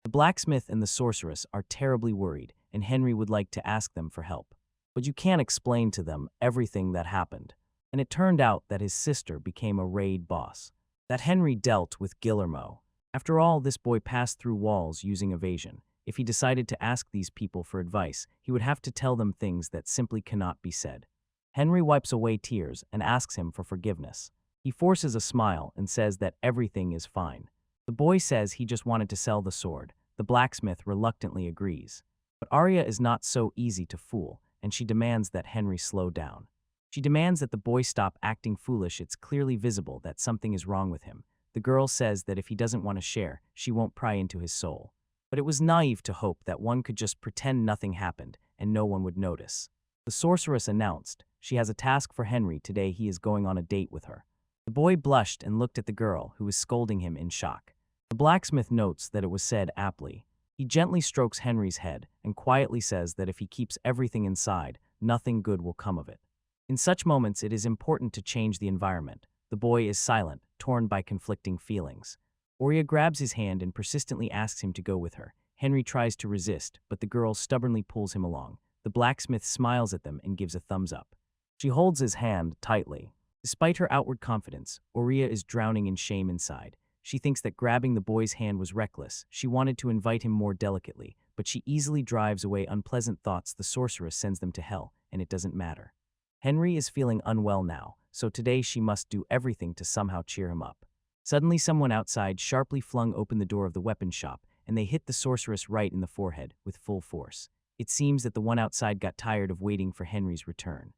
The blacksmith and the sorceress are terribly worried, and Henry would like to ask them for help. But you can't explain to them everything that happened. And it turned out that his sister became a raid boss. That Henry dealt with Gilmo. After all, this boy passed through walls using evasion. If he decided to ask these people for advice, he would have to tell them things that simply cannot be said. Henry wipes away tears and asks him for forgiveness. He forces a smile and says that everything is fine. The boy says he just wanted to sell the sword. The blacksmith reluctantly agrees. But Oria is not so easy to fool, and she demands that Henry slow down. She demands that the boy stop acting foolish. It's clearly visible that something is wrong with him. The girl says that if he doesn't want to share, she won't pry into his soul. But it was naive to hope that one could just pretend nothing happened and no one would notice. The sorceress announced she has a task for Henry today. He is going on a date with her. The boy blushed and looked at the girl, who was scolding him in shock. The blacksmith notes that it was said aptly. He gently strokes Henry's head and quietly says that if he keeps everything inside, nothing good will come of it. In such moments, it is important to change the environment. The boy is silent, torn by conflicting feelings. Oria grabs his hand and persistently asks him to go with her. Henry tries to resist, but the girl stubbornly pulls him along. The blacksmith smiles at them and gives a thumbs up. She holds his hand tightly. Despite her outward confidence, Oria is drowning in shame inside. She thinks that grabbing the boy's hand was reckless. She wanted to invite him more delicately, but she easily drives away unpleasant thoughts. The sorceress sends them to hell, and it doesn't matter. Henry is feeling unwell now, so today she must do everything to somehow cheer him up. Suddenly someone outside sharply flung open the door of the weapon shop, and they hit the sorceress right in the forehead with full force. It seems that the one outside got tired of waiting for Henry's return.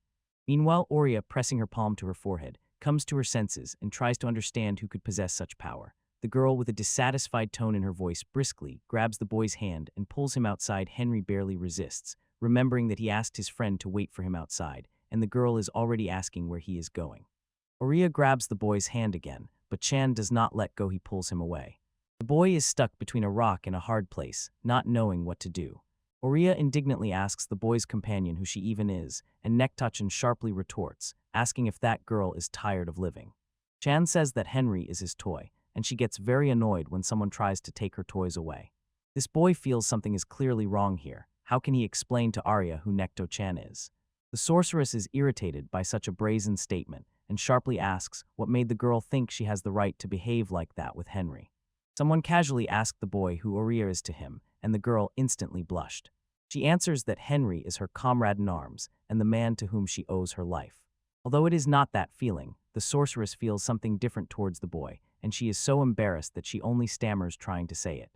Meanwhile, Oria, pressing her palm to her forehead, comes to her senses and tries to understand who could possess such power. The girl, with a dissatisfied tone in her voice, briskly grabs the boy's hand and pulls him outside. Henry barely resists, remembering that he asked his friend to wait for him outside, and the girl is already asking where he is going. Oria grabs the boy's hand again, but Chan does not let go. He pulls him away. The boy is stuck between a rock and a hard place, not knowing what to do. Oria indignantly asks the boy's companion who she even is, and Nektachan sharply retorts, asking if that girl is tired of living. Chan says that Henry is his toy, and she gets very annoyed when someone tries to take her toys away. This boy feels something is clearly wrong here. How can he explain to Arya who Nekto-chan is? The sorceress is irritated by such a brazen statement and sharply asks what made the girl think she has the right to behave like that with Henry. Someone casually asked the boy who Oria is to him, and the girl instantly blushed. She answers that Henry is her comrade in arms and the man to whom she owes her life. Although it is not that feeling, the sorceress feels something different towards the boy, and she is so embarrassed that she only stammers trying to say it.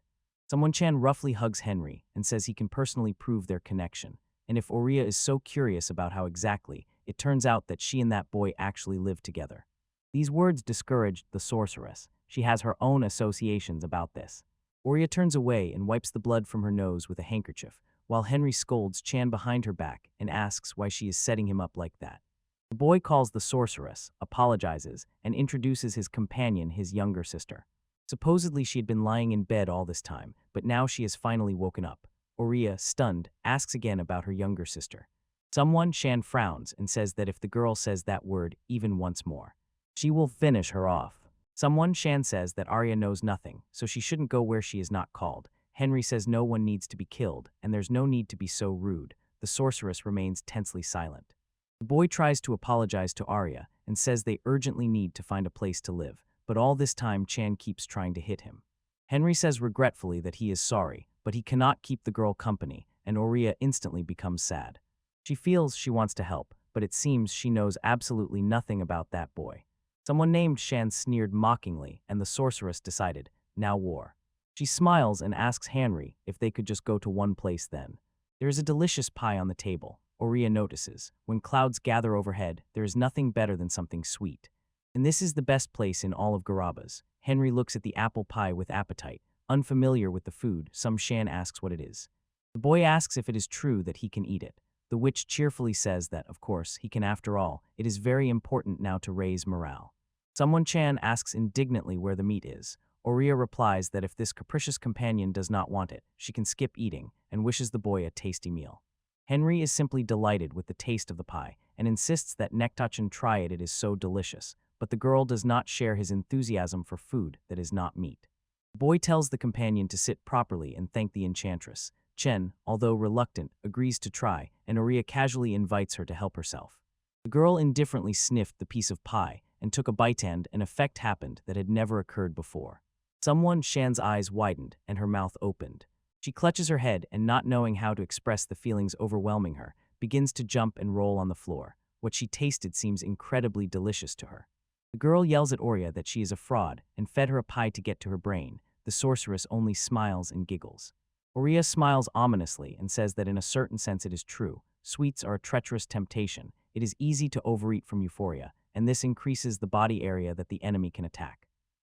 Someone Chan roughly hugs Henry and says he can personally prove their connection, and if Oria is so curious about how exactly, it turns out that she and that boy actually live together. These words discouraged the sorceress. She has her own associations about this. Oria turns away and wipes the blood from her nose with a handkerchief, while Henry scolds Chan behind her back and asks why she is setting him up like that. The boy calls the sorceress, apologizes, and introduces his companion, his younger sister. Supposedly she had been lying in bed all this time, but now she has finally woken up. Oria, stunned, asks again about her younger sister. Someone, Shan, frowns and says that if the girl says that word even once more, she will finish her off. Someone, Shan, says that Arya knows nothing, so she shouldn't go where she is not called. Henry says no one needs to be killed, and there's no need to be so rude. The sorceress remains tensely silent. The boy tries to apologize to Arya and says they urgently need to find a place to live, but all this time Chan keeps trying to hit him. Henry says regretfully that he is sorry, but he cannot keep the girl company, and Oria instantly becomes sad. She feels she wants to help, but it seems she knows absolutely nothing about that boy. Someone named Shan sneered mockingly, and the sorceress decided, now war. She smiles and asks Henry if they could just go to one place then. There is a delicious pie on the table, Oria notices. When clouds gather overhead, there is nothing better than something sweet. And this is the best place in all of Garabas. Henry looks at the apple pie with appetite. Unfamiliar with the food, some Shan asks what it is. The boy asks if it is true that he can eat it. The witch cheerfully says that, of course, he can. After all, it is very important now to raise morale. Someone Chan asks indignantly where the meat is. Oria replies that if this capricious companion does not want it, she can skip eating, and wishes the boy a tasty meal. Henry is simply delighted with the taste of the pie, and insists that Nektachan try it. It is so delicious, but the girl does not share his enthusiasm for food that is not meat. The boy tells the companion to sit properly and thank the enchantress. Chen, although reluctant, agrees to try, and Oria casually invites her to help herself. The girl indifferently sniffed the piece of pie and took a bite, and an effect happened that had never occurred before. Someone, Shan's eyes widened and her mouth opened. She clutches her head and, not knowing how to express the feelings overwhelming her, begins to jump and roll on the floor. What she tasted seems incredibly delicious to her. The girl yells at Oria that she is a fraud and fed her a pie to get to her brain. The sorceress only smiles and giggles. Oria smiles ominously and says that in a certain sense it is true. Sweets are a treacherous temptation. It is easy to overeat from euphoria, and this increases the body area that the enemy can attack.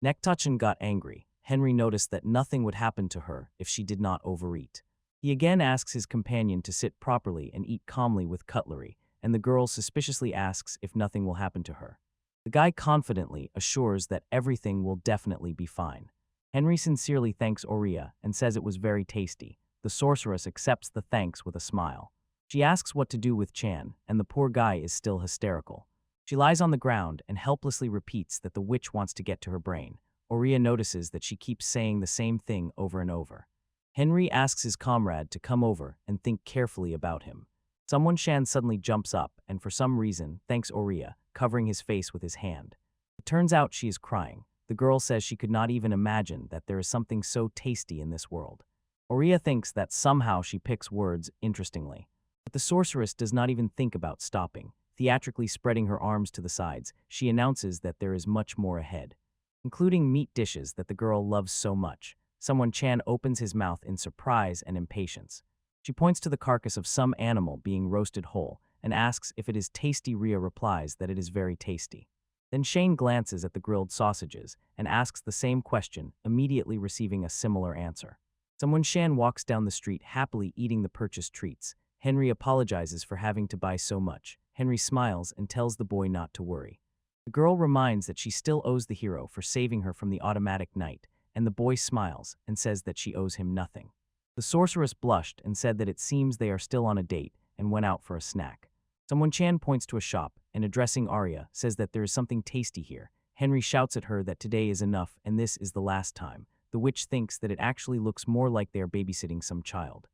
Nektachan got angry. Henry noticed that nothing would happen to her if she did not overeat. He again asks his companion to sit properly and eat calmly with cutlery, and the girl suspiciously asks if nothing will happen to her. The guy confidently assures that everything will definitely be fine. Henry sincerely thanks Oria and says it was very tasty. The sorceress accepts the thanks with a smile. She asks what to do with Chan, and the poor guy is still hysterical. She lies on the ground and helplessly repeats that the witch wants to get to her brain. Oria notices that she keeps saying the same thing over and over. Henry asks his comrade to come over and think carefully about him. Someone Shan suddenly jumps up and for some reason thanks Oria, covering his face with his hand. It turns out she is crying. The girl says she could not even imagine that there is something so tasty in this world. Oria thinks that somehow she picks words interestingly. But the sorceress does not even think about stopping. Theatrically spreading her arms to the sides, she announces that there is much more ahead, including meat dishes that the girl loves so much. Someone Chan opens his mouth in surprise and impatience. She points to the carcass of some animal being roasted whole and asks if it is tasty. Ria replies that it is very tasty. Then Shane glances at the grilled sausages and asks the same question, immediately receiving a similar answer. Someone Shan walks down the street happily eating the purchased treats. Henry apologizes for having to buy so much. Henry smiles and tells the boy not to worry. The girl reminds that she still owes the hero for saving her from the automatic knight, and the boy smiles and says that she owes him nothing. The sorceress blushed and said that it seems they are still on a date and went out for a snack. Someone Chan points to a shop and addressing Arya says that there is something tasty here. Henry shouts at her that today is enough and this is the last time. The witch thinks that it actually looks more like they are babysitting some child.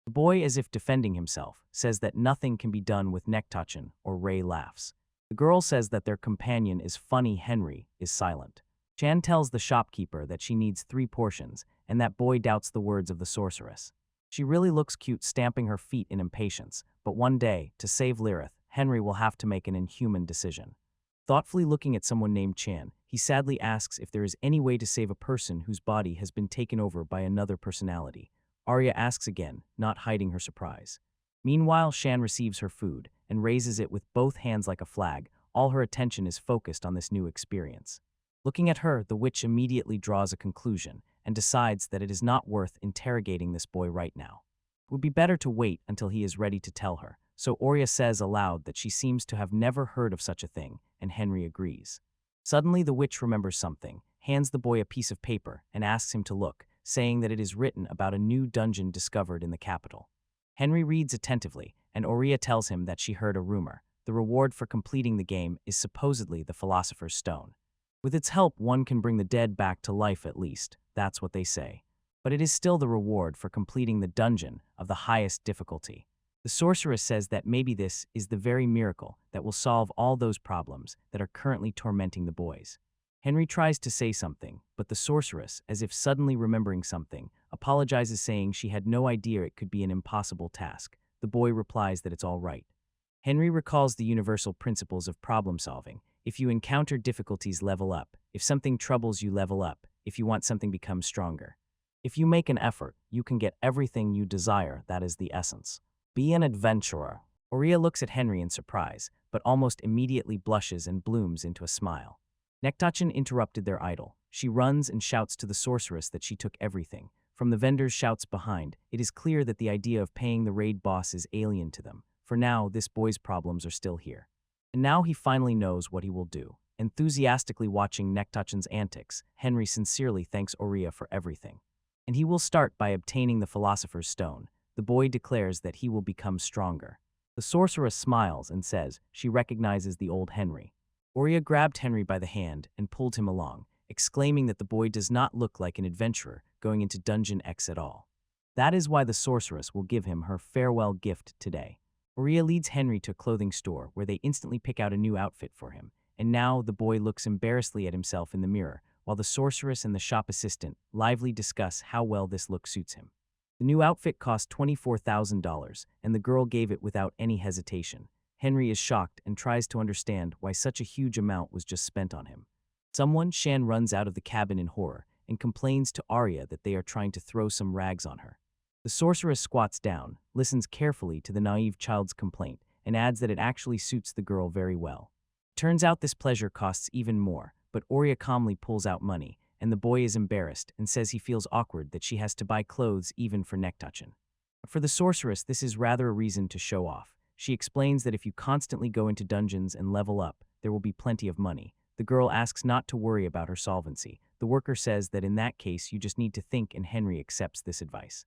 The boy, as if defending himself, says that nothing can be done with Nektachin, or Ray laughs. The girl says that their companion is funny. Henry is silent. Chan tells the shopkeeper that she needs 3 portions, and that boy doubts the words of the sorceress. She really looks cute stamping her feet in impatience, but one day, to save Lirith, Henry will have to make an inhuman decision. Thoughtfully looking at someone named Chan, he sadly asks if there is any way to save a person whose body has been taken over by another personality. Arya asks again, not hiding her surprise. Meanwhile, Shan receives her food and raises it with both hands like a flag. All her attention is focused on this new experience. Looking at her, the witch immediately draws a conclusion and decides that it is not worth interrogating this boy right now. It would be better to wait until he is ready to tell her. So Oria says aloud that she seems to have never heard of such a thing, and Henry agrees. Suddenly the witch remembers something, hands the boy a piece of paper, and asks him to look, saying that it is written about a new dungeon discovered in the capital. Henry reads attentively, and Oria tells him that she heard a rumor. The reward for completing the game is supposedly the Philosopher's Stone. With its help, one can bring the dead back to life at least, that's what they say. But it is still the reward for completing the dungeon of the highest difficulty. The sorceress says that maybe this is the very miracle that will solve all those problems that are currently tormenting the boys. Henry tries to say something, but the sorceress, as if suddenly remembering something, apologizes saying she had no idea it could be an impossible task. The boy replies that it's all right. Henry recalls the universal principles of problem solving. If you encounter difficulties, level up. If something troubles you, level up. If you want something, become stronger. If you make an effort, you can get everything you desire. That is the essence. Be an adventurer. Oria looks at Henry in surprise, but almost immediately blushes and blooms into a smile. Nektachin interrupted their idol. She runs and shouts to the sorceress that she took everything. From the vendor's shouts behind, it is clear that the idea of paying the raid boss is alien to them. For now, this boy's problems are still here. And now he finally knows what he will do. Enthusiastically watching Nektachin's antics, Henry sincerely thanks Oria for everything. And he will start by obtaining the Philosopher's Stone. The boy declares that he will become stronger. The sorceress smiles and says she recognizes the old Henry. Oria grabbed Henry by the hand and pulled him along, exclaiming that the boy does not look like an adventurer going into Dungeon X at all. That is why the sorceress will give him her farewell gift today. Oria leads Henry to a clothing store where they instantly pick out a new outfit for him, and now the boy looks embarrassedly at himself in the mirror, while the sorceress and the shop assistant lively discuss how well this look suits him. The new outfit cost $24,000, and the girl gave it without any hesitation. Henry is shocked and tries to understand why such a huge amount was just spent on him. Someone, Shan, runs out of the cabin in horror and complains to Arya that they are trying to throw some rags on her. The sorceress squats down, listens carefully to the naive child's complaint, and adds that it actually suits the girl very well. Turns out this pleasure costs even more, but Oria calmly pulls out money, and the boy is embarrassed and says he feels awkward that she has to buy clothes even for Nektachin. For the sorceress, this is rather a reason to show off. She explains that if you constantly go into dungeons and level up, there will be plenty of money. The girl asks not to worry about her solvency. The worker says that in that case you just need to think, and Henry accepts this advice.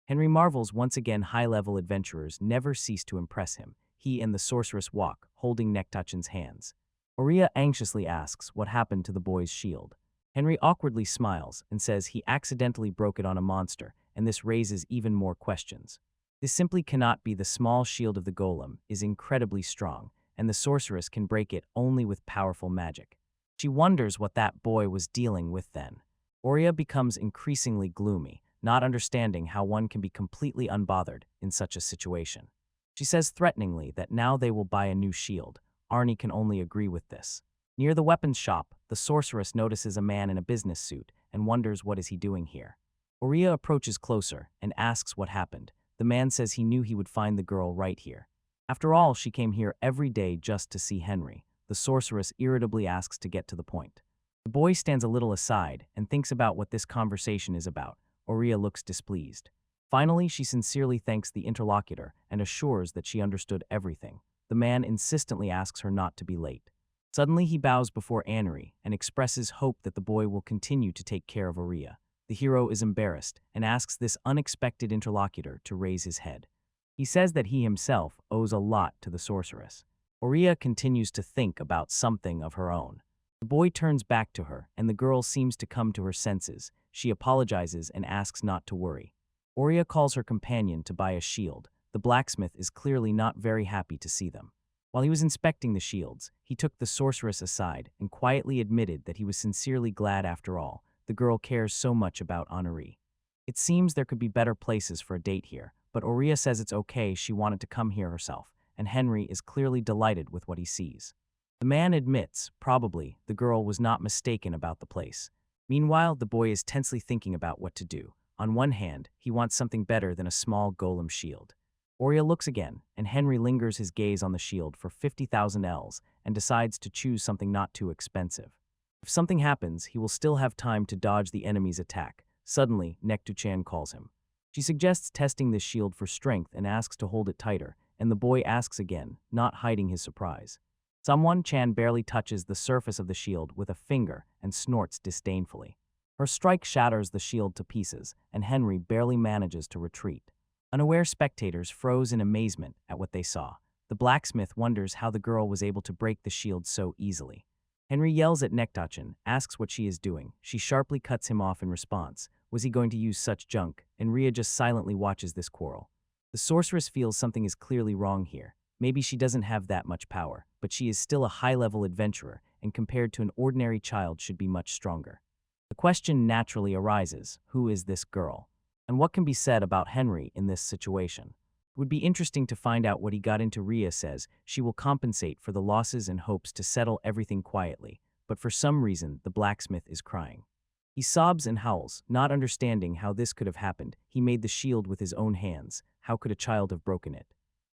Henry marvels once again high-level adventurers never cease to impress him. He and the sorceress walk, holding Nektachin's hands. Oria anxiously asks what happened to the boy's shield. Henry awkwardly smiles and says he accidentally broke it on a monster, and this raises even more questions. This simply cannot be. The small shield of the golem is incredibly strong, and the sorceress can break it only with powerful magic. She wonders what that boy was dealing with then. Oria becomes increasingly gloomy, not understanding how one can be completely unbothered in such a situation. She says threateningly that now they will buy a new shield. Arnie can only agree with this. Near the weapons shop, the sorceress notices a man in a business suit and wonders what is he doing here. Oria approaches closer and asks what happened. The man says he knew he would find the girl right here. After all, she came here every day just to see Henry. The sorceress irritably asks to get to the point. The boy stands a little aside and thinks about what this conversation is about. Oria looks displeased. Finally, she sincerely thanks the interlocutor and assures that she understood everything. The man insistently asks her not to be late. Suddenly, he bows before Anri and expresses hope that the boy will continue to take care of Oria. The hero is embarrassed and asks this unexpected interlocutor to raise his head. He says that he himself owes a lot to the sorceress. Oria continues to think about something of her own. The boy turns back to her, and the girl seems to come to her senses. She apologizes and asks not to worry. Oria calls her companion to buy a shield. The blacksmith is clearly not very happy to see them. While he was inspecting the shields, he took the sorceress aside and quietly admitted that he was sincerely glad after all. The girl cares so much about Henri. It seems there could be better places for a date here, but Oria says it's okay, she wanted to come here herself, and Henry is clearly delighted with what he sees. The man admits, probably, the girl was not mistaken about the place. Meanwhile, the boy is tensely thinking about what to do. On one hand, he wants something better than a small golem shield. Oria looks again, and Henry lingers his gaze on the shield for 50,000 Ls and decides to choose something not too expensive. If something happens, he will still have time to dodge the enemy's attack. Suddenly, Nektu-chan calls him. She suggests testing this shield for strength and asks to hold it tighter, and the boy asks again, not hiding his surprise. Chan barely touches the surface of the shield with a finger and snorts disdainfully. Her strike shatters the shield to pieces, and Henry barely manages to retreat. Unaware spectators froze in amazement at what they saw. The blacksmith wonders how the girl was able to break the shield so easily. Henry yells at Nektu-chan, asks what she is doing. She sharply cuts him off in response. Was he going to use such junk? And Ria just silently watches this quarrel. The sorceress feels something is clearly wrong here. Maybe she doesn't have that much power, but she is still a high-level adventurer, and compared to an ordinary child should be much stronger. The question naturally arises, who is this girl? And what can be said about Henry in this situation? It would be interesting to find out what he got into. Ria says she will compensate for the losses and hopes to settle everything quietly, but for some reason the blacksmith is crying. He sobs and howls, not understanding how this could have happened. He made the shield with his own hands. How could a child have broken it?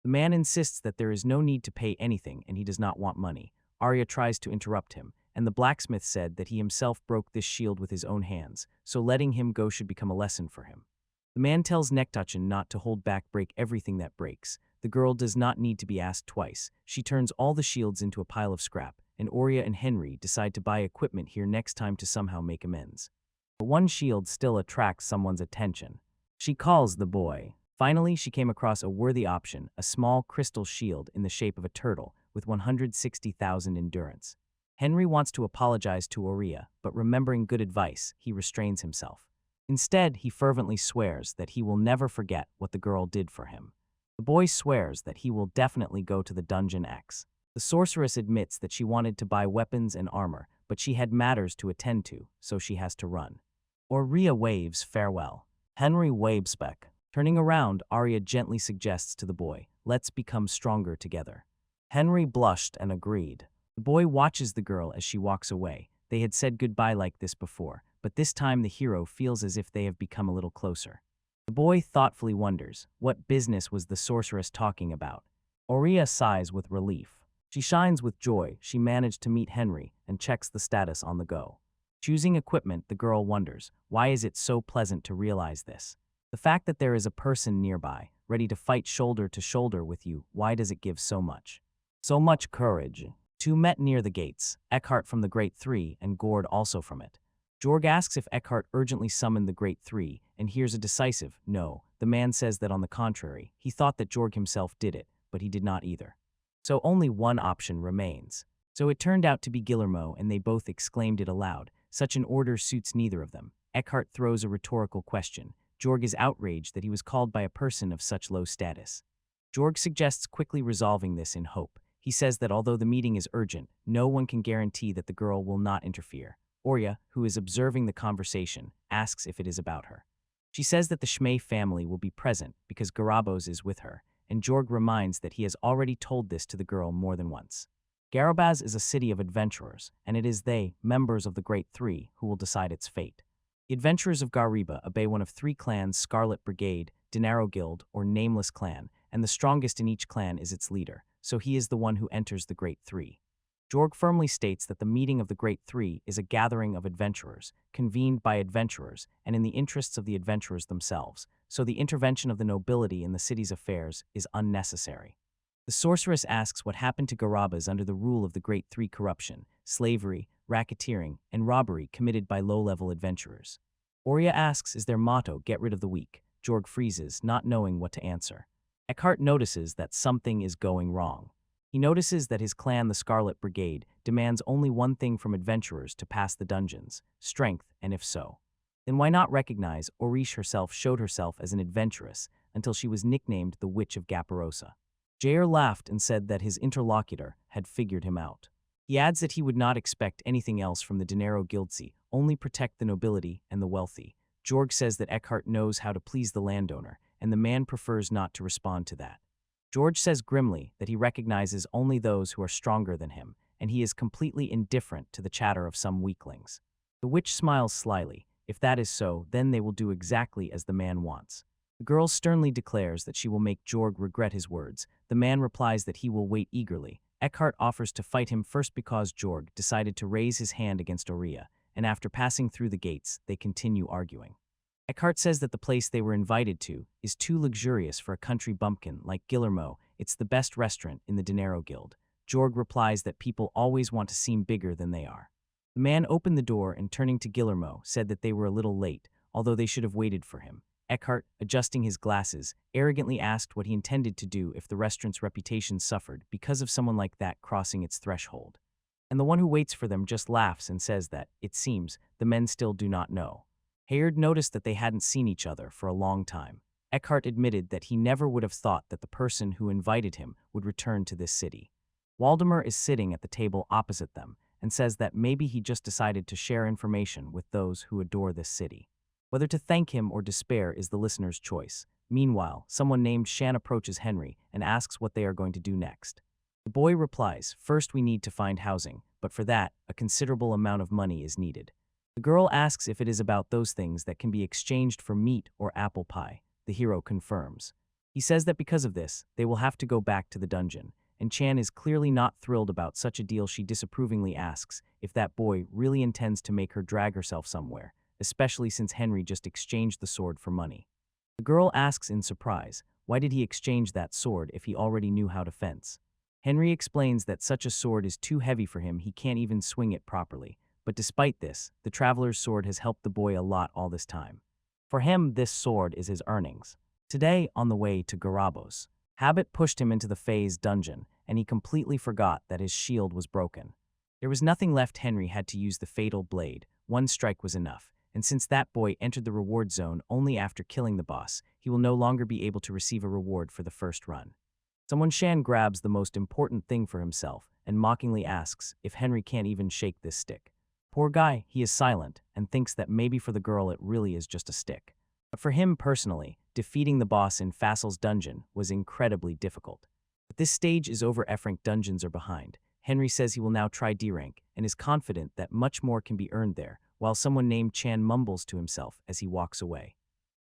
The man insists that there is no need to pay anything and he does not want money. Arya tries to interrupt him, and the blacksmith said that he himself broke this shield with his own hands, so letting him go should become a lesson for him. The man tells Nektu-chan not to hold back, break everything that breaks. The girl does not need to be asked twice. She turns all the shields into a pile of scrap, and Oria and Henry decide to buy equipment here next time to somehow make amends. But one shield still attracts someone's attention. She calls the boy. Finally, she came across a worthy option, a small crystal shield in the shape of a turtle with 160,000 endurance. Henry wants to apologize to Oria, but remembering good advice, he restrains himself. Instead, he fervently swears that he will never forget what the girl did for him. The boy swears that he will definitely go to the Dungeon X. The sorceress admits that she wanted to buy weapons and armor, but she had matters to attend to, so she has to run. Oria waves farewell. Henry waves back. Turning around, Arya gently suggests to the boy, "Let's become stronger together." Henry blushed and agreed. The boy watches the girl as she walks away. They had said goodbye like this before, but this time the hero feels as if they have become a little closer. The boy thoughtfully wonders, what business was the sorceress talking about? Oria sighs with relief. She shines with joy. She managed to meet Henry and checks the status on the go. Choosing equipment, the girl wonders, why is it so pleasant to realize this? The fact that there is a person nearby, ready to fight shoulder to shoulder with you, why does it give so much? So much courage. Two met near the gates, Eckhart from the Great Three and Gord also from it. Jorg asks if Eckhart urgently summoned the Great Three, and hears a decisive no. The man says that on the contrary, he thought that Jorg himself did it, but he did not either. So only one option remains. So it turned out to be Gilmo, and they both exclaimed it aloud. Such an order suits neither of them. Eckhart throws a rhetorical question. Jorg is outraged that he was called by a person of such low status. Jorg suggests quickly resolving this in hope. He says that although the meeting is urgent, no one can guarantee that the girl will not interfere. Oria, who is observing the conversation, asks if it is about her. She says that the Shmei family will be present because Garabos is with her, and Jorg reminds that he has already told this to the girl more than once. Garabaz is a city of adventurers, and it is they, members of the Great Three, who will decide its fate. The adventurers of Gariba obey one of three clans: Scarlet Brigade, Dinaro Guild, or Nameless Clan, and the strongest in each clan is its leader, so he is the one who enters the Great Three. Jorg firmly states that the meeting of the Great Three is a gathering of adventurers, convened by adventurers, and in the interests of the adventurers themselves, so the intervention of the nobility in the city's affairs is unnecessary. The sorceress asks what happened to Garabas under the rule of the Great Three: corruption, slavery, racketeering, and robbery committed by low-level adventurers. Oria asks is their motto, "Get rid of the weak." Jorg freezes, not knowing what to answer. Eckhart notices that something is going wrong. He notices that his clan, the Scarlet Brigade, demands only one thing from adventurers to pass the dungeons: strength, and if so, then why not recognize Orish herself showed herself as an adventuress until she was nicknamed the Witch of Gaparosa. Jair laughed and said that his interlocutor had figured him out. He adds that he would not expect anything else from the Dinero Guildsi, only protect the nobility and the wealthy. Jorg says that Eckhart knows how to please the landowner, and the man prefers not to respond to that. George says grimly that he recognizes only those who are stronger than him, and he is completely indifferent to the chatter of some weaklings. The witch smiles slyly. If that is so, then they will do exactly as the man wants. The girl sternly declares that she will make Jorg regret his words. The man replies that he will wait eagerly. Eckhart offers to fight him first because Jorg decided to raise his hand against Oria, and after passing through the gates, they continue arguing. Eckhart says that the place they were invited to is too luxurious for a country bumpkin like Gilmo. It's the best restaurant in the Dinero Guild. Jorg replies that people always want to seem bigger than they are. The man opened the door and, turning to Gilmo, said that they were a little late, although they should have waited for him. Eckhart, adjusting his glasses, arrogantly asked what he intended to do if the restaurant's reputation suffered because of someone like that crossing its threshold. And the one who waits for them just laughs and says that, it seems, the men still do not know. Hayard noticed that they hadn't seen each other for a long time. Eckhart admitted that he never would have thought that the person who invited him would return to this city. Waldemar is sitting at the table opposite them and says that maybe he just decided to share information with those who adore this city. Whether to thank him or despair is the listener's choice. Meanwhile, someone named Shan approaches Henry and asks what they are going to do next. The boy replies, "First we need to find housing, but for that, a considerable amount of money is needed." The girl asks if it is about those things that can be exchanged for meat or apple pie. The hero confirms. He says that because of this, they will have to go back to the dungeon, and Chan is clearly not thrilled about such a deal. She disapprovingly asks if that boy really intends to make her drag herself somewhere, especially since Henry just exchanged the sword for money. The girl asks in surprise, why did he exchange that sword if he already knew how to fence? Henry explains that such a sword is too heavy for him, he can't even swing it properly. But despite this, the traveler's sword has helped the boy a lot all this time. For him, this sword is his earnings. Today, on the way to Garabos, habit pushed him into the Fae's dungeon, and he completely forgot that his shield was broken. There was nothing left. Henry had to use the fatal blade. One strike was enough, and since that boy entered the reward zone only after killing the boss, he will no longer be able to receive a reward for the first run. Someone Shan grabs the most important thing for himself and mockingly asks if Henry can't even shake this stick. Poor guy, he is silent and thinks that maybe for the girl it really is just a stick. But for him personally, defeating the boss in Fassel's dungeon was incredibly difficult. But this stage is over. F-rank dungeons are behind. Henry says he will now try D-rank and is confident that much more can be earned there, while someone named Chan mumbles to himself as he walks away.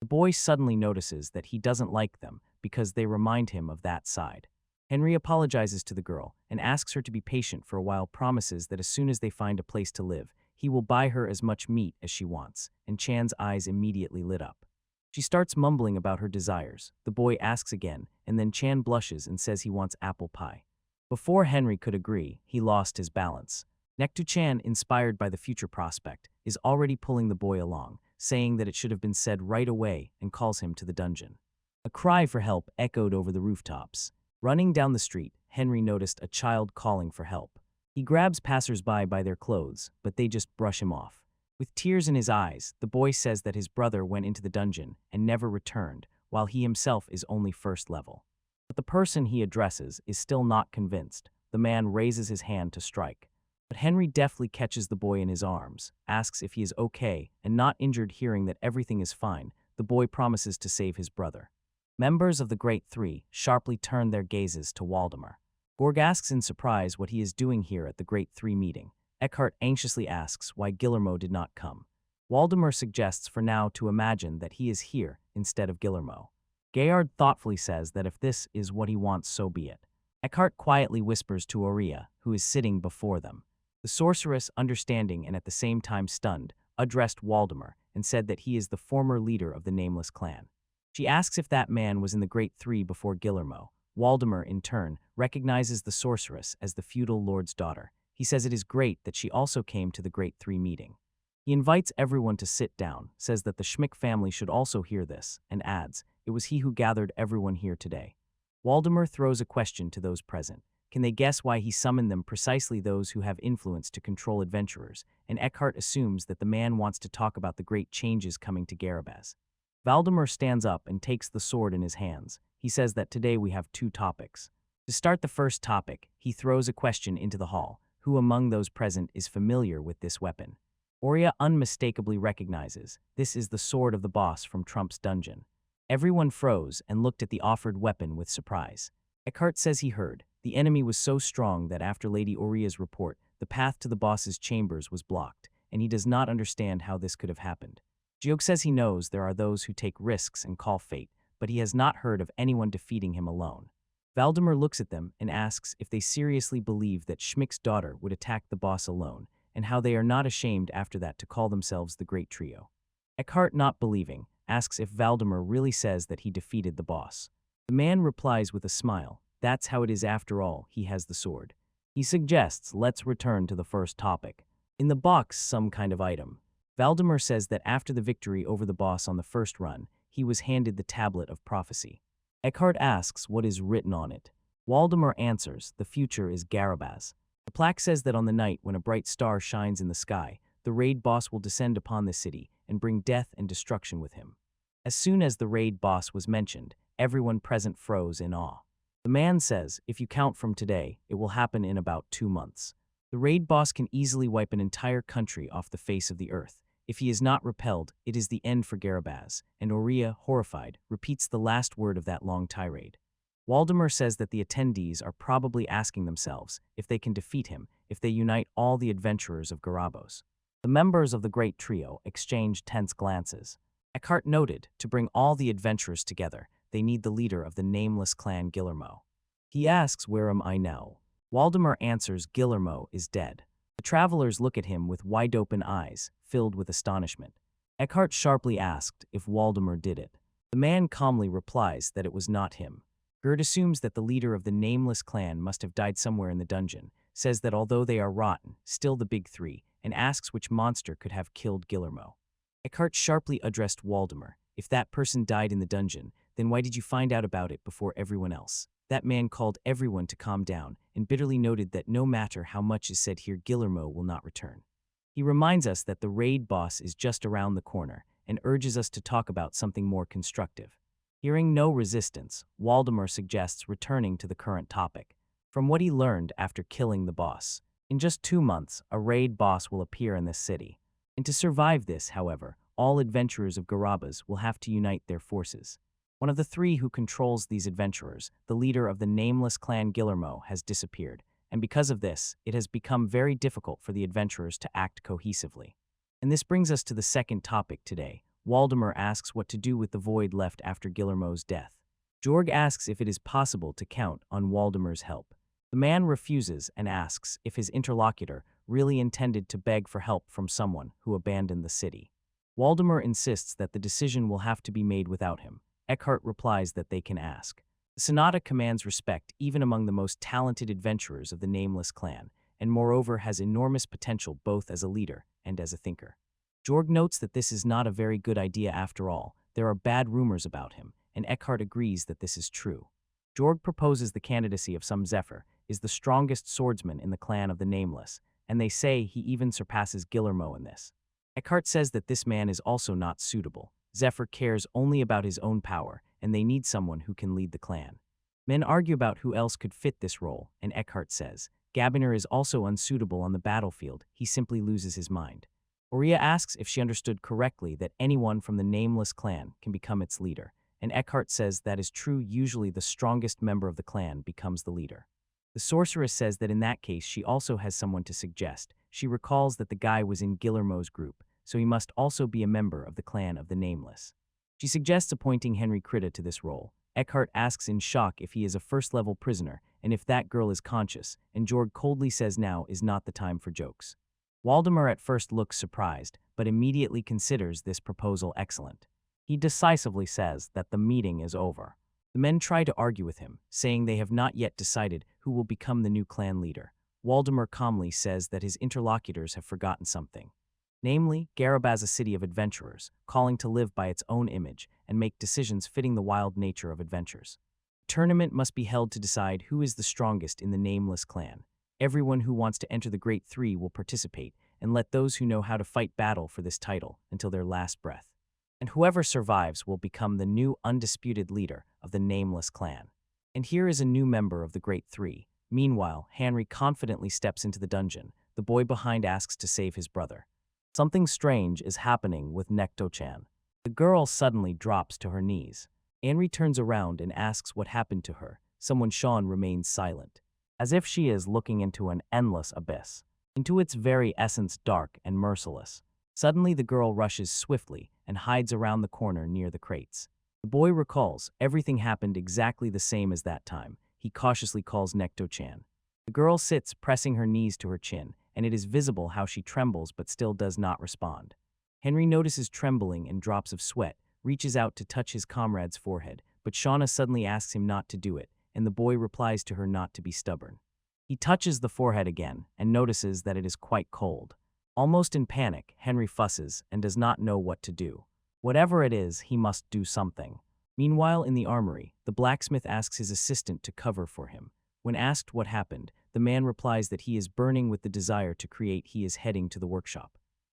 The boy suddenly notices that he doesn't like them because they remind him of that side. Henry apologizes to the girl and asks her to be patient for a while, promises that as soon as they find a place to live, he will buy her as much meat as she wants, and Chan's eyes immediately lit up. She starts mumbling about her desires. The boy asks again, and then Chan blushes and says he wants apple pie. Before Henry could agree, he lost his balance. Nektu Chan, inspired by the future prospect, is already pulling the boy along, saying that it should have been said right away, and calls him to the dungeon. A cry for help echoed over the rooftops. Running down the street, Henry noticed a child calling for help. He grabs passers-by their clothes, but they just brush him off. With tears in his eyes, the boy says that his brother went into the dungeon and never returned, while he himself is only first level. But the person he addresses is still not convinced. The man raises his hand to strike. But Henry deftly catches the boy in his arms, asks if he is okay, and not injured. Hearing that everything is fine, the boy promises to save his brother. Members of the Great Three sharply turn their gazes to Waldemar. Gorg asks in surprise what he is doing here at the Great Three meeting. Eckhart anxiously asks why Gilmo did not come. Waldemar suggests for now to imagine that he is here instead of Gilmo. Gayard thoughtfully says that if this is what he wants, so be it. Eckhart quietly whispers to Oria, who is sitting before them. The sorceress, understanding and at the same time stunned, addressed Waldemar and said that he is the former leader of the Nameless clan. She asks if that man was in the Great Three before Gilmo. Waldemar, in turn, recognizes the sorceress as the feudal lord's daughter. He says it is great that she also came to the Great Three meeting. He invites everyone to sit down, says that the Schmick family should also hear this, and adds, it was he who gathered everyone here today. Waldemar throws a question to those present. Can they guess why he summoned them, precisely those who have influence to control adventurers? And Eckhart assumes that the man wants to talk about the great changes coming to Garabaz. Valdemar stands up and takes the sword in his hands. He says that today we have two topics. To start the first topic, he throws a question into the hall. Who among those present is familiar with this weapon? Oria unmistakably recognizes, this is the sword of the boss from Trump's dungeon. Everyone froze and looked at the offered weapon with surprise. Eckhart says he heard. The enemy was so strong that after Lady Oria's report, the path to the boss's chambers was blocked, and he does not understand how this could have happened. Geog says he knows there are those who take risks and call fate, but he has not heard of anyone defeating him alone. Valdemar looks at them and asks if they seriously believe that Schmick's daughter would attack the boss alone, and how they are not ashamed after that to call themselves the Great Trio. Eckhart, not believing, asks if Valdemar really says that he defeated the boss. The man replies with a smile, that's how it is after all, he has the sword. He suggests let's return to the first topic. In the box, some kind of item. Valdemar says that after the victory over the boss on the first run, he was handed the tablet of prophecy. Eckhart asks what is written on it. Waldemar answers, the future is Garabaz. The plaque says that on the night when a bright star shines in the sky, the raid boss will descend upon the city and bring death and destruction with him. As soon as the raid boss was mentioned, everyone present froze in awe. The man says, if you count from today, it will happen in about 2 months. The raid boss can easily wipe an entire country off the face of the earth. If he is not repelled, it is the end for Garabaz, and Oria, horrified, repeats the last word of that long tirade. Waldemar says that the attendees are probably asking themselves if they can defeat him if they unite all the adventurers of Garabos. The members of the Great Trio exchange tense glances. Eckhart noted, to bring all the adventurers together, they need the leader of the nameless clan Gilmo. He asks, where am I now? Waldemar answers, Gilmo is dead. The travelers look at him with wide-open eyes, filled with astonishment. Eckhart sharply asked if Waldemar did it. The man calmly replies that it was not him. Gerd assumes that the leader of the nameless clan must have died somewhere in the dungeon, says that although they are rotten, still the big three, and asks which monster could have killed Gilmo. Eckhart sharply addressed Waldemar. If that person died in the dungeon, then why did you find out about it before everyone else? That man called everyone to calm down and bitterly noted that no matter how much is said here, Gilmo will not return. He reminds us that the raid boss is just around the corner and urges us to talk about something more constructive. Hearing no resistance, Waldemar suggests returning to the current topic. From what he learned after killing the boss, in just 2 months, a raid boss will appear in this city. And to survive this, however, all adventurers of Garabaz will have to unite their forces. One of the three who controls these adventurers, the leader of the nameless clan Gilmo, has disappeared, and because of this, it has become very difficult for the adventurers to act cohesively. And this brings us to the second topic today. Waldemar asks what to do with the void left after Gilmo's death. Jorg asks if it is possible to count on Waldemar's help. The man refuses and asks if his interlocutor really intended to beg for help from someone who abandoned the city. Waldemar insists that the decision will have to be made without him. Eckhart replies that they can ask. The Sonata commands respect even among the most talented adventurers of the nameless clan, and moreover has enormous potential both as a leader and as a thinker. Jorg notes that this is not a very good idea after all. There are bad rumors about him, and Eckhart agrees that this is true. Jorg proposes the candidacy of some Zephyr, is the strongest swordsman in the clan of the Nameless, and they say he even surpasses Gilmo in this. Eckhart says that this man is also not suitable. Zephyr cares only about his own power, and they need someone who can lead the clan. Men argue about who else could fit this role, and Eckhart says, Gabiner is also unsuitable on the battlefield, he simply loses his mind. Oria asks if she understood correctly that anyone from the nameless clan can become its leader, and Eckhart says that is true. Usually the strongest member of the clan becomes the leader. The sorceress says that in that case she also has someone to suggest. She recalls that the guy was in Gilmo's group, so he must also be a member of the clan of the Nameless. She suggests appointing Henry Critta to this role. Eckhart asks in shock if he is a first-level prisoner and if that girl is conscious, and Jorg coldly says now is not the time for jokes. Waldemar at first looks surprised, but immediately considers this proposal excellent. He decisively says that the meeting is over. The men try to argue with him, saying they have not yet decided who will become the new clan leader. Waldemar calmly says that his interlocutors have forgotten something. Namely, Garabaz, a city of adventurers, calling to live by its own image and make decisions fitting the wild nature of adventures. A tournament must be held to decide who is the strongest in the Nameless clan. Everyone who wants to enter the Great Three will participate, and let those who know how to fight battle for this title until their last breath. And whoever survives will become the new undisputed leader of the Nameless clan. And here is a new member of the Great Three. Meanwhile, Henry confidently steps into the dungeon. The boy behind asks to save his brother. Something strange is happening with Nekto-chan. The girl suddenly drops to her knees. Henry turns around and asks what happened to her. Someone Sean remains silent, as if she is looking into an endless abyss, into its very essence dark and merciless. Suddenly the girl rushes swiftly and hides around the corner near the crates. The boy recalls everything happened exactly the same as that time. He cautiously calls Nekto-chan. The girl sits, pressing her knees to her chin, and it is visible how she trembles but still does not respond. Henry notices trembling and drops of sweat, reaches out to touch his comrade's forehead, but Shauna suddenly asks him not to do it, and the boy replies to her not to be stubborn. He touches the forehead again and notices that it is quite cold. Almost in panic, Henry fusses and does not know what to do. Whatever it is, he must do something. Meanwhile, in the armory, the blacksmith asks his assistant to cover for him. When asked what happened, the man replies that he is burning with the desire to create. He is heading to the workshop.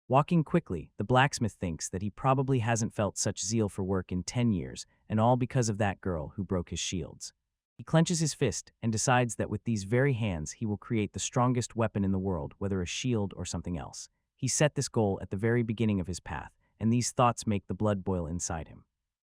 Walking quickly, the blacksmith thinks that he probably hasn't felt such zeal for work in 10 years, and all because of that girl who broke his shields. He clenches his fist and decides that with these very hands he will create the strongest weapon in the world, whether a shield or something else. He set this goal at the very beginning of his path, and these thoughts make the blood boil inside him.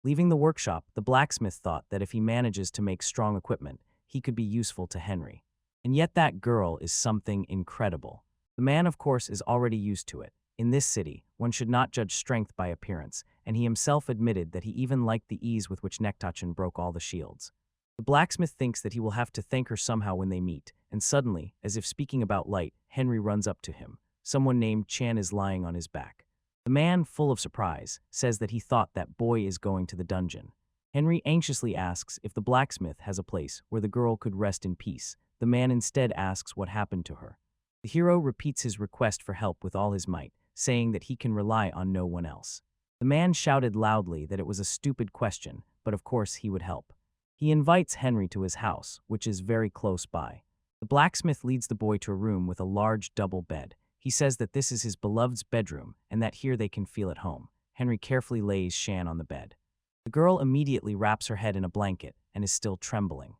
Leaving the workshop, the blacksmith thought that if he manages to make strong equipment, he could be useful to Henry. And yet that girl is something incredible. The man, of course, is already used to it. In this city, one should not judge strength by appearance, and he himself admitted that he even liked the ease with which Nekto-chan broke all the shields. The blacksmith thinks that he will have to thank her somehow when they meet, and suddenly, as if speaking about light, Henry runs up to him. Someone named Chan is lying on his back. The man, full of surprise, says that he thought that boy is going to the dungeon. Henry anxiously asks if the blacksmith has a place where the girl could rest in peace. The man instead asks what happened to her. The hero repeats his request for help with all his might, saying that he can rely on no one else. The man shouted loudly that it was a stupid question, but of course he would help. He invites Henry to his house, which is very close by. The blacksmith leads the boy to a room with a large double bed. He says that this is his beloved's bedroom and that here they can feel at home. Henry carefully lays Shan on the bed. The girl immediately wraps her head in a blanket and is still trembling.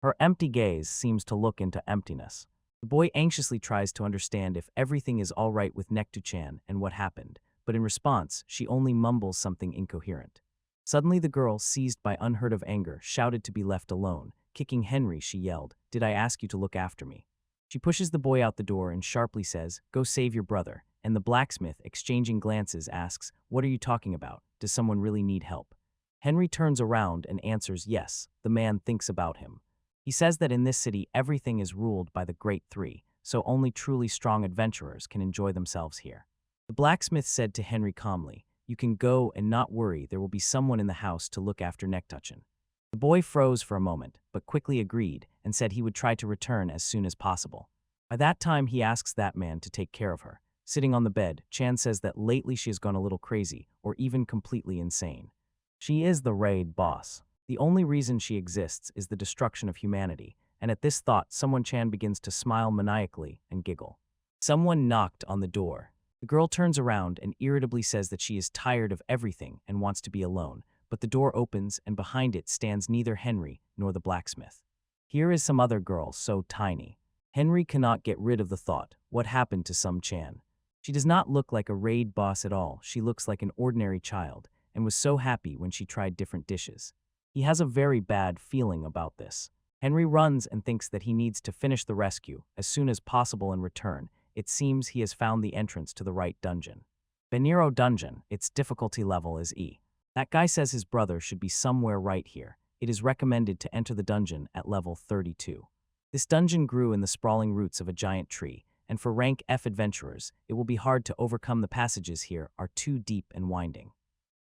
Her empty gaze seems to look into emptiness. The boy anxiously tries to understand if everything is all right with Nekto-chan and what happened, but in response, she only mumbles something incoherent. Suddenly the girl, seized by unheard of anger, shouted to be left alone. Kicking Henry, she yelled, "Did I ask you to look after me?" She pushes the boy out the door and sharply says, "Go save your brother," and the blacksmith, exchanging glances, asks, "What are you talking about? Does someone really need help?" Henry turns around and answers yes. The man thinks about him. He says that in this city everything is ruled by the Great Three, so only truly strong adventurers can enjoy themselves here. The blacksmith said to Henry calmly, "You can go and not worry, there will be someone in the house to look after Nekto-chan." The boy froze for a moment, but quickly agreed and said he would try to return as soon as possible. By that time, he asks that man to take care of her. Sitting on the bed, Chan says that lately she has gone a little crazy, or even completely insane. She is the raid boss. The only reason she exists is the destruction of humanity, and at this thought, someone Chan begins to smile maniacally and giggle. Someone knocked on the door. The girl turns around and irritably says that she is tired of everything and wants to be alone, but the door opens and behind it stands neither Henry nor the blacksmith. Here is some other girl so tiny. Henry cannot get rid of the thought, what happened to Sum Chan? She does not look like a raid boss at all, she looks like an ordinary child, and was so happy when she tried different dishes. He has a very bad feeling about this. Henry runs and thinks that he needs to finish the rescue as soon as possible and return. It seems he has found the entrance to the right dungeon. Beniro Dungeon, its difficulty level is E. That guy says his brother should be somewhere right here. It is recommended to enter the dungeon at level 32. This dungeon grew in the sprawling roots of a giant tree, and for rank F adventurers, it will be hard to overcome. The passages here are too deep and winding.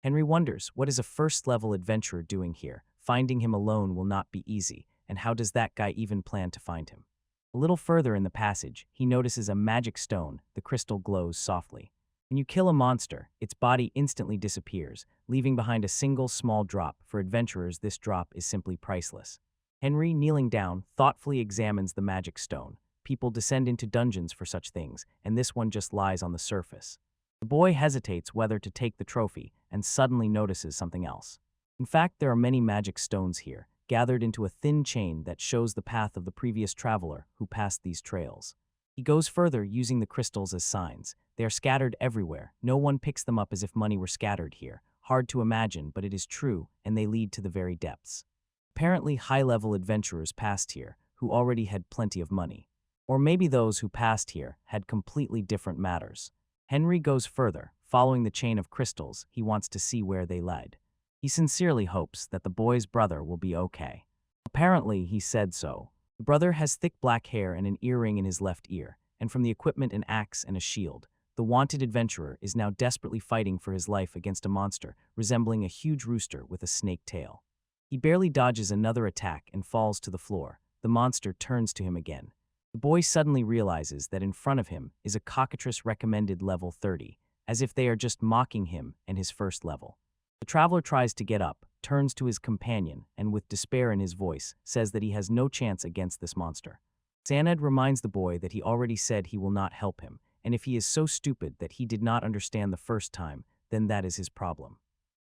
Henry wonders, what is a first-level adventurer doing here? Finding him alone will not be easy, and how does that guy even plan to find him? A little further in the passage, he notices a magic stone. The crystal glows softly. When you kill a monster, its body instantly disappears, leaving behind a single small drop. For adventurers, this drop is simply priceless. Henry, kneeling down, thoughtfully examines the magic stone. People descend into dungeons for such things, and this one just lies on the surface. The boy hesitates whether to take the trophy, and suddenly notices something else. In fact, there are many magic stones here, gathered into a thin chain that shows the path of the previous traveler who passed these trails. He goes further, using the crystals as signs. They are scattered everywhere. No one picks them up as if money were scattered here. Hard to imagine, but it is true, and they lead to the very depths. Apparently, high-level adventurers passed here, who already had plenty of money. Or maybe those who passed here had completely different matters. Henry goes further. Following the chain of crystals, he wants to see where they led. He sincerely hopes that the boy's brother will be okay. Apparently, he said so. The brother has thick black hair and an earring in his left ear, and from the equipment an axe and a shield. The wanted adventurer is now desperately fighting for his life against a monster resembling a huge rooster with a snake tail. He barely dodges another attack and falls to the floor. The monster turns to him again. The boy suddenly realizes that in front of him is a cockatrice recommended level 30, as if they are just mocking him and his first level. The traveler tries to get up, turns to his companion, and with despair in his voice, says that he has no chance against this monster. Sanad reminds the boy that he already said he will not help him, and if he is so stupid that he did not understand the first time, then that is his problem.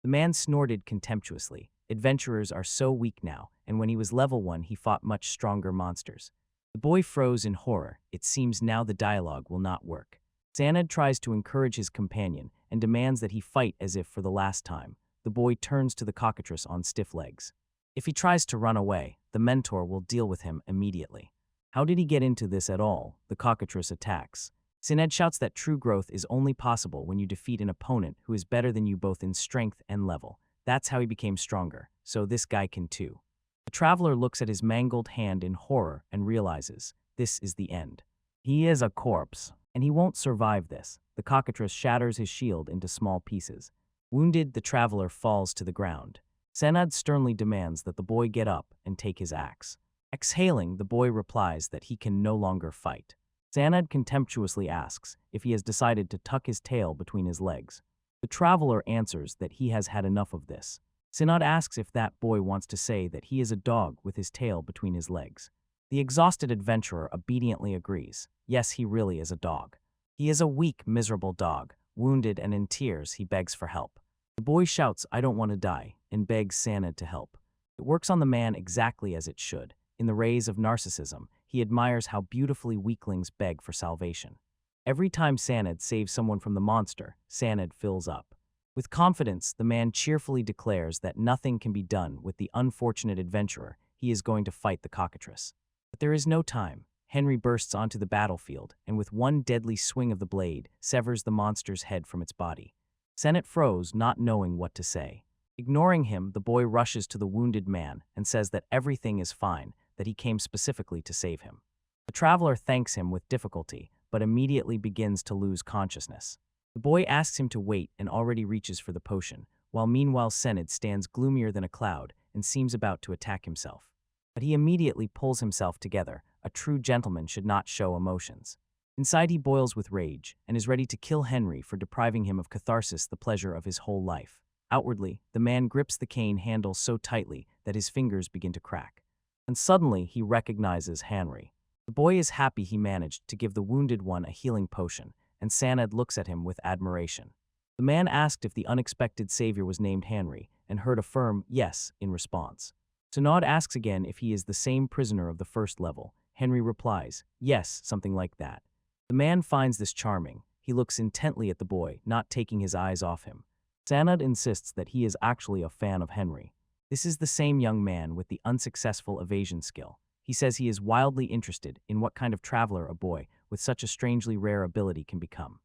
The man snorted contemptuously. Adventurers are so weak now, and when he was level 1 he fought much stronger monsters. The boy froze in horror. It seems now the dialogue will not work. Sanad tries to encourage his companion and demands that he fight as if for the last time. The boy turns to the cockatrice on stiff legs. If he tries to run away, the mentor will deal with him immediately. How did he get into this at all? The cockatrice attacks. Sanad shouts that true growth is only possible when you defeat an opponent who is better than you both in strength and level. That's how he became stronger, so this guy can too. The traveler looks at his mangled hand in horror and realizes this is the end. He is a corpse, and he won't survive this. The cockatrice shatters his shield into small pieces. Wounded, the traveler falls to the ground. Sanad sternly demands that the boy get up and take his axe. Exhaling, the boy replies that he can no longer fight. Sanad contemptuously asks if he has decided to tuck his tail between his legs. The traveler answers that he has had enough of this. Sanad asks if that boy wants to say that he is a dog with his tail between his legs. The exhausted adventurer obediently agrees. Yes, he really is a dog. He is a weak, miserable dog. Wounded and in tears, he begs for help. The boy shouts, "I don't want to die," and begs Sanad to help. It works on the man exactly as it should. In the rays of narcissism, he admires how beautifully weaklings beg for salvation. Every time Sanad saves someone from the monster, Sanad fills up. With confidence, the man cheerfully declares that nothing can be done with the unfortunate adventurer. He is going to fight the cockatrice. But there is no time. Henry bursts onto the battlefield, and with one deadly swing of the blade, severs the monster's head from its body. Sanad froze, not knowing what to say. Ignoring him, the boy rushes to the wounded man and says that everything is fine, that he came specifically to save him. The traveler thanks him with difficulty, but immediately begins to lose consciousness. The boy asks him to wait and already reaches for the potion, while meanwhile Sanad stands gloomier than a cloud and seems about to attack himself. But he immediately pulls himself together. A true gentleman should not show emotions. Inside he boils with rage and is ready to kill Henry for depriving him of catharsis, the pleasure of his whole life. Outwardly, the man grips the cane handle so tightly that his fingers begin to crack. And suddenly he recognizes Henry. The boy is happy he managed to give the wounded one a healing potion, and Sanad looks at him with admiration. The man asked if the unexpected savior was named Henry, and heard a firm yes in response. Sanad asks again if he is the same prisoner of the first level. Henry replies, yes, something like that. The man finds this charming. He looks intently at the boy, not taking his eyes off him. Sanad insists that he is actually a fan of Henry. This is the same young man with the unsuccessful evasion skill. He says he is wildly interested in what kind of traveler a boy with such a strangely rare ability can become.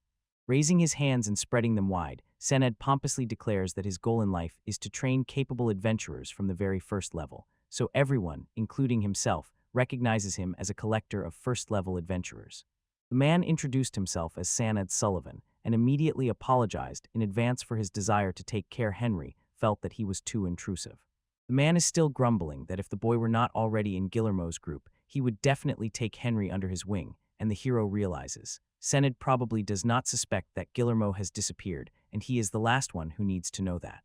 Raising his hands and spreading them wide, Sanad pompously declares that his goal in life is to train capable adventurers from the very first level, so everyone, including himself, recognizes him as a collector of first-level adventurers. The man introduced himself as Sanad Sullivan and immediately apologized in advance for his desire to take care. Henry felt that he was too intrusive. The man is still grumbling that if the boy were not already in Gilmo's group, he would definitely take Henry under his wing, and the hero realizes Sanad probably does not suspect that Gilmo has disappeared, and he is the last one who needs to know that.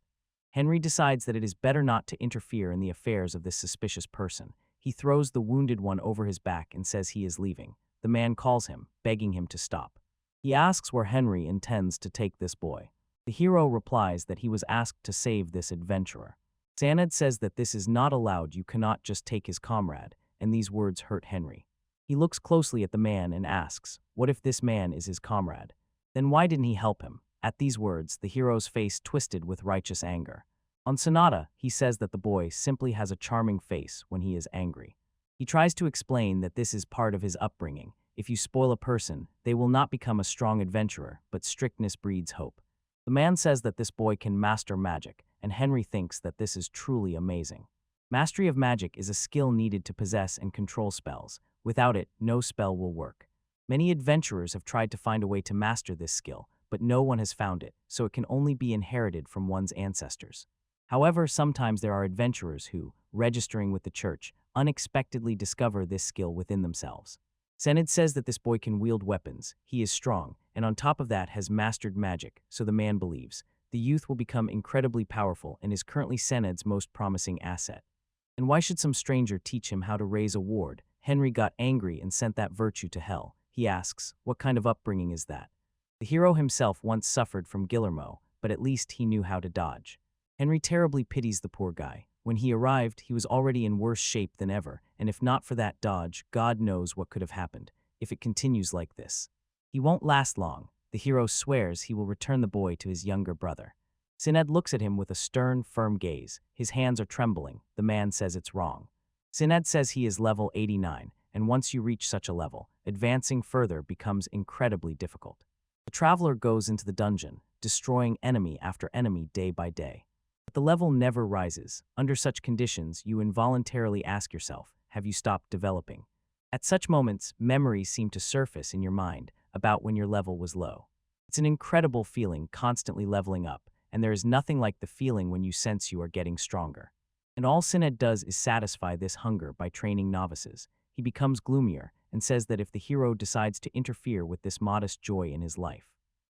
Henry decides that it is better not to interfere in the affairs of this suspicious person. He throws the wounded one over his back and says he is leaving. The man calls him, begging him to stop. He asks where Henry intends to take this boy. The hero replies that he was asked to save this adventurer. Sanad says that this is not allowed, you cannot just take his comrade, and these words hurt Henry. He looks closely at the man and asks, what if this man is his comrade? Then why didn't he help him? At these words, the hero's face twisted with righteous anger. On Sonata, he says that the boy simply has a charming face when he is angry. He tries to explain that this is part of his upbringing. If you spoil a person, they will not become a strong adventurer, but strictness breeds hope. The man says that this boy can master magic, and Henry thinks that this is truly amazing. Mastery of magic is a skill needed to possess and control spells. Without it, no spell will work. Many adventurers have tried to find a way to master this skill, but no one has found it, so it can only be inherited from one's ancestors. However, sometimes there are adventurers who, registering with the church, unexpectedly discover this skill within themselves. Sanad says that this boy can wield weapons, he is strong, and on top of that has mastered magic, so the man believes. The youth will become incredibly powerful and is currently Sanad's most promising asset. And why should some stranger teach him how to raise a ward? Henry got angry and sent that virtue to hell. He asks, what kind of upbringing is that? The hero himself once suffered from Gilmo, but at least he knew how to dodge. Henry terribly pities the poor guy. When he arrived, he was already in worse shape than ever, and if not for that dodge, God knows what could have happened, if it continues like this. He won't last long. The hero swears he will return the boy to his younger brother. Sanad looks at him with a stern, firm gaze. His hands are trembling. The man says it's wrong. Sanad says he is level 89, and once you reach such a level, advancing further becomes incredibly difficult. The traveler goes into the dungeon, destroying enemy after enemy day by day. But the level never rises. Under such conditions, you involuntarily ask yourself, have you stopped developing? At such moments, memories seem to surface in your mind about when your level was low. It's an incredible feeling constantly leveling up, and there is nothing like the feeling when you sense you are getting stronger. And all Sanad does is satisfy this hunger by training novices. He becomes gloomier and says that if the hero decides to interfere with this modest joy in his life,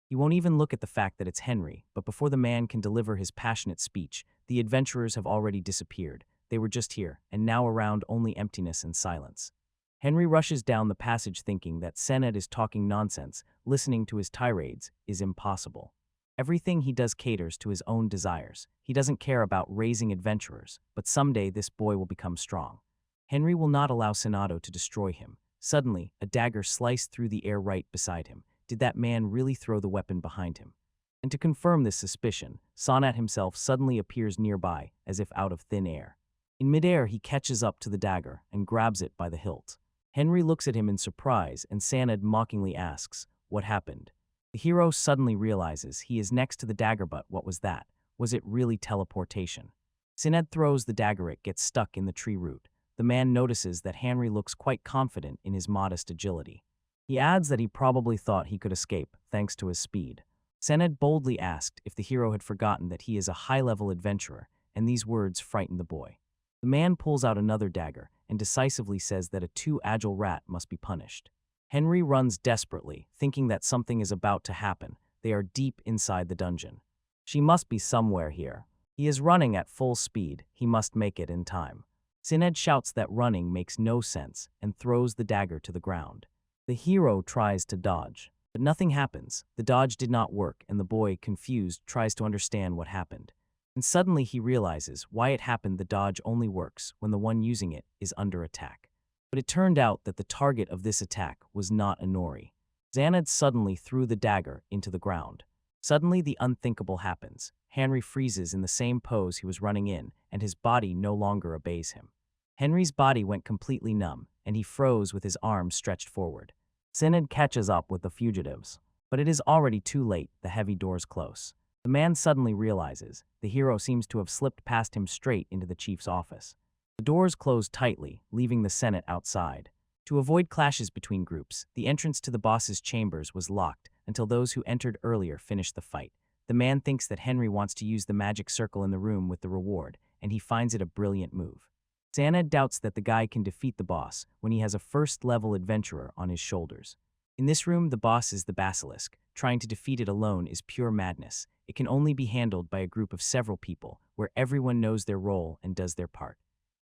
he won't even look at the fact that it's Henry, but before the man can deliver his passionate speech, the adventurers have already disappeared. They were just here, and now around only emptiness and silence. Henry rushes down the passage thinking that Sanad is talking nonsense. Listening to his tirades is impossible. Everything he does caters to his own desires. He doesn't care about raising adventurers, but someday this boy will become strong. Henry will not allow Sonato to destroy him. Suddenly, a dagger sliced through the air right beside him. Did that man really throw the weapon behind him? And to confirm this suspicion, Sanad himself suddenly appears nearby, as if out of thin air. In midair, he catches up to the dagger and grabs it by the hilt. Henry looks at him in surprise, and Sanad mockingly asks, what happened? The hero suddenly realizes he is next to the dagger, but what was that? Was it really teleportation? Sanad throws the dagger, it gets stuck in the tree root. The man notices that Henry looks quite confident in his modest agility. He adds that he probably thought he could escape, thanks to his speed. Sanad boldly asked if the hero had forgotten that he is a high-level adventurer, and these words frighten the boy. The man pulls out another dagger and decisively says that a too agile rat must be punished. Henry runs desperately, thinking that something is about to happen. They are deep inside the dungeon. She must be somewhere here. He is running at full speed. He must make it in time. Sanad shouts that running makes no sense and throws the dagger to the ground. The hero tries to dodge. But nothing happens. The dodge did not work, and the boy, confused, tries to understand what happened. And suddenly he realizes why it happened. The dodge only works when the one using it is under attack. But it turned out that the target of this attack was not Inori. Xanad suddenly threw the dagger into the ground. Suddenly the unthinkable happens. Henry freezes in the same pose he was running in, and his body no longer obeys him. Henry's body went completely numb, and he froze with his arms stretched forward. Xanad catches up with the fugitives. But it is already too late. The heavy doors close. The man suddenly realizes the hero seems to have slipped past him straight into the chief's office. The doors closed tightly, leaving the Senate outside. To avoid clashes between groups, the entrance to the boss's chambers was locked until those who entered earlier finished the fight. The man thinks that Henry wants to use the magic circle in the room with the reward, and he finds it a brilliant move. Xanad doubts that the guy can defeat the boss when he has a first-level adventurer on his shoulders. In this room, the boss is the basilisk. Trying to defeat it alone is pure madness. It can only be handled by a group of several people, where everyone knows their role and does their part.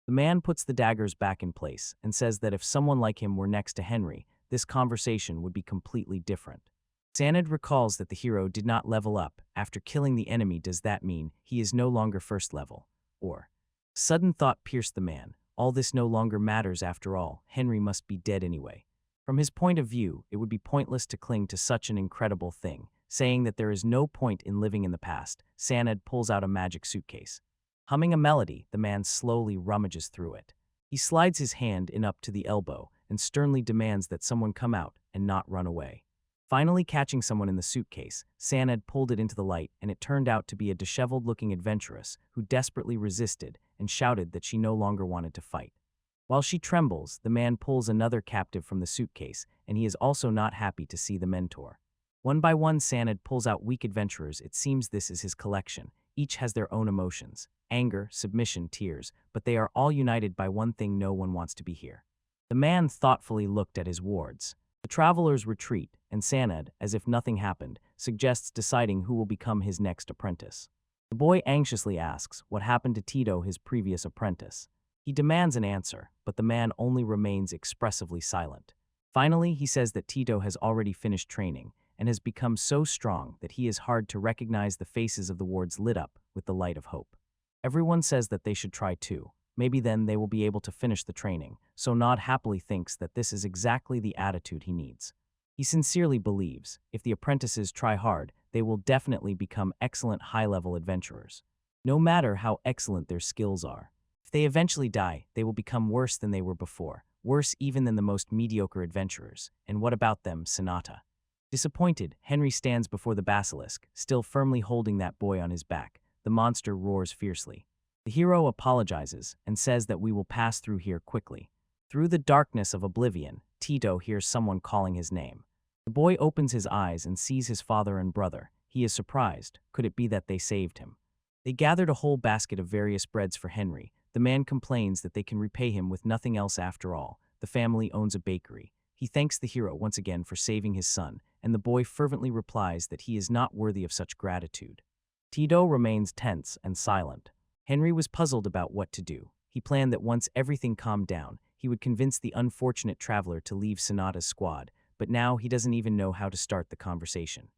The man puts the daggers back in place and says that if someone like him were next to Henry, this conversation would be completely different. Xanad recalls that the hero did not level up after killing the enemy. Does that mean he is no longer first level? Or, sudden thought pierced the man. All this no longer matters after all. Henry must be dead anyway. From his point of view, it would be pointless to cling to such an incredible thing. Saying that there is no point in living in the past, Xanad pulls out a magic suitcase. Humming a melody, the man slowly rummages through it. He slides his hand in up to the elbow and sternly demands that someone come out and not run away. Finally catching someone in the suitcase, Xanad pulled it into the light, and it turned out to be a disheveled-looking adventuress who desperately resisted and shouted that she no longer wanted to fight. While she trembles, the man pulls another captive from the suitcase, and he is also not happy to see the mentor. One by one, Xanad pulls out weak adventurers. It seems this is his collection. Each has their own emotions: anger, submission, tears, but they are all united by one thing: no one wants to be here. The man thoughtfully looked at his wards. The travelers retreat, and Xanad, as if nothing happened, suggests deciding who will become his next apprentice. The boy anxiously asks what happened to Tito, his previous apprentice. He demands an answer, but the man only remains expressively silent. Finally, he says that Tito has already finished training and has become so strong that he is hard to recognize. The faces of the wards lit up with the light of hope. Everyone says that they should try too. Maybe then they will be able to finish the training. So Nod happily thinks that this is exactly the attitude he needs. He sincerely believes if the apprentices try hard, they will definitely become excellent high-level adventurers. No matter how excellent their skills are. If they eventually die, they will become worse than they were before, worse even than the most mediocre adventurers. And what about them, Sonata? Disappointed, Henry stands before the basilisk, still firmly holding that boy on his back. The monster roars fiercely. The hero apologizes and says that we will pass through here quickly. Through the darkness of oblivion, Tito hears someone calling his name. The boy opens his eyes and sees his father and brother. He is surprised. Could it be that they saved him? They gathered a whole basket of various breads for Henry. The man complains that they can repay him with nothing else after all. The family owns a bakery. He thanks the hero once again for saving his son, and the boy fervently replies that he is not worthy of such gratitude. Tito remains tense and silent. Henry was puzzled about what to do. He planned that once everything calmed down, he would convince the unfortunate traveler to leave Sonata's squad, but now he doesn't even know how to start the conversation.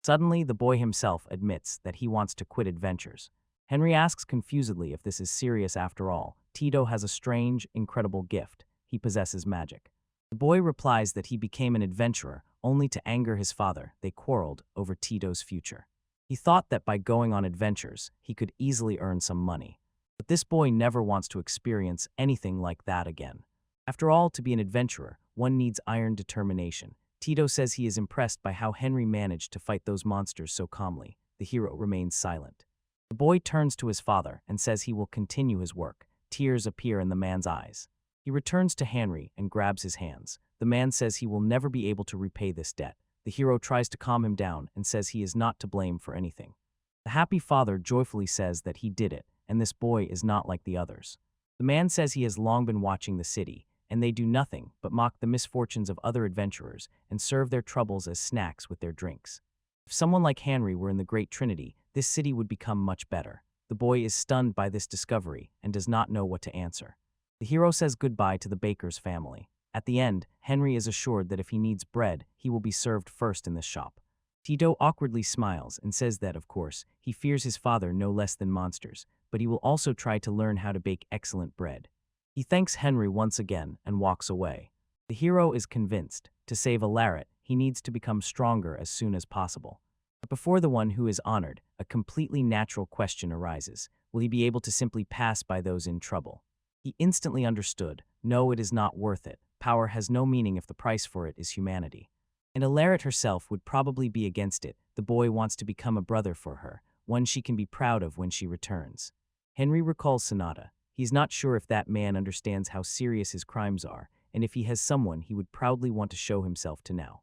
Suddenly, the boy himself admits that he wants to quit adventures. Henry asks confusedly if this is serious after all. Tito has a strange, incredible gift. He possesses magic. The boy replies that he became an adventurer only to anger his father. They quarreled over Tito's future. He thought that by going on adventures, he could easily earn some money. But this boy never wants to experience anything like that again. After all, to be an adventurer, one needs iron determination. Tito says he is impressed by how Henry managed to fight those monsters so calmly. The hero remains silent. The boy turns to his father and says he will continue his work. Tears appear in the man's eyes. He returns to Henry and grabs his hands. The man says he will never be able to repay this debt. The hero tries to calm him down and says he is not to blame for anything. The happy father joyfully says that he did it, and this boy is not like the others. The man says he has long been watching the city, and they do nothing but mock the misfortunes of other adventurers and serve their troubles as snacks with their drinks. If someone like Henry were in the Great Trinity, this city would become much better. The boy is stunned by this discovery and does not know what to answer. The hero says goodbye to the baker's family. At the end, Henry is assured that if he needs bread, he will be served first in this shop. Tito awkwardly smiles and says that, of course, he fears his father no less than monsters, but he will also try to learn how to bake excellent bread. He thanks Henry once again and walks away. The hero is convinced, to save Alaret, he needs to become stronger as soon as possible. But before the one who is honored, a completely natural question arises. Will he be able to simply pass by those in trouble? He instantly understood, no, it is not worth it. Power has no meaning if the price for it is humanity. And Alaret herself would probably be against it. The boy wants to become a brother for her, one she can be proud of when she returns. Henry recalls Sonata. He's not sure if that man understands how serious his crimes are, and if he has someone he would proudly want to show himself to now.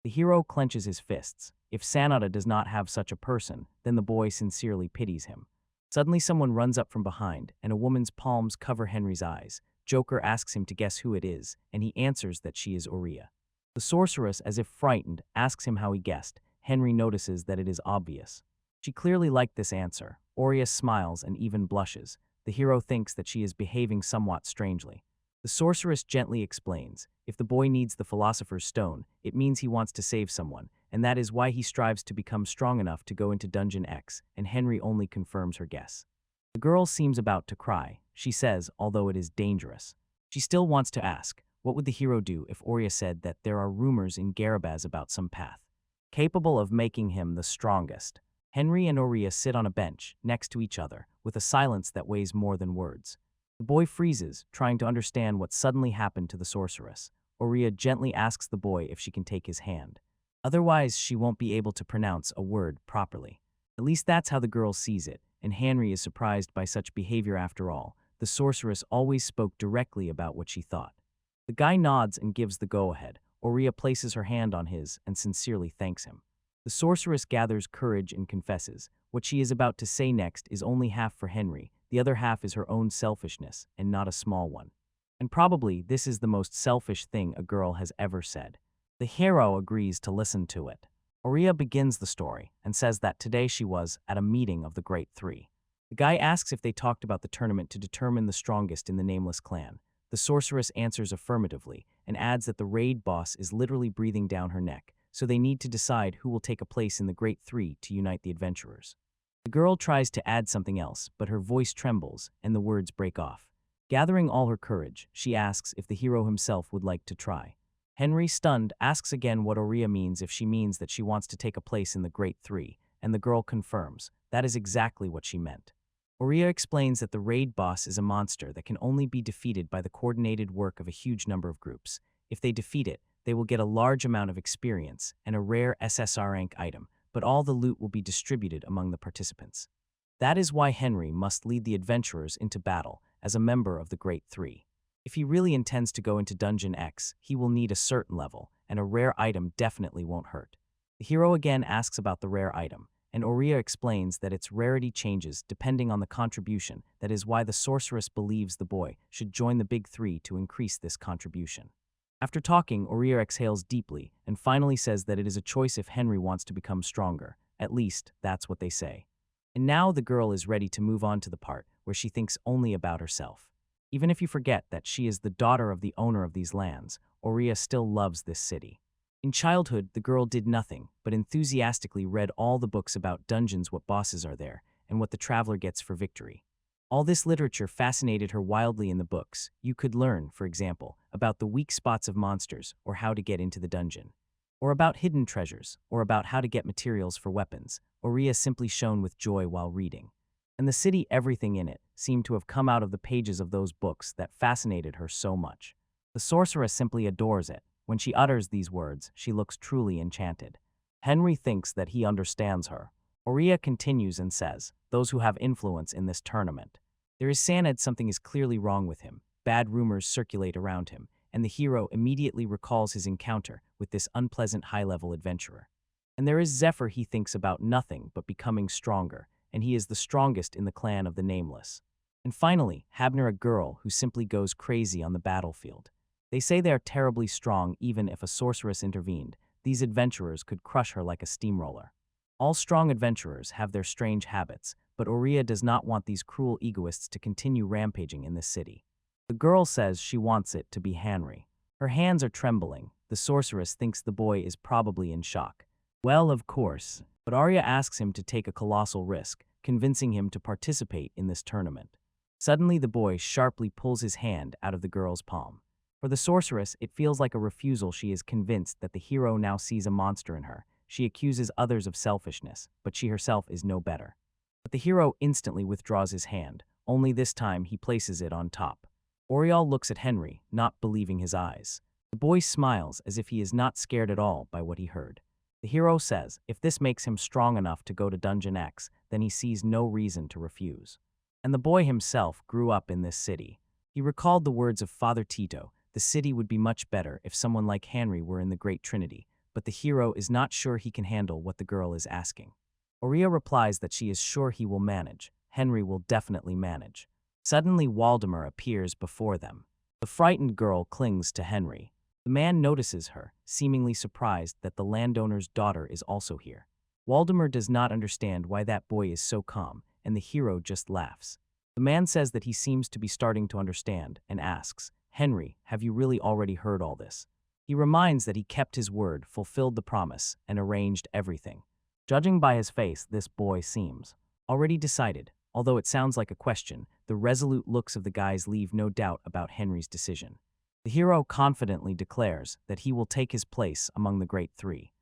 The hero clenches his fists. If Sanada does not have such a person, then the boy sincerely pities him. Suddenly someone runs up from behind, and a woman's palms cover Henry's eyes. Joker asks him to guess who it is, and he answers that she is Oria. The sorceress, as if frightened, asks him how he guessed. Henry notices that it is obvious. She clearly liked this answer. Oria smiles and even blushes. The hero thinks that she is behaving somewhat strangely. The sorceress gently explains, if the boy needs the philosopher's stone, it means he wants to save someone, and that is why he strives to become strong enough to go into Dungeon X, and Henry only confirms her guess. The girl seems about to cry. She says, although it is dangerous. She still wants to ask, what would the hero do if Oria said that there are rumors in Garabaz about some path capable of making him the strongest? Henry and Oria sit on a bench, next to each other, with a silence that weighs more than words. The boy freezes, trying to understand what suddenly happened to the sorceress. Oria gently asks the boy if she can take his hand. Otherwise, she won't be able to pronounce a word properly. At least that's how the girl sees it, and Henry is surprised by such behavior after all. The sorceress always spoke directly about what she thought. The guy nods and gives the go-ahead. Oria places her hand on his and sincerely thanks him. The sorceress gathers courage and confesses. What she is about to say next is only half for Henry. The other half is her own selfishness, and not a small one. And probably this is the most selfish thing a girl has ever said. The hero agrees to listen to it. Oria begins the story and says that today she was at a meeting of the Great Three. The guy asks if they talked about the tournament to determine the strongest in the nameless clan. The sorceress answers affirmatively and adds that the raid boss is literally breathing down her neck, so they need to decide who will take a place in the Great Three to unite the adventurers. The girl tries to add something else, but her voice trembles and the words break off. Gathering all her courage, she asks if the hero himself would like to try. Henry, stunned, asks again what Oria means if she means that she wants to take a place in the Great Three, and the girl confirms that is exactly what she meant. Oria explains that the raid boss is a monster that can only be defeated by the coordinated work of a huge number of groups. If they defeat it, they will get a large amount of experience and a rare SSR rank item, but all the loot will be distributed among the participants. That is why Henry must lead the adventurers into battle as a member of the Great Three. If he really intends to go into Dungeon X, he will need a certain level, and a rare item definitely won't hurt. The hero again asks about the rare item, and Oria explains that its rarity changes depending on the contribution. That is why the sorceress believes the boy should join the Big Three to increase this contribution. After talking, Oria exhales deeply and finally says that it is a choice if Henry wants to become stronger. At least, that's what they say. And now the girl is ready to move on to the part where she thinks only about herself. Even if you forget that she is the daughter of the owner of these lands, Oria still loves this city. In childhood, the girl did nothing but enthusiastically read all the books about dungeons, what bosses are there, and what the traveler gets for victory. All this literature fascinated her wildly in the books. You could learn, for example, about the weak spots of monsters, or how to get into the dungeon, or about hidden treasures, or about how to get materials for weapons. Oria simply shone with joy while reading. And the city, everything in it, seemed to have come out of the pages of those books that fascinated her so much. The sorceress simply adores it. When she utters these words, she looks truly enchanted. Henry thinks that he understands her. Oria continues and says, those who have influence in this tournament. There is Sanad, something is clearly wrong with him. Bad rumors circulate around him, and the hero immediately recalls his encounter with this unpleasant high-level adventurer. And there is Zephyr, he thinks about nothing but becoming stronger, and he is the strongest in the clan of the Nameless. And finally, Habner, a girl who simply goes crazy on the battlefield. They say they are terribly strong. Even if a sorceress intervened, these adventurers could crush her like a steamroller. All strong adventurers have their strange habits, but Oria does not want these cruel egoists to continue rampaging in this city. The girl says she wants it to be Henry. Her hands are trembling. The sorceress thinks the boy is probably in shock. Well, of course, but Arya asks him to take a colossal risk, convincing him to participate in this tournament. Suddenly, the boy sharply pulls his hand out of the girl's palm. For the sorceress, it feels like a refusal. She is convinced that the hero now sees a monster in her. She accuses others of selfishness, but she herself is no better. But the hero instantly withdraws his hand, only this time he places it on top. Oriol looks at Henry, not believing his eyes. The boy smiles as if he is not scared at all by what he heard. The hero says if this makes him strong enough to go to Dungeon X, then he sees no reason to refuse. And the boy himself grew up in this city. He recalled the words of Father Tito, the city would be much better if someone like Henry were in the Great Trinity, but the hero is not sure he can handle what the girl is asking. Oria replies that she is sure he will manage. Henry will definitely manage. Suddenly, Waldemar appears before them. The frightened girl clings to Henry. The man notices her, seemingly surprised that the landowner's daughter is also here. Waldemar does not understand why that boy is so calm, and the hero just laughs. The man says that he seems to be starting to understand and asks, "Henry, have you really already heard all this?" He reminds that he kept his word, fulfilled the promise, and arranged everything. Judging by his face, this boy seems already decided. Although it sounds like a question, the resolute looks of the guys leave no doubt about Henry's decision. The hero confidently declares that he will take his place among the Great Three.